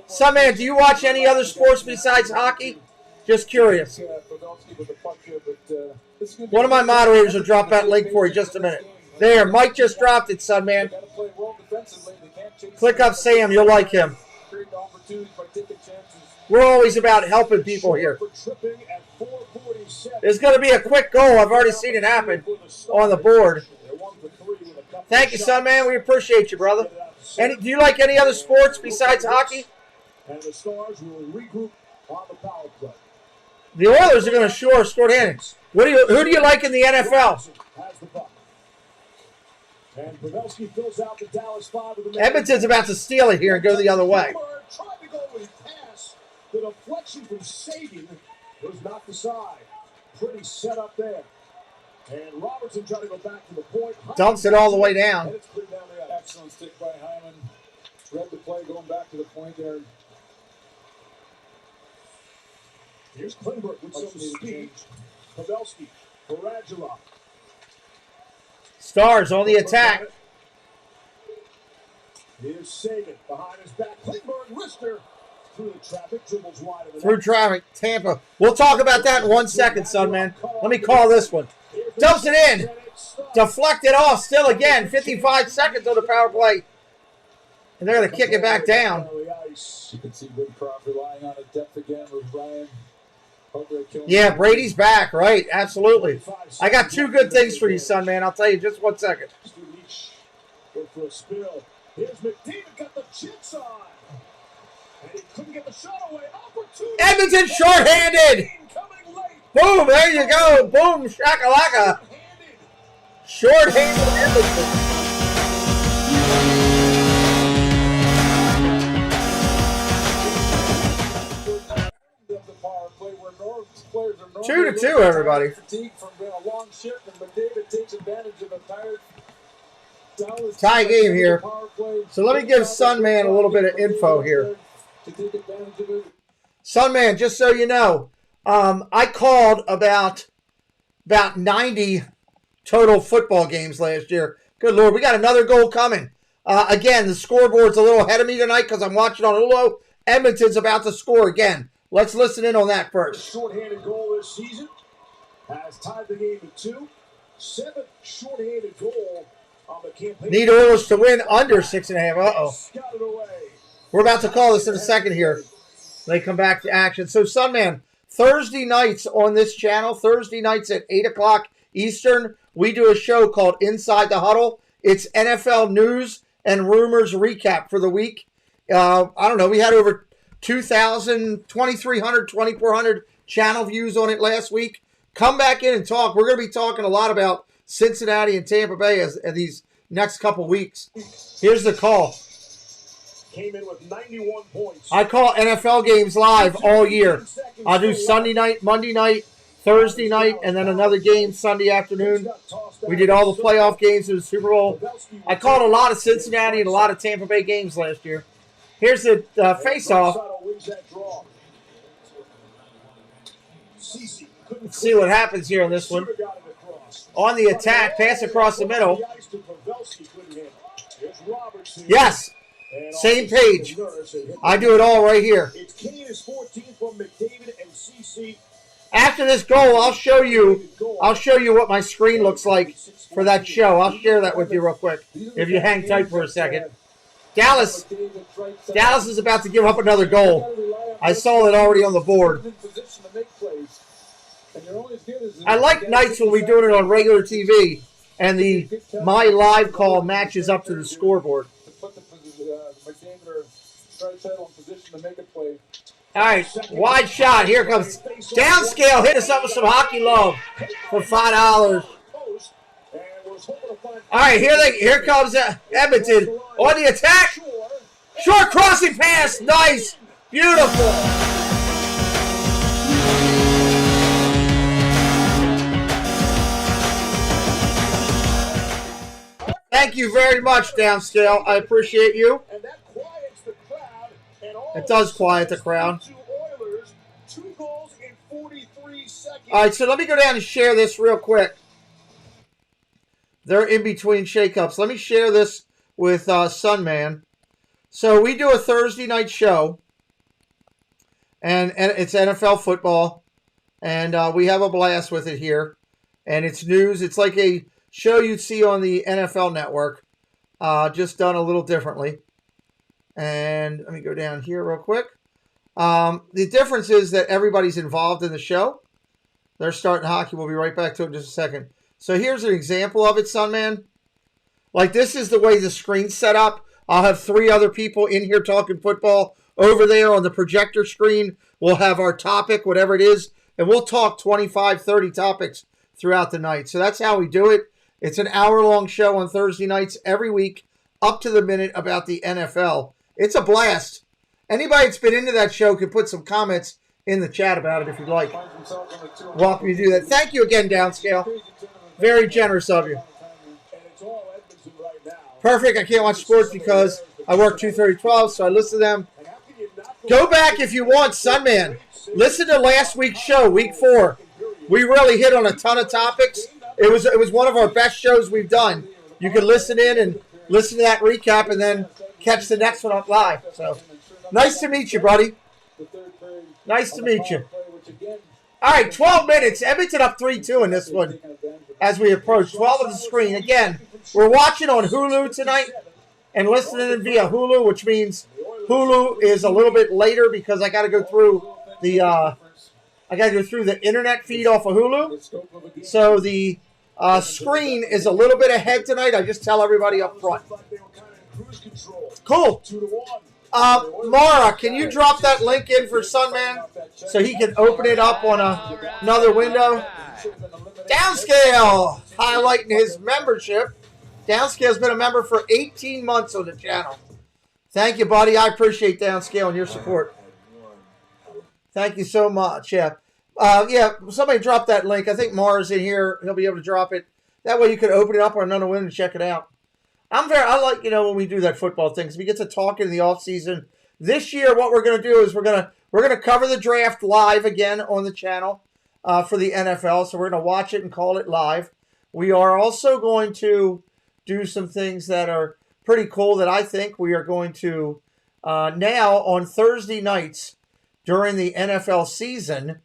Sunman, do you watch any other sports besides hockey? Just curious. One of my moderators will drop that link for you just a minute. There, Mike just dropped it, Sunman. Click up Sam, you'll like him. We're always about helping people here. There's going to be a quick goal. I've already seen it happen on the board. Thank you, Sunman. We appreciate you, brother. Do you like any other sports besides hockey? And the Stars will regroup on the power play. The Oilers are going to score short-handed. Who do you like in the NFL? And Pavelski fills out the Dallas 5 with the Edmonton's about to steal it here and go the other way. Tried to go with a pass. The deflection from Sagan was knocked aside. Pretty set up there. And Robertson trying to go back to the point. Dumps it all the way down. And it's cleared down the excellent stick by Hyman. Read the play going back to the point there. Here's Klingberg with some speed. Pavelski, Radulov. Stars on the attack. Here's Sagan behind his back. Klingberg, wrister through the traffic, dribbles wide of the Through traffic, Tampa. We'll talk about that in 1 second, son, man. Let me call this one. Dumps it in. Deflected off still again. 55 seconds on the power play. And they're going to kick it back down. You can see Woodcroft relying on a depth again with Brian. Yeah, Brady's back, right? Absolutely. I got two good things for you, son, man. I'll tell you in just 1 second. Go for a spill. Here's McDavid, got the chips on. And he couldn't get the shot away. Opportunity. Edmonton shorthanded. Boom, there you go. Boom, shakalaka. Shorthanded Edmonton. Players are 2-2, everybody. Fatigue from a long shift, and McDavid takes advantage of a tired Dallas tie game here. So let me give Sunman a little bit of info here. Sunman, just so you know, I called about 90 total football games last year. Good Lord, we got another goal coming. Again, the scoreboard's a little ahead of me tonight because I'm watching on Hulu. Edmonton's about to score again. Let's listen in on that first. Shorthanded goal this season has tied the game at 2. 7th shorthanded goal on the campaign. Need Oilers to win under 6.5. Uh-oh. We're about to call this in a second here. They come back to action. So, Sunman, Thursday nights on this channel, Thursday nights at 8 o'clock Eastern, we do a show called Inside the Huddle. It's NFL news and rumors recap for the week. I don't know, we had over 2,000, 2,300, 2,400 channel views on it last week. Come back in and talk. We're going to be talking a lot about Cincinnati and Tampa Bay as these next couple weeks. Here's the call. Came in with 91 points. I call NFL games live all year. I'll do Sunday night, Monday night, Thursday night, and then another game Sunday afternoon. We did all the playoff games of the Super Bowl. I called a lot of Cincinnati and a lot of Tampa Bay games last year. Here's the face-off. Let's see what happens here on this one. On the attack, pass across the middle. Yes, same page. I do it all right here. After this goal, I'll show you what my screen looks like for that show. I'll share that with you real quick if you hang tight for a second. Dallas is about to give up another goal. I saw it already on the board. I like nights when we're doing it on regular TV and my live call matches up to the scoreboard. All right, wide shot. Here comes downscale. Hit us up with some hockey love for $5. All right, here comes Edmonton on the attack. Short crossing pass. Nice. Beautiful. Thank you very much, Downscale. I appreciate you. It does quiet the crowd. All right, so let me go down and share this real quick. They're in between shake-ups. Let me share this with Sunman. So we do a Thursday night show, and it's NFL football, and we have a blast with it here. And it's news. It's like a show you'd see on the NFL Network, just done a little differently. And let me go down here real quick. The difference is that everybody's involved in the show. They're starting hockey. We'll be right back to it in just a second. So here's an example of it, Sunman. Like, this is the way the screen's set up. I'll have 3 other people in here talking football. Over there on the projector screen, we'll have our topic, whatever it is, and we'll talk 25, 30 topics throughout the night. So that's how we do it. It's an hour-long show on Thursday nights every week, up to the minute about the NFL. It's a blast. Anybody that's been into that show can put some comments in the chat about it if you'd like. Welcome to do that. Thank you again, Downscale. Very generous of you. Perfect. I can't watch sports because I work 2:30 12, so I listen to them. Go back if you want, Sunman. Listen to last week's show, week 4. We really hit on a ton of topics. It was one of our best shows we've done. You can listen in and listen to that recap and then catch the next one up live. So, nice to meet you, buddy. Nice to meet you. All right, 12 minutes. Edmonton up 3-2 in this one as we approach. 12 on the screen. Again, we're watching on Hulu tonight and listening via Hulu, which means Hulu is a little bit later because I got to go through the internet feed off of Hulu. So the screen is a little bit ahead tonight. I just tell everybody up front. Cool. Mara, can you drop that link in for Sunman so he can open it up on another window? Downscale, highlighting his membership. Downscale's been a member for 18 months on the channel. Thank you, buddy. I appreciate Downscale and your support. Thank you so much. Yeah. Somebody drop that link. I think Mara's in here. He'll be able to drop it. That way you can open it up on another window and check it out. I like, when we do that football thing, because we get to talk in the off season. This year, what we're going to do is we're going to cover the draft live again on the channel for the NFL. So we're going to watch it and call it live. We are also going to do some things that are pretty cool that I think we are going to now on Thursday nights during the NFL season.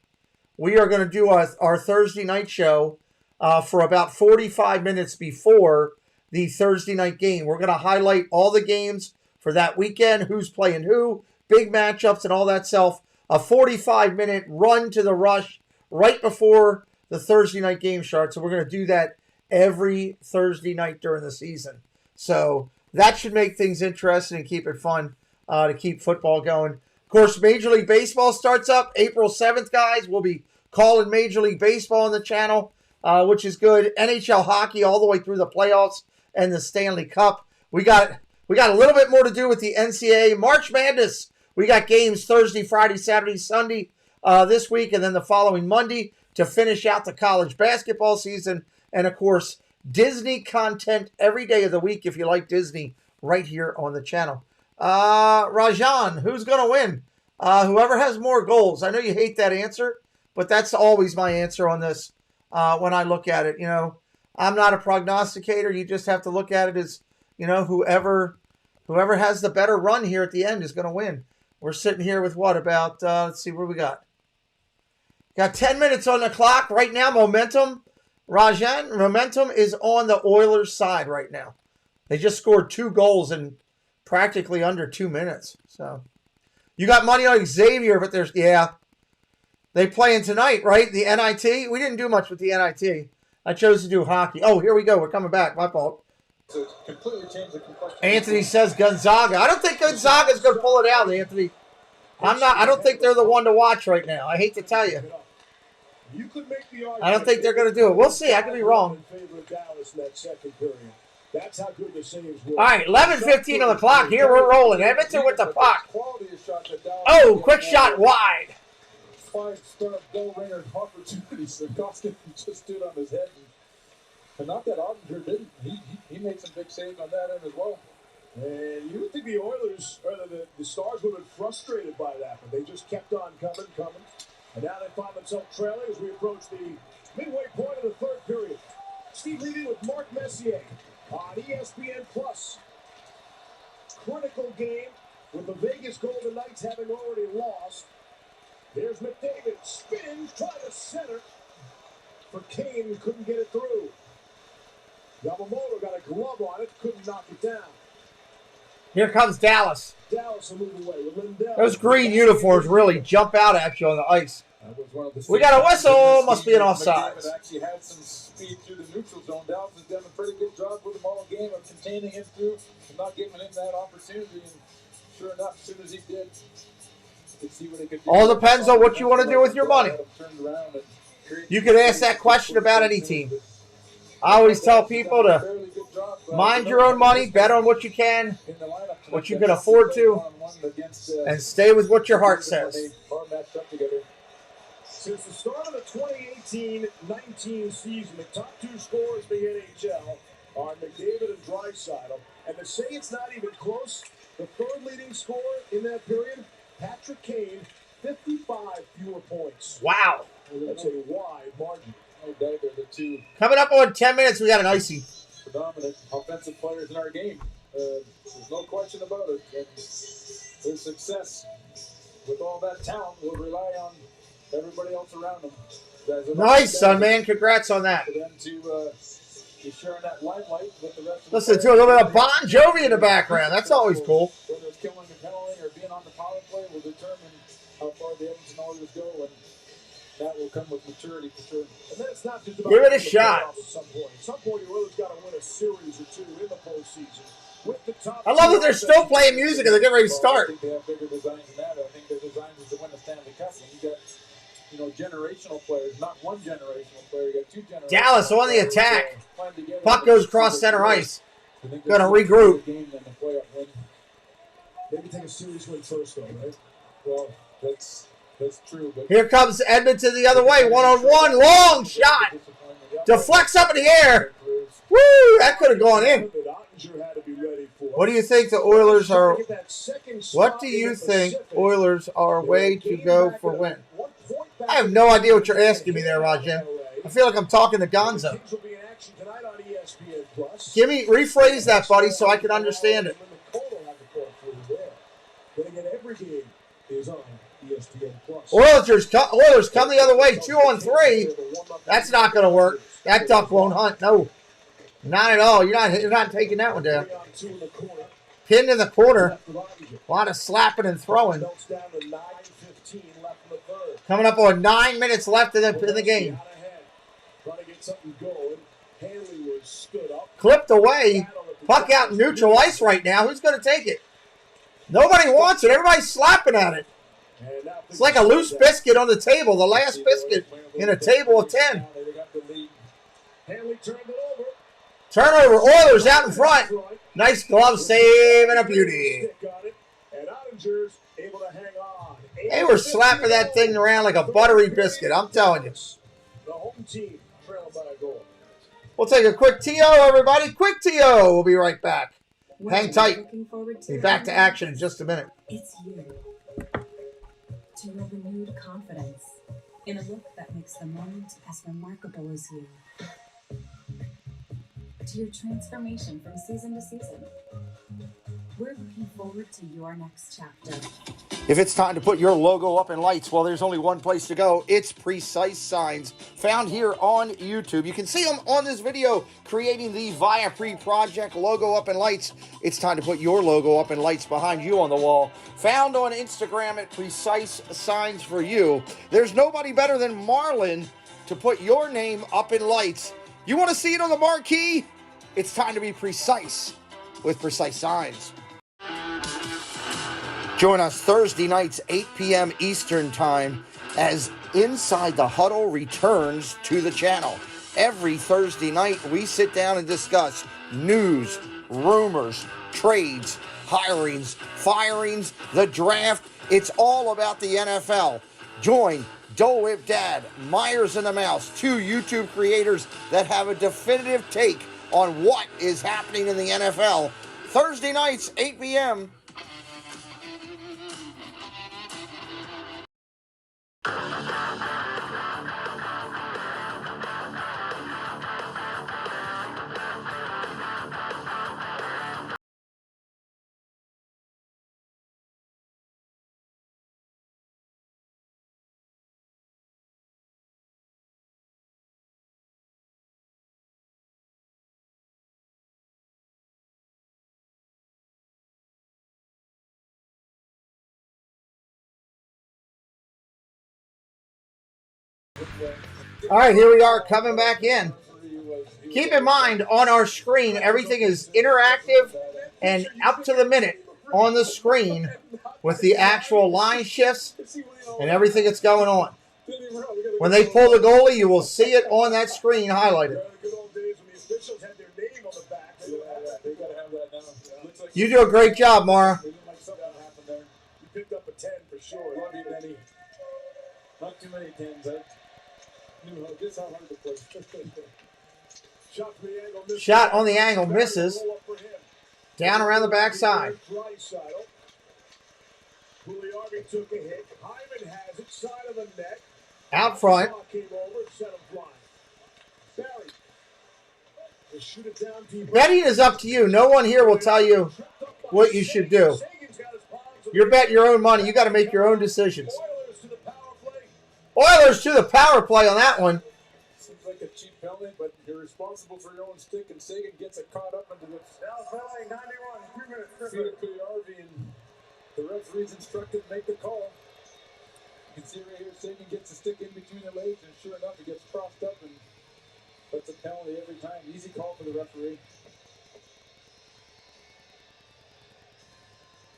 We are going to do our Thursday night show for about 45 minutes before the Thursday night game. We're going to highlight all the games for that weekend, who's playing who, big matchups and all that stuff. A 45-minute run to the rush right before the Thursday night game starts. So we're going to do that every Thursday night during the season. So that should make things interesting and keep it fun to keep football going. Of course, Major League Baseball starts up April 7th, guys. We'll be calling Major League Baseball on the channel, which is good. NHL hockey all the way through the playoffs and the Stanley Cup. We got a little bit more to do with the NCAA March Madness. We got games Thursday, Friday, Saturday, Sunday this week, and then the following Monday to finish out the college basketball season. And, of course, Disney content every day of the week if you like Disney right here on the channel. Rajan, who's going to win? Whoever has more goals. I know you hate that answer, but that's always my answer on this when I look at it. I'm not a prognosticator. You just have to look at it as, whoever has the better run here at the end is going to win. We're sitting here with what about, let's see what we got. Got 10 minutes on the clock. Right now, momentum is on the Oilers' side right now. They just scored 2 goals in practically under 2 minutes. So you got money on Xavier, but they playing tonight, right? The NIT. We didn't do much with the NIT. I chose to do hockey. Oh, here we go. We're coming back. My fault. Anthony says Gonzaga. I don't think Gonzaga's going to pull it out, Anthony. I don't think they're the one to watch right now. I hate to tell you. I don't think they're going to do it. We'll see. I could be wrong. That's how good the saves were. All right, 11:15 on the clock. Here we're rolling. Edmonton with the puck. Oh, quick shot wide. 5-star goal ringer opportunities. Koskinen just stood on his head. And not that Ottinger didn't. He made some big saves on that end as well. And you would think the Oilers, or the Stars, would have been frustrated by that, but they just kept on coming. And now they find themselves trailing as we approach the midway point of the third period. Steve Levy with Mark Messier on ESPN+. Critical game with the Vegas Golden Knights having already lost. There's McDavid, spins, trying to center. For Kane, couldn't get it through. Yamamoto got a glove on it, couldn't knock it down. Here comes Dallas. Dallas will move away with Lindell. Those green uniforms really jump out at you on the ice. We got a whistle. Must be an offside. McDavid actually had some speed through the neutral zone. Dallas has done a pretty good job with him all game of containing him through and not giving him that opportunity. And sure enough, as soon as he did, you could see what he could do. All depends on what you want to do with your money. You could ask that question about any team. I always tell people to mind your own money, bet on what you can, what you can afford to, and stay with what your heart says. Since the start of the 2018-19 season, the top two scorers in the NHL are McDavid and Draisaitl. And to say it's not even close, the third leading scorer in that period, Patrick Kane, 55 fewer points. Wow. That's a wide margin. No doubt they're the two Coming up on 10 minutes, we got an icy. predominant offensive players in our game. There's no question about it. And their success with all that talent will rely on everybody else around them. Nice, son, man. Congrats on that. For them to be sharing that limelight with the rest of Listen to a little bit of Bon Jovi in the background. That's always cool. Whether it's killing a penalty or being on the power play will determine how far the Edmonton Oilers go, and that will come with maturity for sure. And then it's not just about give it a the shot. playoffs at some point. At some point, your Oilers got to win a series or two in the postseason. With the top I love that they're still playing music and they're getting ready to start. I think they have bigger designs than that. I think their design is to win the Stanley Cup. And you got, generational players, not one generational player. You got two generational Dallas on the attack. Puck goes across center ice. Going to regroup. Maybe take a series win first, though, right? Well, that's true. But Here comes Edmonton the other way. One-on-one. Long shot. Deflects up in the air. Woo! That could have gone in. What do you think the Oilers are? What do you think Oilers are way to go for win? I have no idea what you're asking me there, Rajan. I feel like I'm talking to Gonzo. Rephrase that, buddy, so I can understand it. Oilers come the other way, 2-on-3. That's not going to work. That duck won't hunt. No, not at all. You're not taking that one down. Pinned in the corner. A lot of slapping and throwing. Coming up on 9 minutes left in the game. Clipped away. Puck out in neutral ice right now. Who's going to take it? Nobody wants it. Everybody's slapping at it. It's like a loose biscuit on the table. The last biscuit in a table of 10. Turnover. Oilers out in front. Nice glove save and a beauty. They were slapping that thing around like a buttery biscuit. I'm telling you. We'll take a quick TO, everybody. Quick TO. We'll be right back. Hang tight. Be back to action in just a minute. It's you. To your renewed confidence in a look that makes the moment as remarkable as you. To your transformation from season to season. We're looking forward to your next chapter. If it's time to put your logo up in lights, well, there's only one place to go. It's Precise Signs, found here on YouTube. You can see them on this video, creating the Viapre Project logo up in lights. It's time to put your logo up in lights behind you on the wall. Found on Instagram at Precise Signs for you. There's nobody better than Marlon to put your name up in lights. You want to see it on the marquee? It's time to be precise with Precise Signs. Join us Thursday nights, 8 p.m. Eastern Time, as Inside the Huddle returns to the channel. Every Thursday night, we sit down and discuss news, rumors, trades, hirings, firings, the draft. It's all about the NFL. Join DALvsEDM, Myers and the Mouse, two YouTube creators that have a definitive take on what is happening in the NFL. Thursday nights, 8 p.m. All right, here we are coming back in. Keep in mind, on our screen, everything is interactive and up to the minute on the screen with the actual line shifts and everything that's going on. When they pull the goalie, you will see it on that screen highlighted. You do a great job, Mara. You picked up a 10 for sure. Not too many 10s. I knew just how hard to play. Shot on the angle, misses. Down around the backside. Out front. Betting is up to you. No one here will tell you what you should do. You're betting your own money. You got to make your own decisions. Oilers to the power play on that one. Seems like a cheap penalty, but you're responsible for your own stick, and Sagan gets it caught up into the penalty, 91, 3 minutes. Feet of RV, and the referee's instructed to make the call. You can see right here, Sagan gets the stick in between the legs, and sure enough, it gets crossed up and puts a penalty every time. Easy call for the referee.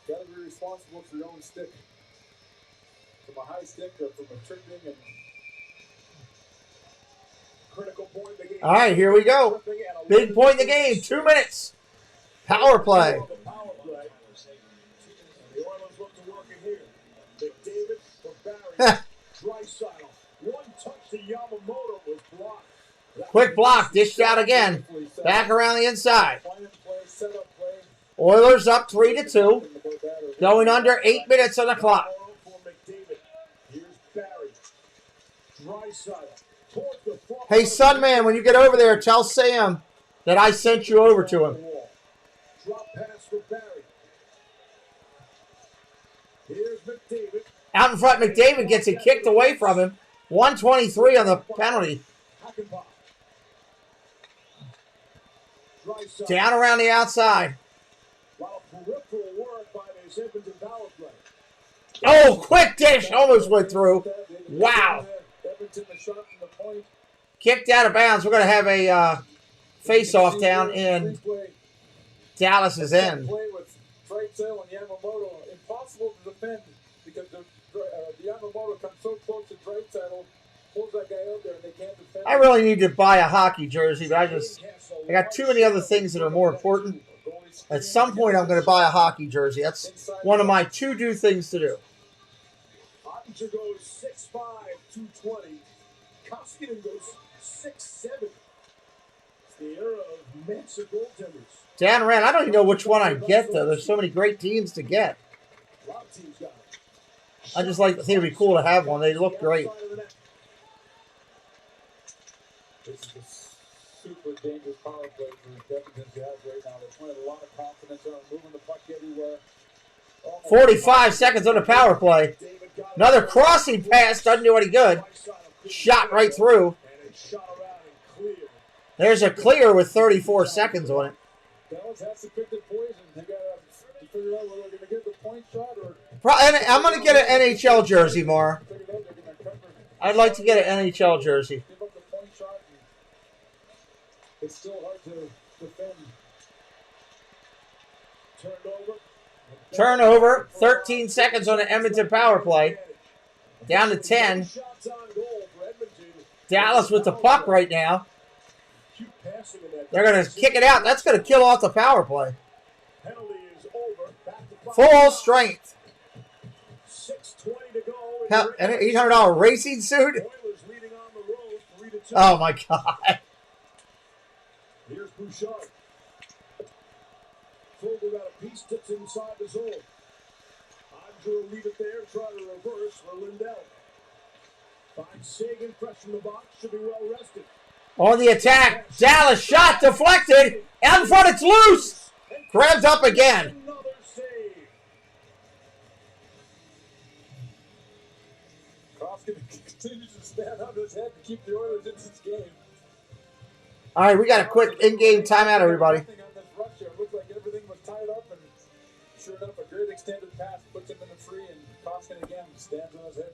Got to be responsible for your own stick. From a high stick or from a tripping and critical point in the game. All right, here we go. Big point in the game. 2 minutes. Power play. The Oilers look to work in here. McDavid for Barry. Draisaitl. One touch to Yamamoto was blocked. Quick block. Dished out again. Back around the inside. Oilers up 3-2. Going under 8 minutes on the clock. Hey, Sunman, when you get over there, tell Sam that I sent you over to him. Out in front, McDavid gets it kicked away from him. 123 on the penalty. Down around the outside. Oh, quick dish. Almost went through. Wow. Kicked out of bounds. We're going to have a face-off down in Dallas's end. Draisaitl and Yamamoto, impossible to defend because the Yamamoto comes so close to Draisaitl, pulls that guy out there and they can't defend. I really need to buy a hockey jersey, but I got too many other things that are more important. At some point, I'm going to buy a hockey jersey. That's one of my to-do things to do. Ottinger goes 6'5", 220. Koskinen goes 6'7". It's the era of Mensa goaltenders. Dan Rand, I don't even know which one I get, though. There's so many great teams to get. I just think it'd be cool to have one. They look great. This is a super dangerous power play for Edmonton to have right now. They're playing a lot of confidence. They're moving the puck everywhere. 45 seconds on the power play. Another crossing pass doesn't do any good. Shot right through. There's a clear with 34 seconds on it. Dallas has to pick the poison. They got to figure out whether they're going to get the point shot or. I'm going to get an NHL jersey, Mar. I'd like to get an NHL jersey. Give up the point shot. It's still hard to defend. Turnover. 13 seconds on the Edmonton power play. Down to 10. Dallas with the puck right now. Cute passing in that They're going to kick it out. That's going to kill off the power play. Penalty is over. Back to Full strength. 6:20 to go. Hell, an $800 racing suit? Oilers leading on the road 3-2. Oh, my God. Here's Bouchard. Fogle got a piece, tips inside the zone. Odger will leave it there, try to reverse for Lindell. Finds Sagan fresh from the box, should be well rested. On the attack, Dallas shot deflected. Out in front, it's loose. Grabbed up again. Another save. Koskinen continues to stand on his head to keep the Oilers in this game. All right, we got a quick in-game timeout, everybody. On this rush here. Looked like everything was tied up, and sure enough, a great extended pass puts him in the free, and Koskinen again stands on his head.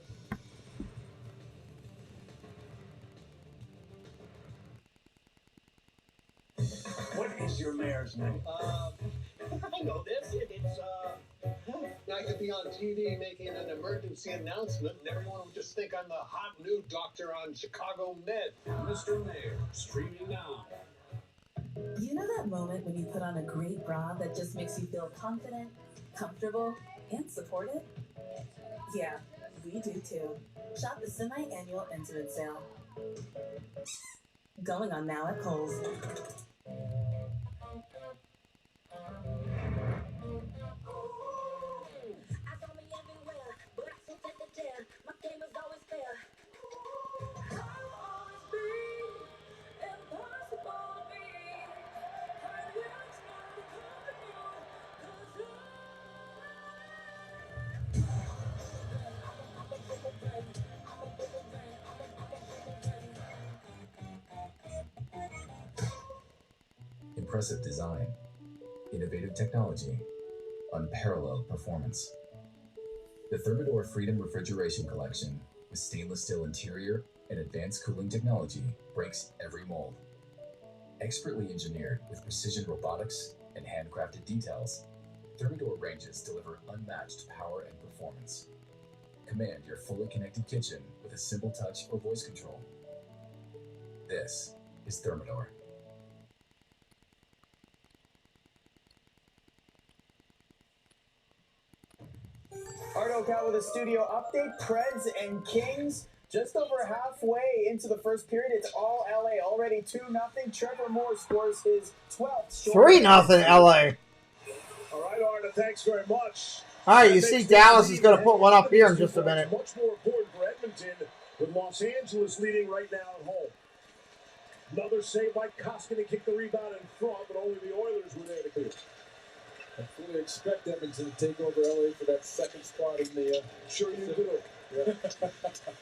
What is your mayor's name? I know this. I could be on TV making an emergency announcement, and everyone would just think I'm the hot new doctor on Chicago Med. Mr. Mayor, streaming now. You know that moment when you put on a great bra that just makes you feel confident, comfortable, and supported? Yeah, we do too. Shop the semi-annual Intimate Sale. Going on now at Kohl's. Impressive design, innovative technology, unparalleled performance. The Thermador Freedom Refrigeration Collection, with stainless steel interior and advanced cooling technology, breaks every mold. Expertly engineered with precision robotics and handcrafted details, Thermador ranges deliver unmatched power and performance. Command your fully connected kitchen with a simple touch or voice control. This is Thermador. Ardo out with a studio update. Preds and Kings just over halfway into the first period. It's all LA already 2-0. Trevor Moore scores his 12th. 3-0 LA. All right, Arda, thanks very much. All right, you see Dallas is going to put one up here in just a minute. Much more important for Edmonton, with Los Angeles leading right now at home. Another save by Koskinen, kicked the rebound in front, but only the Oilers were there to clear. I fully expect Edmonton to take over LA for that second spot in the. Sure you do. Yeah.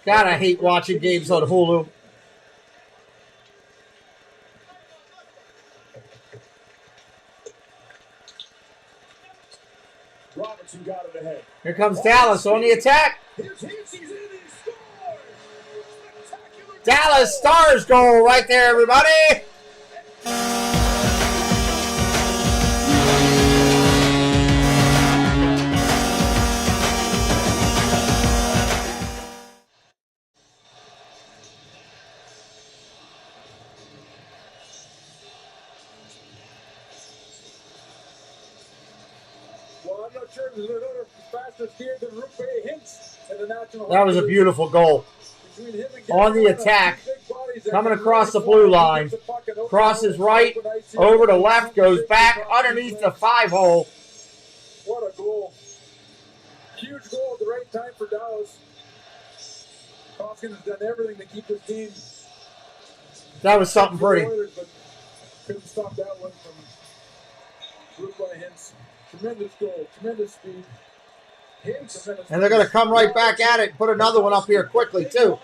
God, I hate watching games on Hulu. Robertson got it ahead. Here comes Dallas on the attack. Here's Hicks, he's in, he scores! Dallas Stars goal right there, everybody. Well, I'm not sure there's another faster skier than Rupe Hintz in the National. That was a beautiful goal. On the attack, coming across the blue line, crosses right, over to left, goes back underneath the 5-hole. What a goal. Huge goal at the right time for Dallas. Koskinen has done everything to keep this game. That was something pretty. But couldn't stop that one from Rupe Hintz. Tremendous goal, tremendous speed. And they're going to come right back at it and put another one up here quickly, too.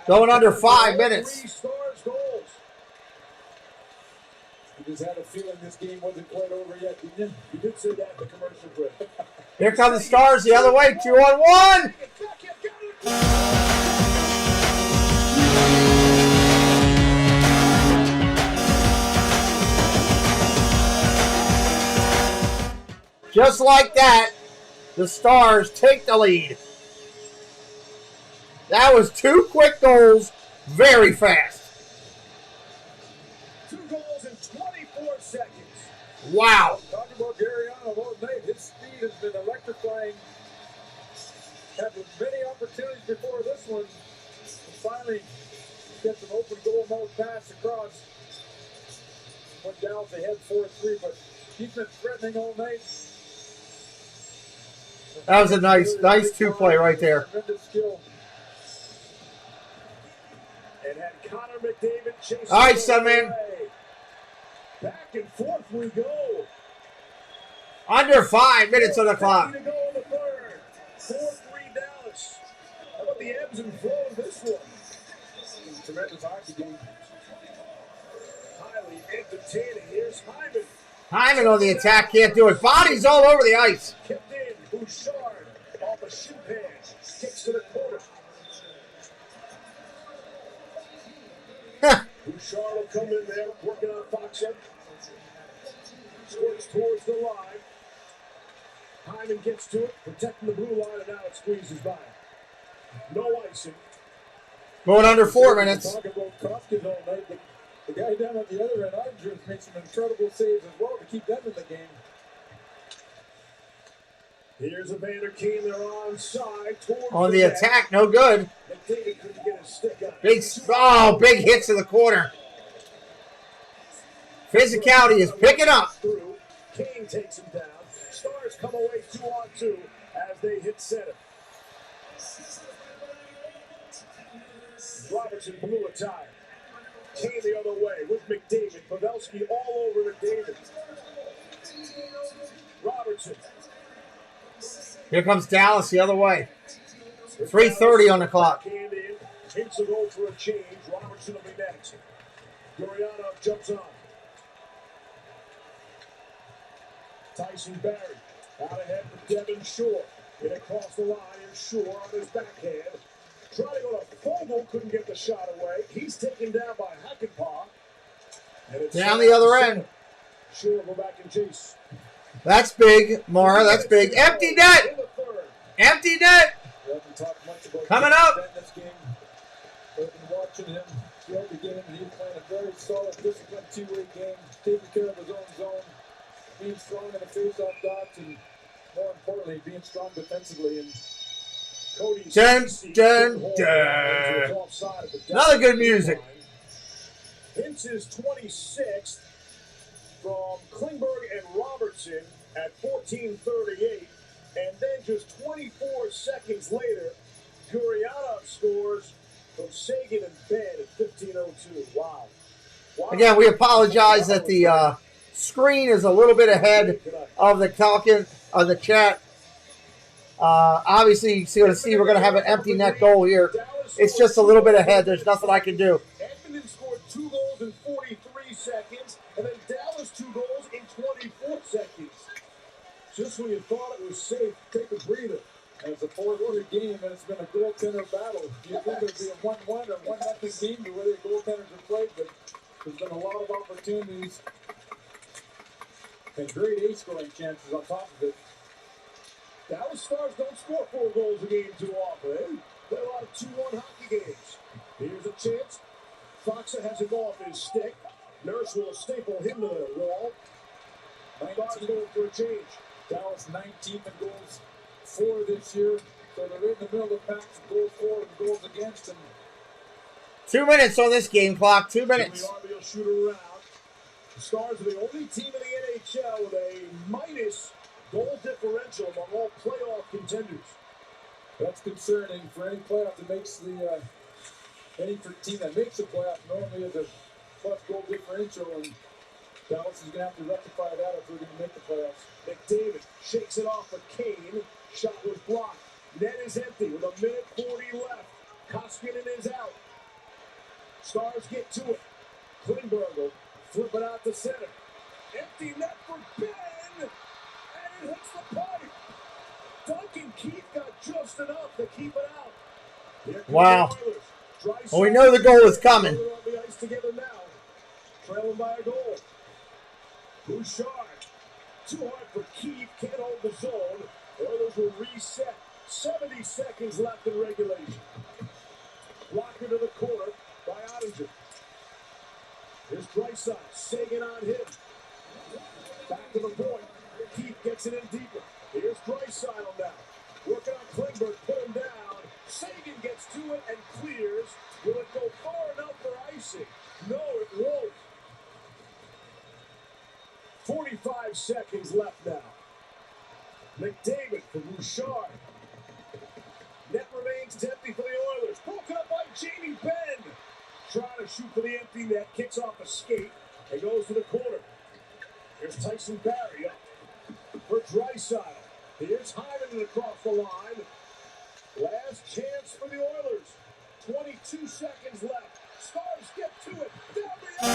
Going under 5 minutes. You just had a feeling this game wasn't quite over yet, didn't you? You did say that in the commercial break. Here come the Stars the other way, 2-on-1. Just like that, the Stars take the lead. That was 2 quick goals, very fast. Wow. Talking about Gariano, well, Nate, his speed has been electrifying. Had many opportunities before this one. And finally gets an open goal mode pass across. Went down to head 4-3, but he's been threatening all night. That was a nice two-play right there. Tremendous skill. And had Connor McDavid chasing. All right, son, man. Back and forth we go. Under 5 minutes on the clock. To go in the third. 4-3 Dallas. How about the ebbs and flows of this one? Tremendous hockey game. Highly entertaining. Here's Hyman. Hyman on the attack, can't do it. Bodies all over the ice. Kept in. Bouchard off a shoe pad. Kicks to the corner. Bouchard will come in there, working on Foxer. Squirts towards the line. Hyman gets to it, protecting the blue line, and now it squeezes by. No icing. Going under 4 minutes. Talk about Koskinen all night, but the guy down at the other end, Andrews, made some incredible saves as well to keep them in the game. Here's Evander Kane, they're onside. On the attack, no good. McDavid couldn't get his stick on Big, big hits to the corner. Physicality is picking up. Kane takes him down. Stars come away 2-on-2 as they hit center. Robertson blew a tire. Kane the other way with McDavid. Pavelski all over McDavid. Robertson. Here comes Dallas the other way. 3:30 on the clock. Hits a goal for a change. Robertson will be next. Gurianov jumps on. Tyson Barrie out ahead with Devin Shore. In across the line, and Shore on his backhand. Trying to go to Fogle, couldn't get the shot away. He's taken down by Hackenpah. Down the other end. Shore go back and chase. That's big, Mara. That's big. Empty net. Empty net. Coming up. This game, I've been watching him throughout the game, and he's playing a very solid, disciplined two-way game, taking care of his own zone, being strong in the face-off dots, and more importantly, being strong defensively. And Dun, dun, dun. Another good music. Hintz is 26th from Klingberg and Robertson at 14:38, and then just 24 seconds later, Gurianov scores from Sagan and Ben at 15:02. Wow. Again, we apologize that the screen is a little bit ahead of the talking of the chat. Obviously, you're going to see we're going to have an empty net goal here. It's just a little bit ahead. There's nothing I can do. Edmonton scored 2 goals in 43 seconds, and then Dallas 2 goals in 24 seconds. Just when you thought it was safe, take a breather. And it's a 4-3 game, and it's been a goaltender battle. You think it would be a 1-1 or 1-0 game the way the goaltenders have played, but there's been a lot of opportunities and great ace-scoring chances on top of it. Dallas Stars don't score 4 goals a game too often. They play a lot of 2-1 hockey games. Here's a chance. Foxa has it off his stick. Nurse will staple him to the wall. Stars going for a change. Dallas 19th in goals for this year. So they're in the middle of the pack for goals for and goals against. And 2 minutes on this game clock. 2 minutes. Will shoot around. The Stars are the only team in the NHL with a minus goal differential among all playoff contenders. That's concerning for any playoff that makes the any team that makes the playoff normally is a plus goal differential, and Dallas is going to have to rectify that if we're going to make the playoffs. McDavid shakes it off for Kane. Shot was blocked. Net is empty with 1:40 left. Koskinen is out. Stars get to it. Klingberg will flip it out to center. Empty net for Ben. And it hits the pipe. Duncan Keith got just enough to keep it out. Wow. Well, we know the goal is coming. On the ice together now. Trailing by a goal. Bouchard. Too hard for Keith. Can't hold the zone. Oilers will reset. 70 seconds left in regulation. Blocker to the corner by Ottinger. Here's Draisaitl. Sagan on him. Back Gets it in deeper. Here's Draisaitl now. Working on Klingberg, put him down. Sagan gets to it and clears. Will it go far enough for icing? No, it won't. 45 seconds left now. McDavid for Bouchard. Net remains empty for the Oilers. Broken up by Jamie Benn. Trying to shoot for the empty net. Kicks off a skate and goes to the corner. Here's Tyson Barrie up for Draisaitl. Here's Hyman across the line. Last chance for the Oilers. 22 seconds left. Stars get to it. Down the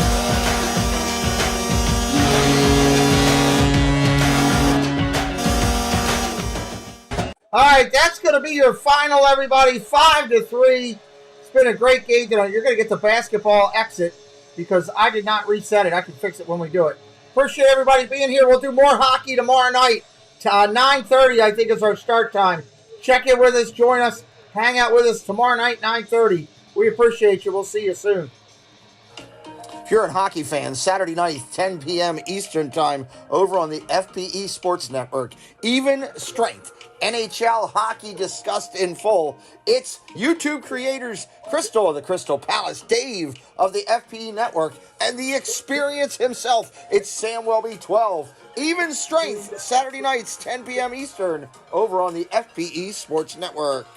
All right, that's going to be your final, everybody. 5-3. It's been a great game tonight. You're going to get the basketball exit because I did not reset it. I can fix it when we do it. Appreciate everybody being here. We'll do more hockey tomorrow night. 9:30, I think, is our start time. Check in with us. Join us. Hang out with us tomorrow night, 9:30. We appreciate you. We'll see you soon. If you're a hockey fan, Saturday night, 10 p.m. Eastern Time, over on the FPE Sports Network. Even Strength. NHL hockey discussed in full. It's YouTube creators Crystal of the Crystal Palace, Dave of the FPE Network, and the Experience himself. It's Sam Welby 12. Even Strength, Saturday nights, 10 p.m. Eastern, over on the FPE Sports Network.